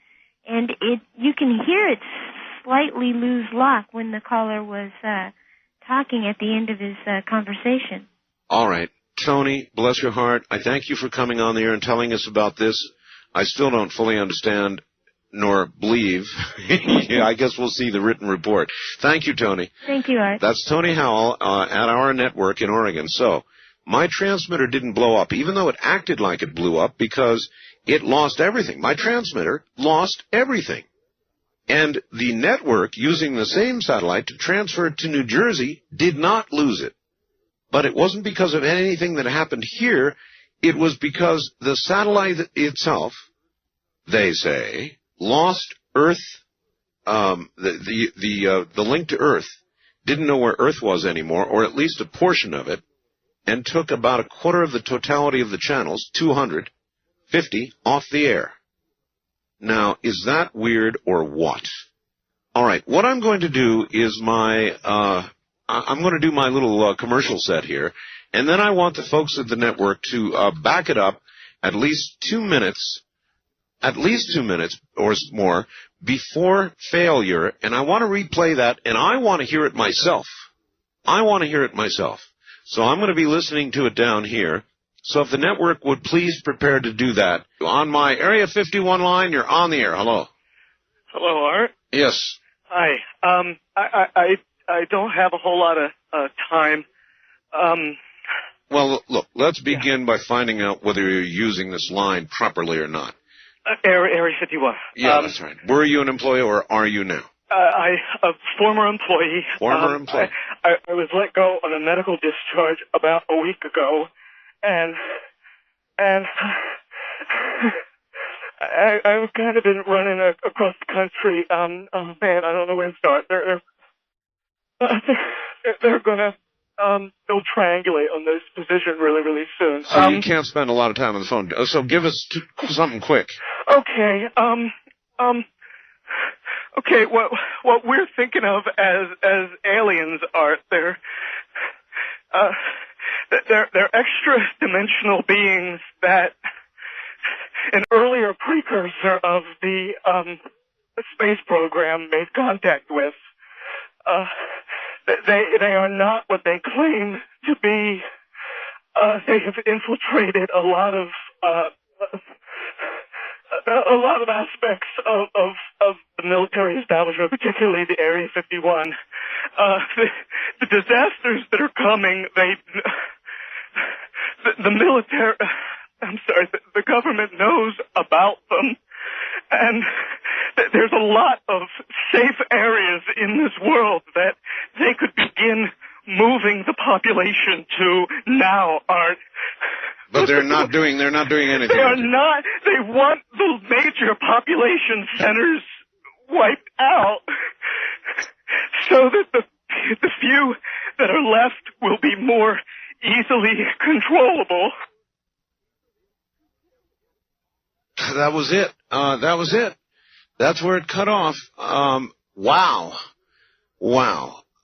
and you can hear it slightly lose lock when the caller was talking at the end of his conversation. All right. Tony, bless your heart, I thank you for coming on the air and telling us about this. I still don't fully understand nor believe. I guess we'll see the written report. Thank you, Tony. Thank you, Art. That's Tony Howell at our network in Oregon. So my transmitter didn't blow up, even though it acted like it blew up, because it lost everything. My transmitter lost everything. And the network, using the same satellite to transfer it to New Jersey, did not lose it. But it wasn't because of anything that happened here. It was because the satellite itself, they say, lost Earth, the link to Earth, didn't know where Earth was anymore, or at least a portion of it, and took about a quarter of the totality of the channels, 250, off the air. Now, is that weird or what? All right, what I'm going to do is I'm going to do my little commercial set here, and then I want the folks at the network to back it up at least 2 minutes or more before failure, and I want to replay that, and I want to hear it myself. So I'm going to be listening to it down here. So if the network would please prepare to do that. On my Area 51 line, you're on the air. Hello. Hello, Art. Yes. Hi. I don't have a whole lot of time. Well, look, let's begin by finding out whether you're using this line properly or not. Area 51. Yeah, that's right. Were you an employee or are you now? A former employee. Former employee. I was let go on a medical discharge about a week ago, and I've kind of been running across the country. Oh man, I don't know where to start. They're gonna they'll triangulate on this position really, really soon. So you can't spend a lot of time on the phone. So give us something quick. Okay. Okay. What we're thinking of as aliens are they're extra dimensional beings that an earlier precursor of the space program made contact with. They are not what they claim to be. They have infiltrated a lot of aspects of the military establishment, particularly the Area 51. The disasters that are coming, the military, the government knows about them, and there's a lot of safe areas in this world that they could begin moving the population to now, Art. But they're not doing anything. They are not. They want the major population centers wiped out so that the few that are left will be more easily controllable. That was it. That's where it cut off. Wow.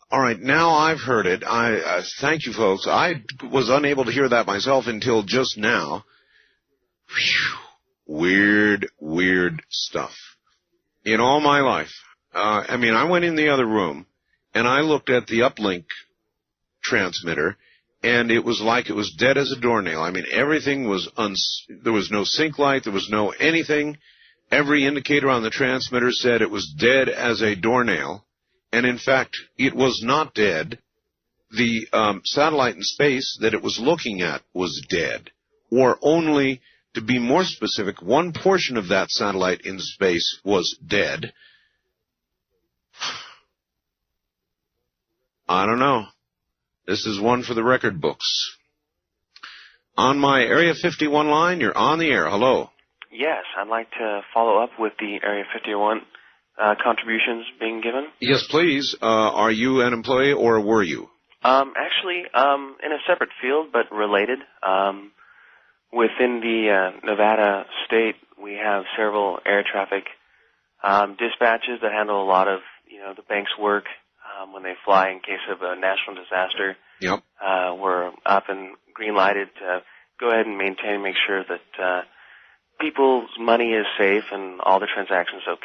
All right, now I've heard it. I thank you, folks. I was unable to hear that myself until just now. Whew. Weird stuff. In all my life, I went in the other room, and I looked at the uplink transmitter, and it was like it was dead as a doornail. I mean, everything was there was no sync light, there was no anything. Every indicator on the transmitter said it was dead as a doornail. And in fact, it was not dead. The satellite in space that it was looking at was dead. Or only, to be more specific, one portion of that satellite in space was dead. I don't know. This is one for the record books. On my Area 51 line, you're on the air. Hello. Yes, I'd like to follow up with the Area 51 contributions being given. Yes, please. Are you an employee or were you? Actually, in a separate field, but related. Within the Nevada state, we have several air traffic dispatches that handle a lot of, the bank's work when they fly in case of a national disaster. Yep. We're up and green-lighted to go ahead and make sure that people's money is safe and all the transactions are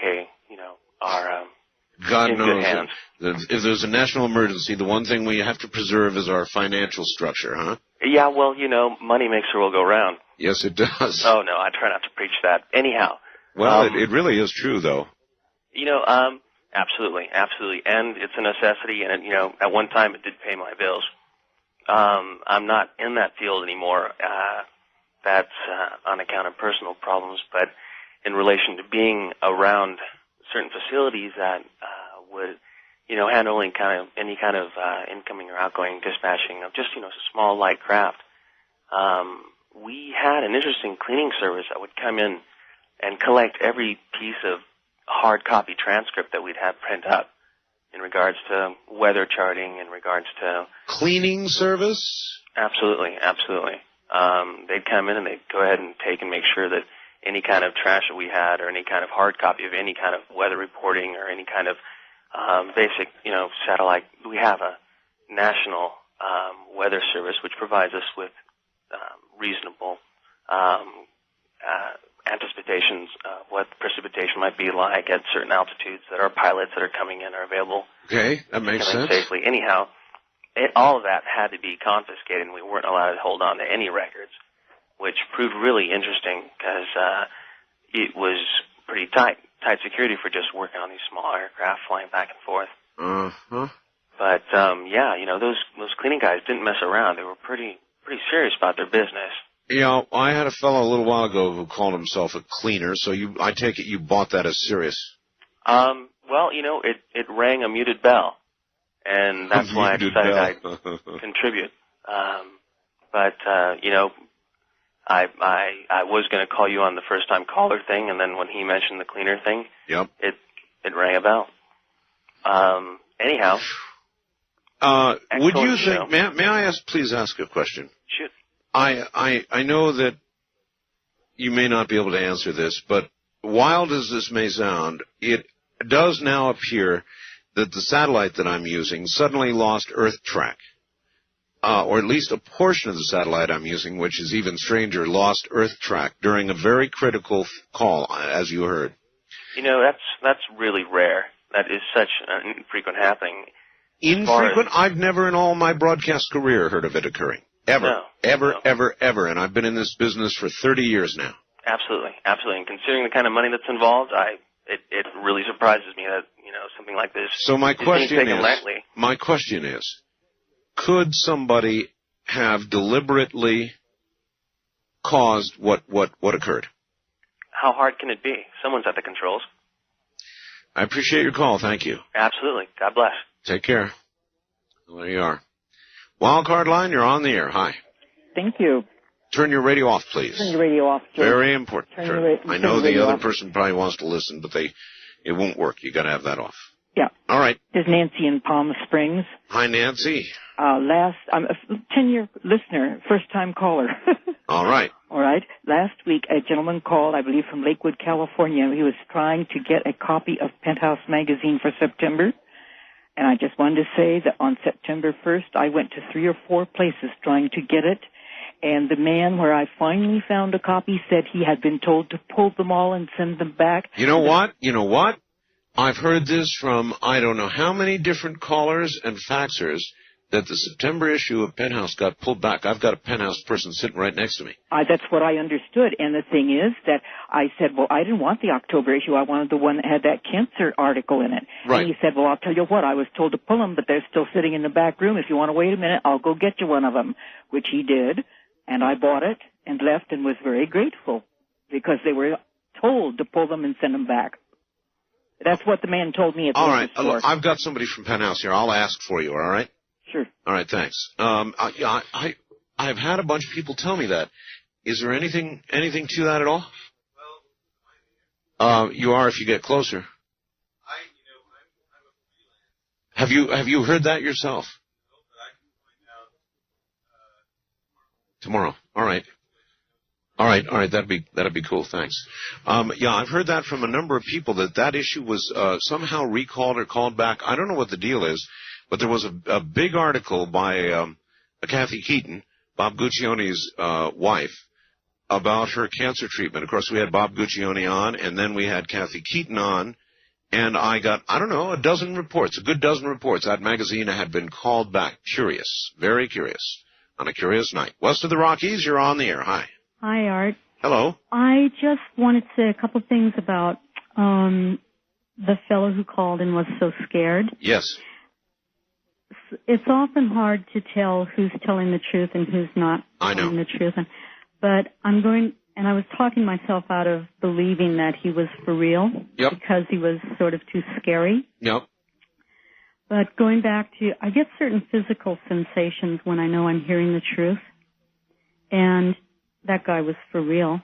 God in knows good hands. If there's a national emergency, the one thing we have to preserve is our financial structure, huh? Yeah, well, money makes the world go round. Yes, it does. Oh, no, I try not to preach that. Anyhow. Well, it really is true, though. Absolutely. And it's a necessity, and, at one time it did pay my bills. I'm not in that field anymore. That's on account of personal problems, but in relation to being around certain facilities that would, handle any kind of incoming or outgoing dispatching of just, small light craft. We had an interesting cleaning service that would come in and collect every piece of hard copy transcript that we'd have print up in regards to weather charting, in regards to cleaning service. Absolutely. They'd come in and they'd go ahead and take and make sure that any kind of trash that we had or any kind of hard copy of any kind of weather reporting or any kind of basic, satellite. We have a national weather service which provides us with reasonable anticipations of what precipitation might be like at certain altitudes that our pilots that are coming in are available. Okay, that makes sense. Safely. Anyhow, all of that had to be confiscated, and we weren't allowed to hold on to any records, which proved really interesting because it was pretty tight security for just working on these small aircraft flying back and forth. Uh-huh. But those cleaning guys didn't mess around. They were pretty serious about their business. I had a fellow a little while ago who called himself a cleaner, so I take it you bought that as serious. Well, it rang a muted bell, and that's why I decided I'd contribute. But I was going to call you on the first-time caller thing, and then when he mentioned the cleaner thing, yep, it rang a bell. Anyhow, would you think? May I please ask a question? Shoot. I know that you may not be able to answer this, but wild as this may sound, it does now appear that the satellite that I'm using suddenly lost Earth track. or at least a portion of the satellite I'm using, which is even stranger, lost Earth track during a very critical call, as you heard. You know, that's really rare. That is such an infrequent happening. Infrequent? I've never in all my broadcast career heard of it occurring. Ever. Ever. And I've been in this business for 30 years now. Absolutely. And considering the kind of money that's involved, it really surprises me that, something like this. So my question is, could somebody have deliberately caused what occurred? How hard can it be? Someone's at the controls. I appreciate your call. Thank you. Absolutely. God bless. Take care. Well, there you are. Wildcard line, you're on the air. Hi. Thank you. Turn your radio off, please. Turn your radio off, George. Very important. I know the other off. person probably wants to listen, but it won't work. You got to have that off. Yeah. All right. This is Nancy in Palm Springs. Hi, Nancy. I'm a 10-year listener, first-time caller. All right. All right. Last week, a gentleman called, I believe, from Lakewood, California. He was trying to get a copy of Penthouse magazine for September. And I just wanted to say that on September 1st, I went to 3 or 4 places trying to get it. And the man where I finally found a copy said he had been told to pull them all and send them back. You know what? I've heard this from I don't know how many different callers and faxers that the September issue of Penthouse got pulled back. I've got a Penthouse person sitting right next to me. That's what I understood. And the thing is that I said, well, I didn't want the October issue. I wanted the one that had that cancer article in it. Right. And he said, well, I'll tell you what, I was told to pull them, but they're still sitting in the back room. If you want to wait a minute, I'll go get you one of them, which he did. And I bought it and left and was very grateful because they were told to pull them and send them back. That's what the man told me at the All right. store. Look, I've got somebody from Penthouse here. I'll ask for you, all right? Sure. All right, thanks. I've had a bunch of people tell me that. Is there anything to that at all? You are if you get closer. Have you heard that yourself? Tomorrow. All right. That'd be cool. Thanks. I've heard that from a number of people that issue was somehow recalled or called back. I don't know what the deal is, but there was a big article by Kathy Keaton, Bob Guccione's wife, about her cancer treatment. Of course, we had Bob Guccione on, and then we had Kathy Keaton on, and I got, a good dozen reports. That magazine had been called back. Curious. Very curious. On a curious night. West of the Rockies, you're on the air. Hi. Hi, Art. Hello. I just wanted to say a couple things about the fellow who called and was so scared. Yes. It's often hard to tell who's telling the truth and who's not telling the truth. But I was talking myself out of believing that he was for real. Yep. Because he was sort of too scary. Yep. But going back to, I get certain physical sensations when I know I'm hearing the truth. And that guy was for real.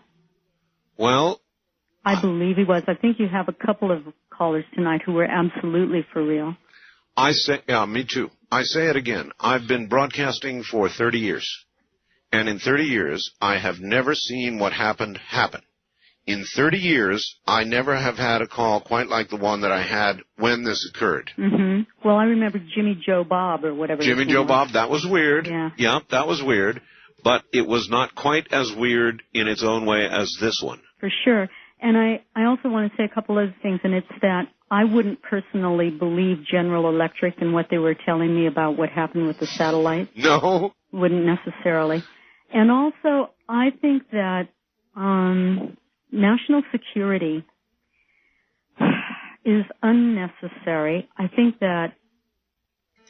Well, I believe he was. I think you have a couple of callers tonight who were absolutely for real. Me too. I say it again. I've been broadcasting for 30 years. And in 30 years, I have never seen what happened happen. In 30 years, I never have had a call quite like the one that I had when this occurred. Mm-hmm. Well, I remember Jimmy Joe Bob or whatever. Jimmy Joe Bob, that was weird. Yeah. Yeah, that was weird. But it was not quite as weird in its own way as this one. For sure. And I also want to say a couple other things, and it's that I wouldn't personally believe General Electric and what they were telling me about what happened with the satellite. No. Wouldn't necessarily. And also, I think that national security is unnecessary. I think that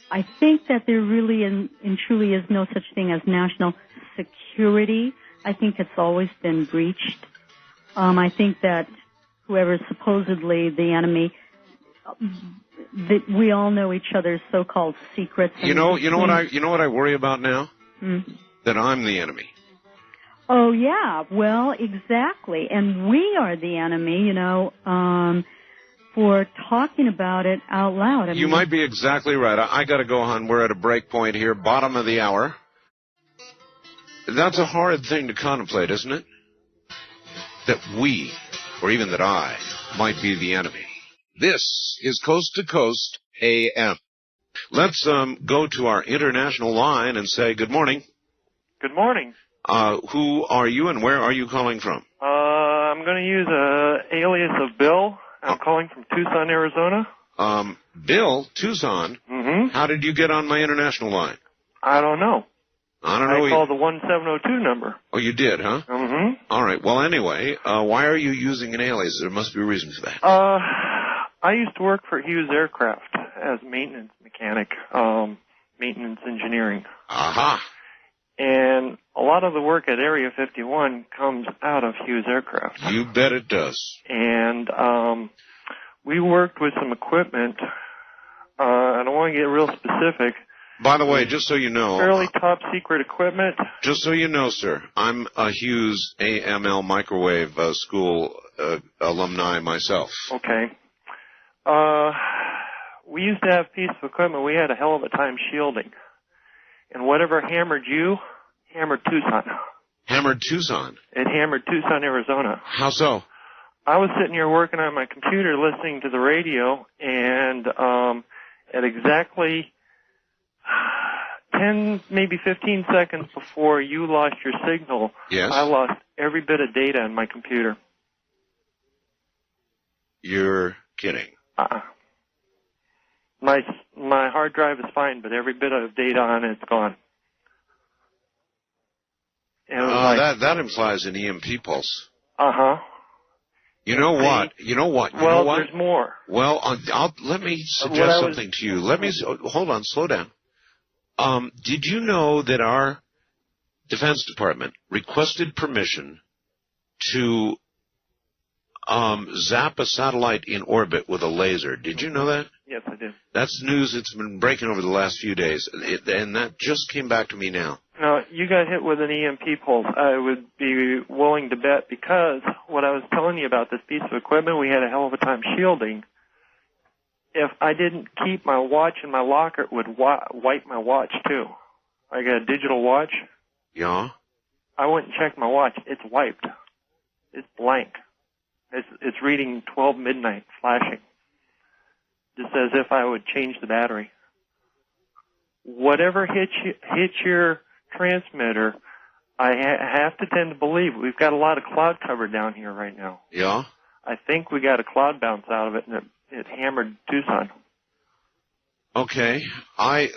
there really and truly is no such thing as national security. I think it's always been breached. I think that whoever's supposedly the enemy, that we all know each other's so-called secrets. You know what I worry about now? That I'm the enemy. Oh yeah, well, exactly. And we are the enemy, for talking about it out loud. You might be exactly right. I got to go on. We're at a break point here, bottom of the hour. That's a horrid thing to contemplate, isn't it? That we, or even that I, might be the enemy. This is Coast to Coast AM. Let's go to our international line and say good morning. Good morning. Who are you and where are you calling from? I'm going to use a alias of Bill. I'm calling from Tucson, Arizona. Bill, Tucson. Mm-hmm. How did you get on my international line? I don't know. I don't know. I called the 1702 number. Oh, you did, huh? Mm-hmm. All right. Well, anyway, why are you using an alias? There must be a reason for that. I used to work for Hughes Aircraft as maintenance mechanic, maintenance engineering. Aha. And a lot of the work at Area 51 comes out of Hughes Aircraft. You bet it does. And we worked with some equipment. I don't want to get real specific. By the way, just so you know... Fairly top secret equipment. Just so you know, sir, I'm a Hughes AML microwave school alumni myself. Okay. We used to have a piece of equipment we had a hell of a time shielding. And whatever hammered you, hammered Tucson. Hammered Tucson? It hammered Tucson, Arizona. How so? I was sitting here working on my computer listening to the radio, and at exactly 10, maybe 15 seconds before you lost your signal, yes? I lost every bit of data on my computer. You're kidding. My hard drive is fine, but every bit of data on it's gone. That implies an EMP pulse. Uh-huh. You know what? Well, there's more. Well, let me suggest something to you. Hold on, slow down. Did you know that our Defense Department requested permission to zap a satellite in orbit with a laser? Did you know that? Yes, I did. That's news that's been breaking over the last few days, and that just came back to me now. Now, you got hit with an EMP pulse. I would be willing to bet, because what I was telling you about this piece of equipment, we had a hell of a time shielding. If I didn't keep my watch in my locker, it would wipe my watch, too. I got a digital watch. Yeah? I went and checked my watch. It's wiped. It's blank. It's reading 12 midnight, flashing. Just as if I would change the battery. Whatever hits your transmitter, I have to tend to believe we've got a lot of cloud cover down here right now. Yeah? I think we got a cloud bounce out of it, and it hammered Tucson. Okay. I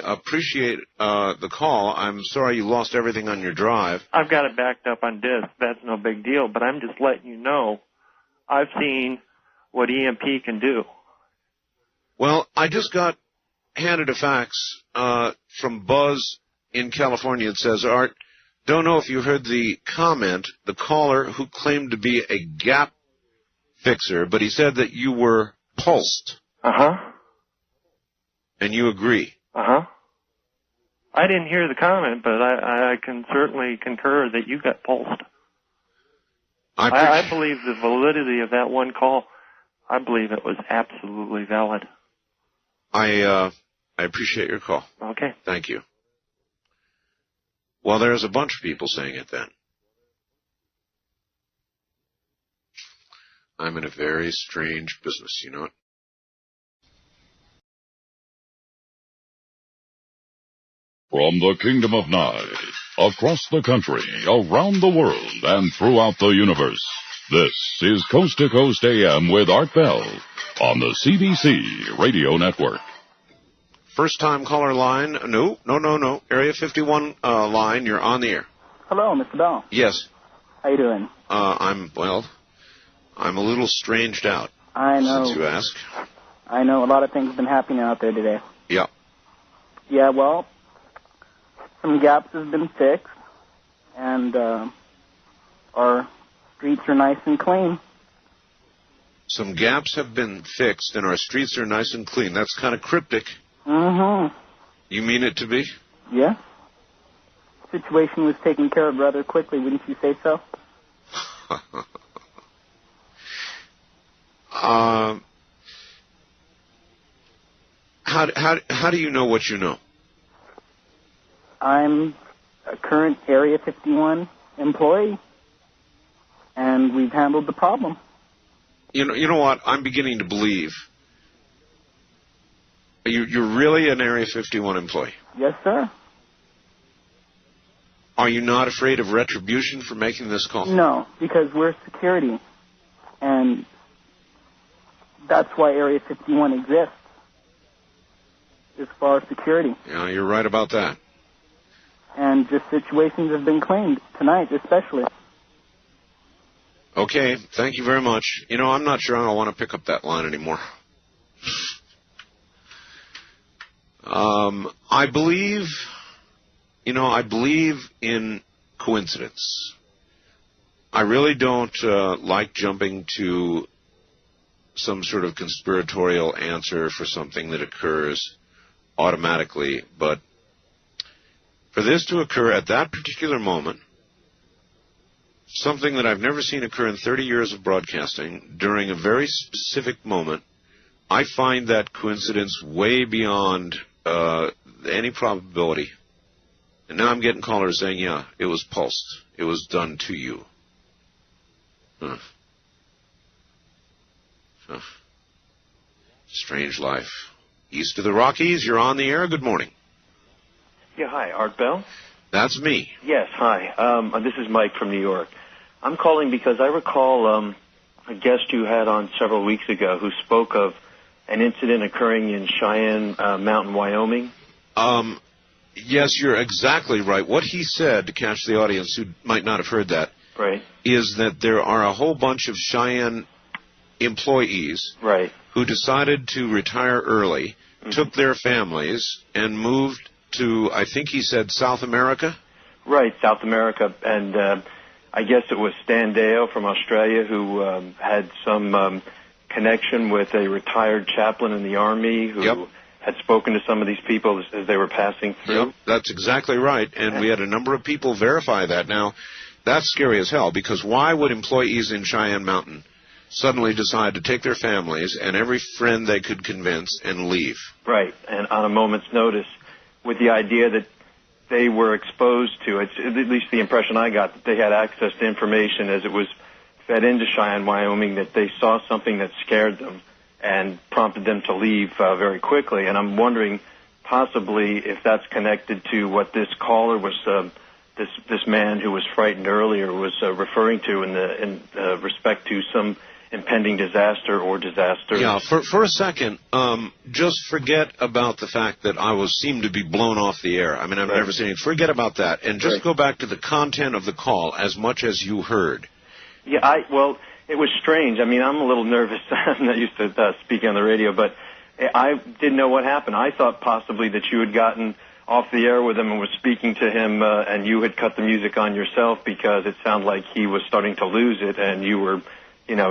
appreciate the call. I'm sorry you lost everything on your drive. I've got it backed up on disk. That's no big deal, but I'm just letting you know I've seen what EMP can do. Well, I just got handed a fax from Buzz in California. It says, Art, don't know if you heard the comment, the caller who claimed to be a gap fixer, but he said that you were pulsed. Uh-huh. And you agree? Uh-huh. I didn't hear the comment, but I can certainly concur that you got pulsed. I believe the validity of that one call, I believe it was absolutely valid. I appreciate your call. Okay. Thank you. Well, there's a bunch of people saying it then. I'm in a very strange business, you know it? From the Kingdom of Nye, across the country, around the world, and throughout the universe, this is Coast to Coast AM with Art Bell on the CBC Radio Network. First time caller line. No. Area 51 line. You're on the air. Hello, Mr. Bell. Yes. How you doing? I'm a little stranged out. I know. Since you ask. I know. A lot of things have been happening out there today. Yeah. Yeah, well, some gaps have been fixed, and our streets are nice and clean. Some gaps have been fixed, and our streets are nice and clean. That's kind of cryptic. Mm-hmm. You mean it to be? Yeah. The situation was taken care of rather quickly, wouldn't you say so? How do you know what you know? I'm a current Area 51 employee, and we've handled the problem. You know what? I'm beginning to believe, You're really an Area 51 employee? Yes, sir. Are you not afraid of retribution for making this call? No, because we're security, and that's why Area 51 exists, is for our security. Yeah, you're right about that. And just situations have been claimed, tonight especially. Okay, thank you very much. You know, I'm not sure I want to pick up that line anymore. I believe in coincidence. I really don't like jumping to some sort of conspiratorial answer for something that occurs automatically, but for this to occur at that particular moment, something that I've never seen occur in 30 years of broadcasting during a very specific moment, I find that coincidence way beyond any probability. And now I'm getting callers saying, yeah, it was pulsed. It was done to you. Huh. Huh. Strange life. East of the Rockies, you're on the air. Good morning. Yeah, hi, Art Bell? That's me. Yes, hi. This is Mike from New York. I'm calling because I recall a guest you had on several weeks ago who spoke of an incident occurring in Cheyenne Mountain, Wyoming. Yes, you're exactly right. What he said, to catch the audience who might not have heard that, right, is that there are a whole bunch of Cheyenne employees right, who decided to retire early, took their families, and moved to, I think he said, South America? Right, South America. And I guess it was Stan Deo from Australia who had some connection with a retired chaplain in the Army who had spoken to some of these people as they were passing through. Yep, that's exactly right. And we had a number of people verify that. Now, that's scary as hell, because why would employees in Cheyenne Mountain suddenly decide to take their families and every friend they could convince and leave? Right, and on a moment's notice, with the idea that they were exposed to, it's at least the impression I got, that they had access to information as it was fed into Cheyenne, Wyoming, that they saw something that scared them and prompted them to leave very quickly. And I'm wondering possibly if that's connected to what this caller was, this man who was frightened earlier was referring to in respect to some impending disaster or disaster. Yeah, for a second, just forget about the fact that I seemed to be blown off the air. I mean, I've never seen it. Forget about that, and just go back to the content of the call as much as you heard. Yeah, well, it was strange. I mean, I'm a little nervous. I'm not used to speaking on the radio, but I didn't know what happened. I thought possibly that you had gotten off the air with him and was speaking to him, and you had cut the music on yourself because it sounded like he was starting to lose it, and you were,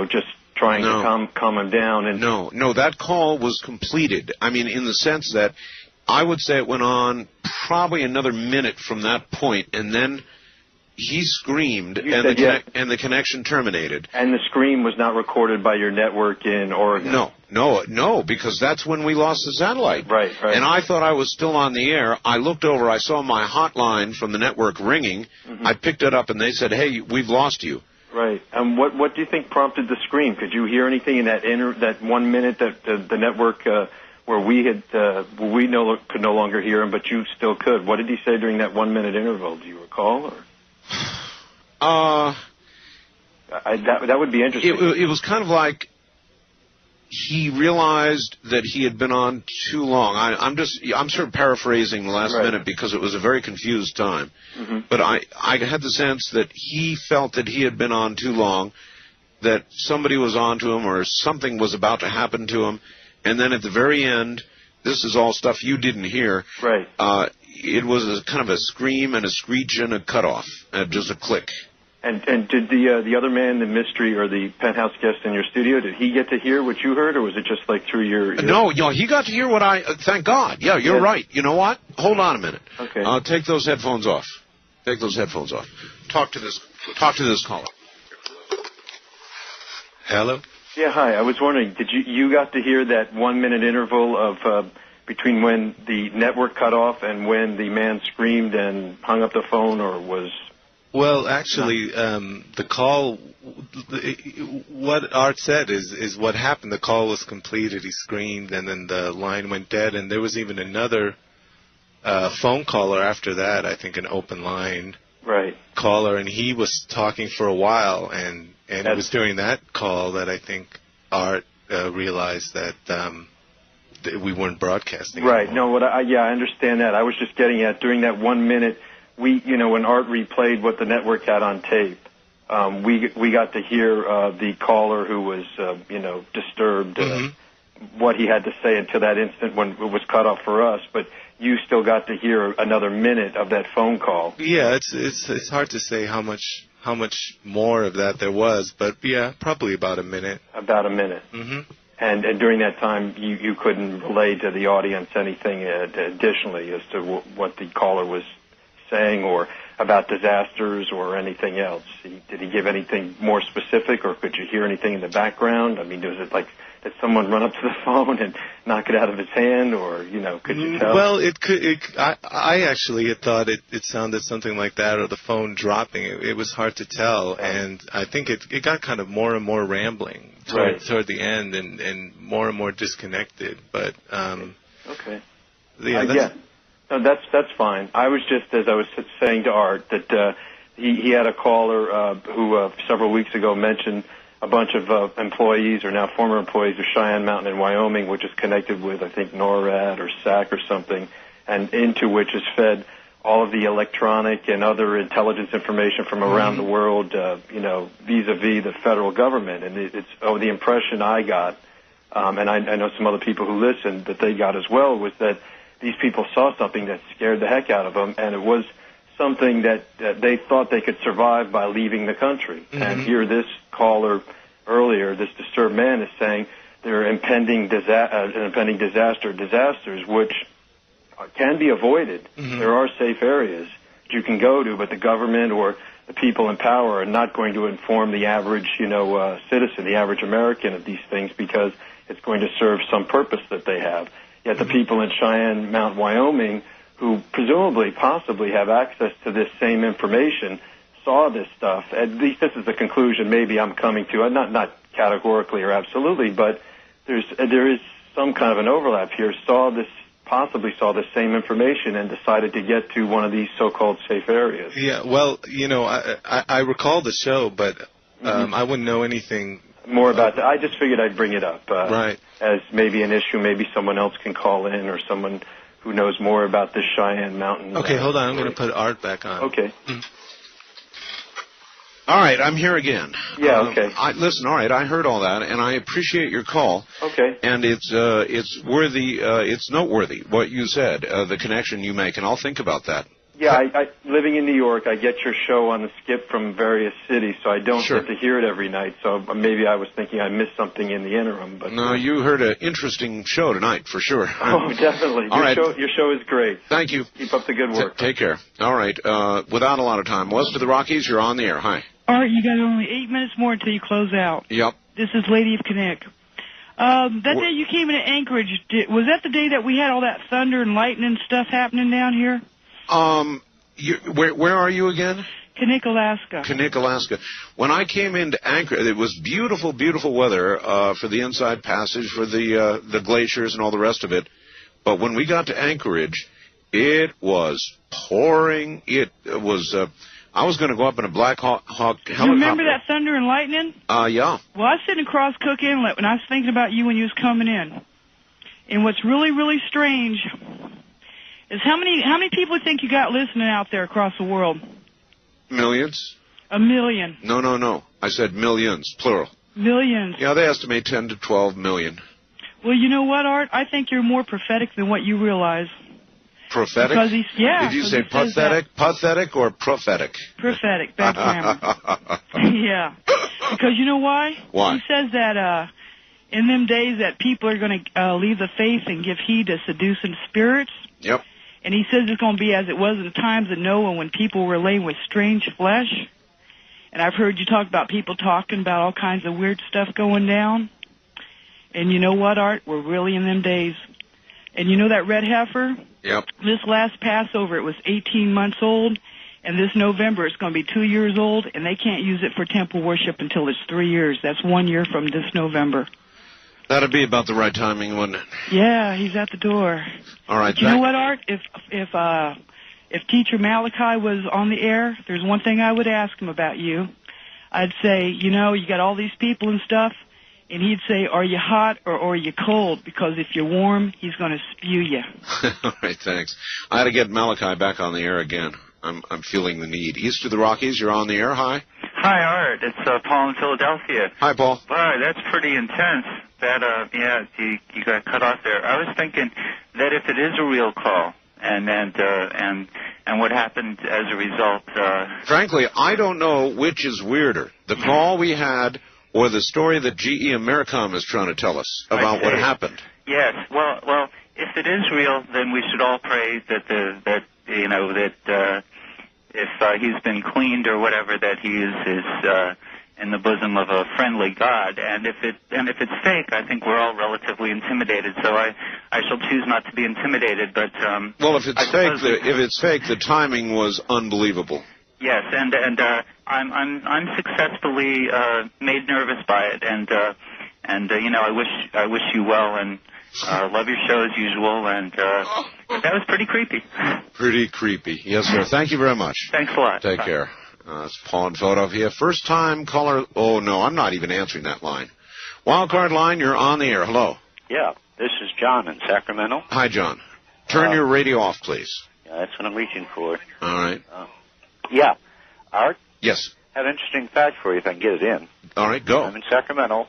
just trying to calm him down. And No, that call was completed. I mean, in the sense that I would say it went on probably another minute from that point, and then he screamed, and the connection terminated. And the scream was not recorded by your network in Oregon? No, because that's when we lost the satellite. Right. And I thought I was still on the air. I looked over, I saw my hotline from the network ringing. I picked it up, and they said, hey, we've lost you. Right. And what do you think prompted the scream? Could you hear anything in that 1 minute that the network where we could no longer hear him, but you still could? What did he say during that 1 minute interval? Do you recall? Or? That would be interesting. It was kind of like he realized that he had been on too long. I'm sort of paraphrasing the last minute because it was a very confused time. But I had the sense that he felt that he had been on too long, that somebody was on to him or something was about to happen to him, and then at the very end, this is all stuff you didn't hear. Right. It was kind of a scream and a screech and a cutoff, just a click. And did the other man, the mystery or the penthouse guest in your studio, did he get to hear what you heard, or was it just like through your... No, he got to hear what thank God. Yeah, you're right. You know what? Hold on a minute. Okay. Take those headphones off. Take those headphones off. Talk to this caller. Hello? Yeah, hi. I was wondering, did you got to hear that 1 minute interval of between when the network cut off and when the man screamed and hung up the phone, or was Well, actually, the call, what Art said is what happened. The call was completed, he screamed, and then the line went dead, and there was even another phone caller after that, I think an open line caller, and he was talking for a while, and it was during that call that I think Art realized that we weren't broadcasting. Right. No, I understand that. I was just getting at during that 1 minute, when Art replayed what the network had on tape, we got to hear the caller who was, disturbed, what he had to say until that instant when it was cut off for us. But you still got to hear another minute of that phone call. Yeah, it's hard to say how much more of that there was, but yeah, probably about a minute. About a minute. Mm-hmm. And during that time, you couldn't relay to the audience anything additionally as to what the caller was saying or about disasters or anything else. Did he give anything more specific, or could you hear anything in the background? I mean, was it like, did someone run up to the phone and knock it out of his hand, or, could you tell? Well, I actually had thought it sounded something like that, or the phone dropping. It was hard to tell, and I think it got kind of more and more rambling toward the end, and more disconnected. But okay, yeah. No, that's fine. I was just, as I was saying to Art, that he had a caller who several weeks ago mentioned a bunch of employees, or now former employees, of Cheyenne Mountain in Wyoming, which is connected with, I think, NORAD or SAC or something, and into which is fed all of the electronic and other intelligence information from around the world, vis-a-vis the federal government. And it's the impression I got, and I know some other people who listened that they got as well, was that these people saw something that scared the heck out of them, and it was something that they thought they could survive by leaving the country. Mm-hmm. And here this caller earlier, this disturbed man, is saying there are impending disasters which can be avoided. Mm-hmm. There are safe areas that you can go to, but the government or the people in power are not going to inform the average, citizen, the average American, of these things, because it's going to serve some purpose that they have. Yet the people in Cheyenne Mountain, Wyoming, who presumably, possibly have access to this same information, saw this stuff. At least this is the conclusion maybe I'm coming to. Not categorically or absolutely, but there is some kind of an overlap here. Possibly saw the same information and decided to get to one of these so-called safe areas. Yeah, well, I recall the show, but I wouldn't know anything more about that. I just figured I'd bring it up as maybe an issue. Maybe someone else can call in, or someone who knows more about this Cheyenne Mountain. Okay, hold on. I'm going to put Art back on. Okay. All right, I'm here again. Yeah, okay. Listen, all right, I heard all that, and I appreciate your call. Okay. And it's worthy, it's noteworthy what you said, the connection you make, and I'll think about that. Yeah, I living in New York, I get your show on the skip from various cities, so I don't get to hear it every night. So maybe I was thinking I missed something in the interim. But no, you heard an interesting show tonight, for sure. Oh, definitely. Your show is great. Thank you. Keep up the good work. Take care. All right. Without a lot of time, west of the Rockies, you're on the air. Hi. All right, you got only 8 minutes more until you close out. Yep. This is Lady of Kinnick. That day you came into Anchorage, was that the day that we had all that thunder and lightning stuff happening down here? Where are you again? Kinnick, Alaska. Kinnick, Alaska. When I came into Anchorage, it was beautiful, beautiful weather for the Inside Passage, for the glaciers and all the rest of it. But when we got to Anchorage, it was pouring. It was. I was going to go up in a Black Hawk helicopter. You remember that thunder and lightning? Yeah. Well, I was sitting across Cook Inlet when I was thinking about you when you was coming in. And what's really, really strange is how many people think you got listening out there across the world? Millions? 1 million. No. I said millions, plural. Millions. Yeah, they estimate 10 to 12 million. Well, you know what, Art? I think you're more prophetic than what you realize. Prophetic? Because Did you say pathetic or prophetic? Prophetic, bad grammar. Yeah. Because you know why? Why? He says that in them days that people are going to leave the faith and give heed to seducing spirits. Yep. And he says it's going to be as it was in the times of Noah when people were laying with strange flesh. And I've heard you talk about people talking about all kinds of weird stuff going down. And you know what, Art? We're really in them days. And you know that red heifer? Yep. This last Passover, it was 18 months old, And this November, it's going to be 2 years old, and they can't use it for temple worship until it's 3 years. That's 1 year from this November. That'd be about the right timing, wouldn't it? Yeah, he's at the door. All right. But you know what, Art? If Teacher Malachi was on the air, there's one thing I would ask him about you. I'd say, you know, you got all these people and stuff, and he'd say, are you hot or are you cold? Because if you're warm, he's going to spew you. All right, thanks. I got to get Malachi back on the air again. I'm feeling the need. East of the Rockies, you're on the air. Hi. Hi, Art. It's Paul in Philadelphia. Hi, Paul. Wow, that's pretty intense. That you got cut off there. I was thinking that if it is a real call, and what happened as a result. Frankly, I don't know which is weirder, the call we had or the story that GE Americom is trying to tell us about what happened. Yes. Well, if it is real, then we should all pray that if he's been cleaned or whatever, that he is in the bosom of a friendly God. And if it's fake, I think we're all relatively intimidated. So I shall choose not to be intimidated. But well, if it's fake, the timing was unbelievable. Yes, and I'm successfully made nervous by it, and I wish you well, and love your show as usual, and that was pretty creepy. Pretty creepy, yes, sir. Thank you very much. Thanks a lot. Take care. It's Paul in Philadelphia. First time caller. Oh no, I'm not even answering that line. Wildcard line, you're on the air. Hello. Yeah, this is John in Sacramento. Hi, John. Turn your radio off, please. Yeah, that's what I'm reaching for. All right. Yeah. Art? Yes. I have an interesting fact for you if I can get it in. All right, go. I'm in Sacramento.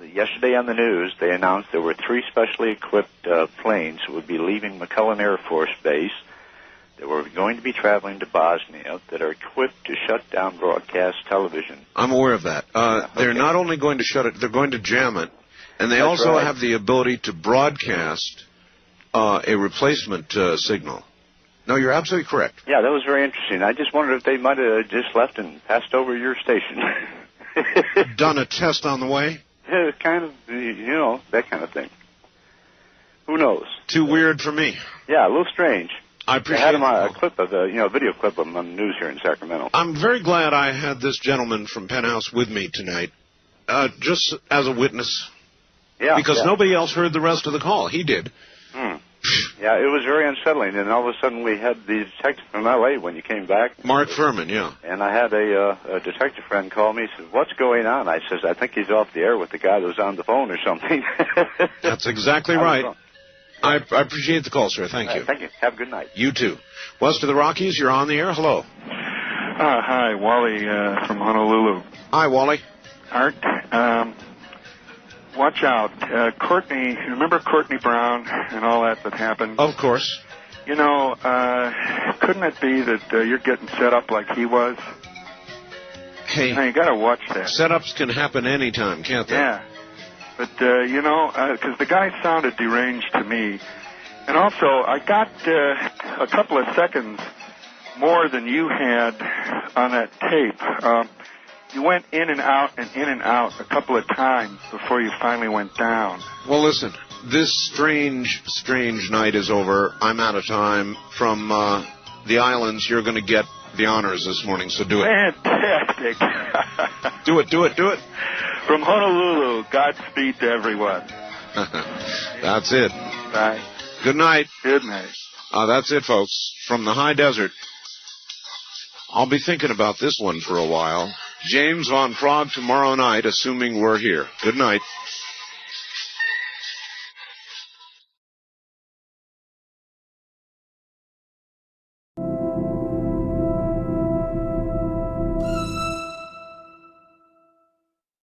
Yesterday on the news, they announced there were 3 specially equipped planes that would be leaving McClellan Air Force Base that were going to be traveling to Bosnia that are equipped to shut down broadcast television. I'm aware of that. They're not only going to shut it, they're going to jam it, and they also have the ability to broadcast a replacement signal. No, you're absolutely correct. Yeah, that was very interesting. I just wondered if they might have just left and passed over your station. Done a test on the way? Yeah, kind of, that kind of thing. Who knows? Too weird for me. Yeah, a little strange. I appreciate I had a clip of a video clip of them on the news here in Sacramento. I'm very glad I had this gentleman from Penthouse with me tonight, just as a witness. Yeah. Because nobody else heard the rest of the call. He did. Yeah, it was very unsettling, and all of a sudden we had the detective from L.A. when you came back. Mark Furman, yeah. And I had a detective friend call me. He said, "What's going on?" I says, "I think he's off the air with the guy that was on the phone or something." That's exactly right. I appreciate the call, sir. Thank you. Thank you. Have a good night. You too. West of the Rockies, you're on the air. Hello. Hi, Wally from Honolulu. Hi, Wally. Art, watch out. Courtney, remember Courtney Brown and all that happened? Of course. You know, couldn't it be that you're getting set up like he was? Hey. Now, you got to watch that. Setups can happen anytime, can't they? Yeah. But, because the guy sounded deranged to me. And also, I got a couple of seconds more than you had on that tape. You went in and out a couple of times before you finally went down. Well, listen, this strange night is over. I'm out of time. From the islands, you're going to get the honors this morning, so do it. Fantastic. Do it. From Honolulu, Godspeed to everyone. That's it. Bye. Good night. Good night. That's it, folks. From the high desert. I'll be thinking about this one for a while. James Von Prague tomorrow night, assuming we're here. Good night.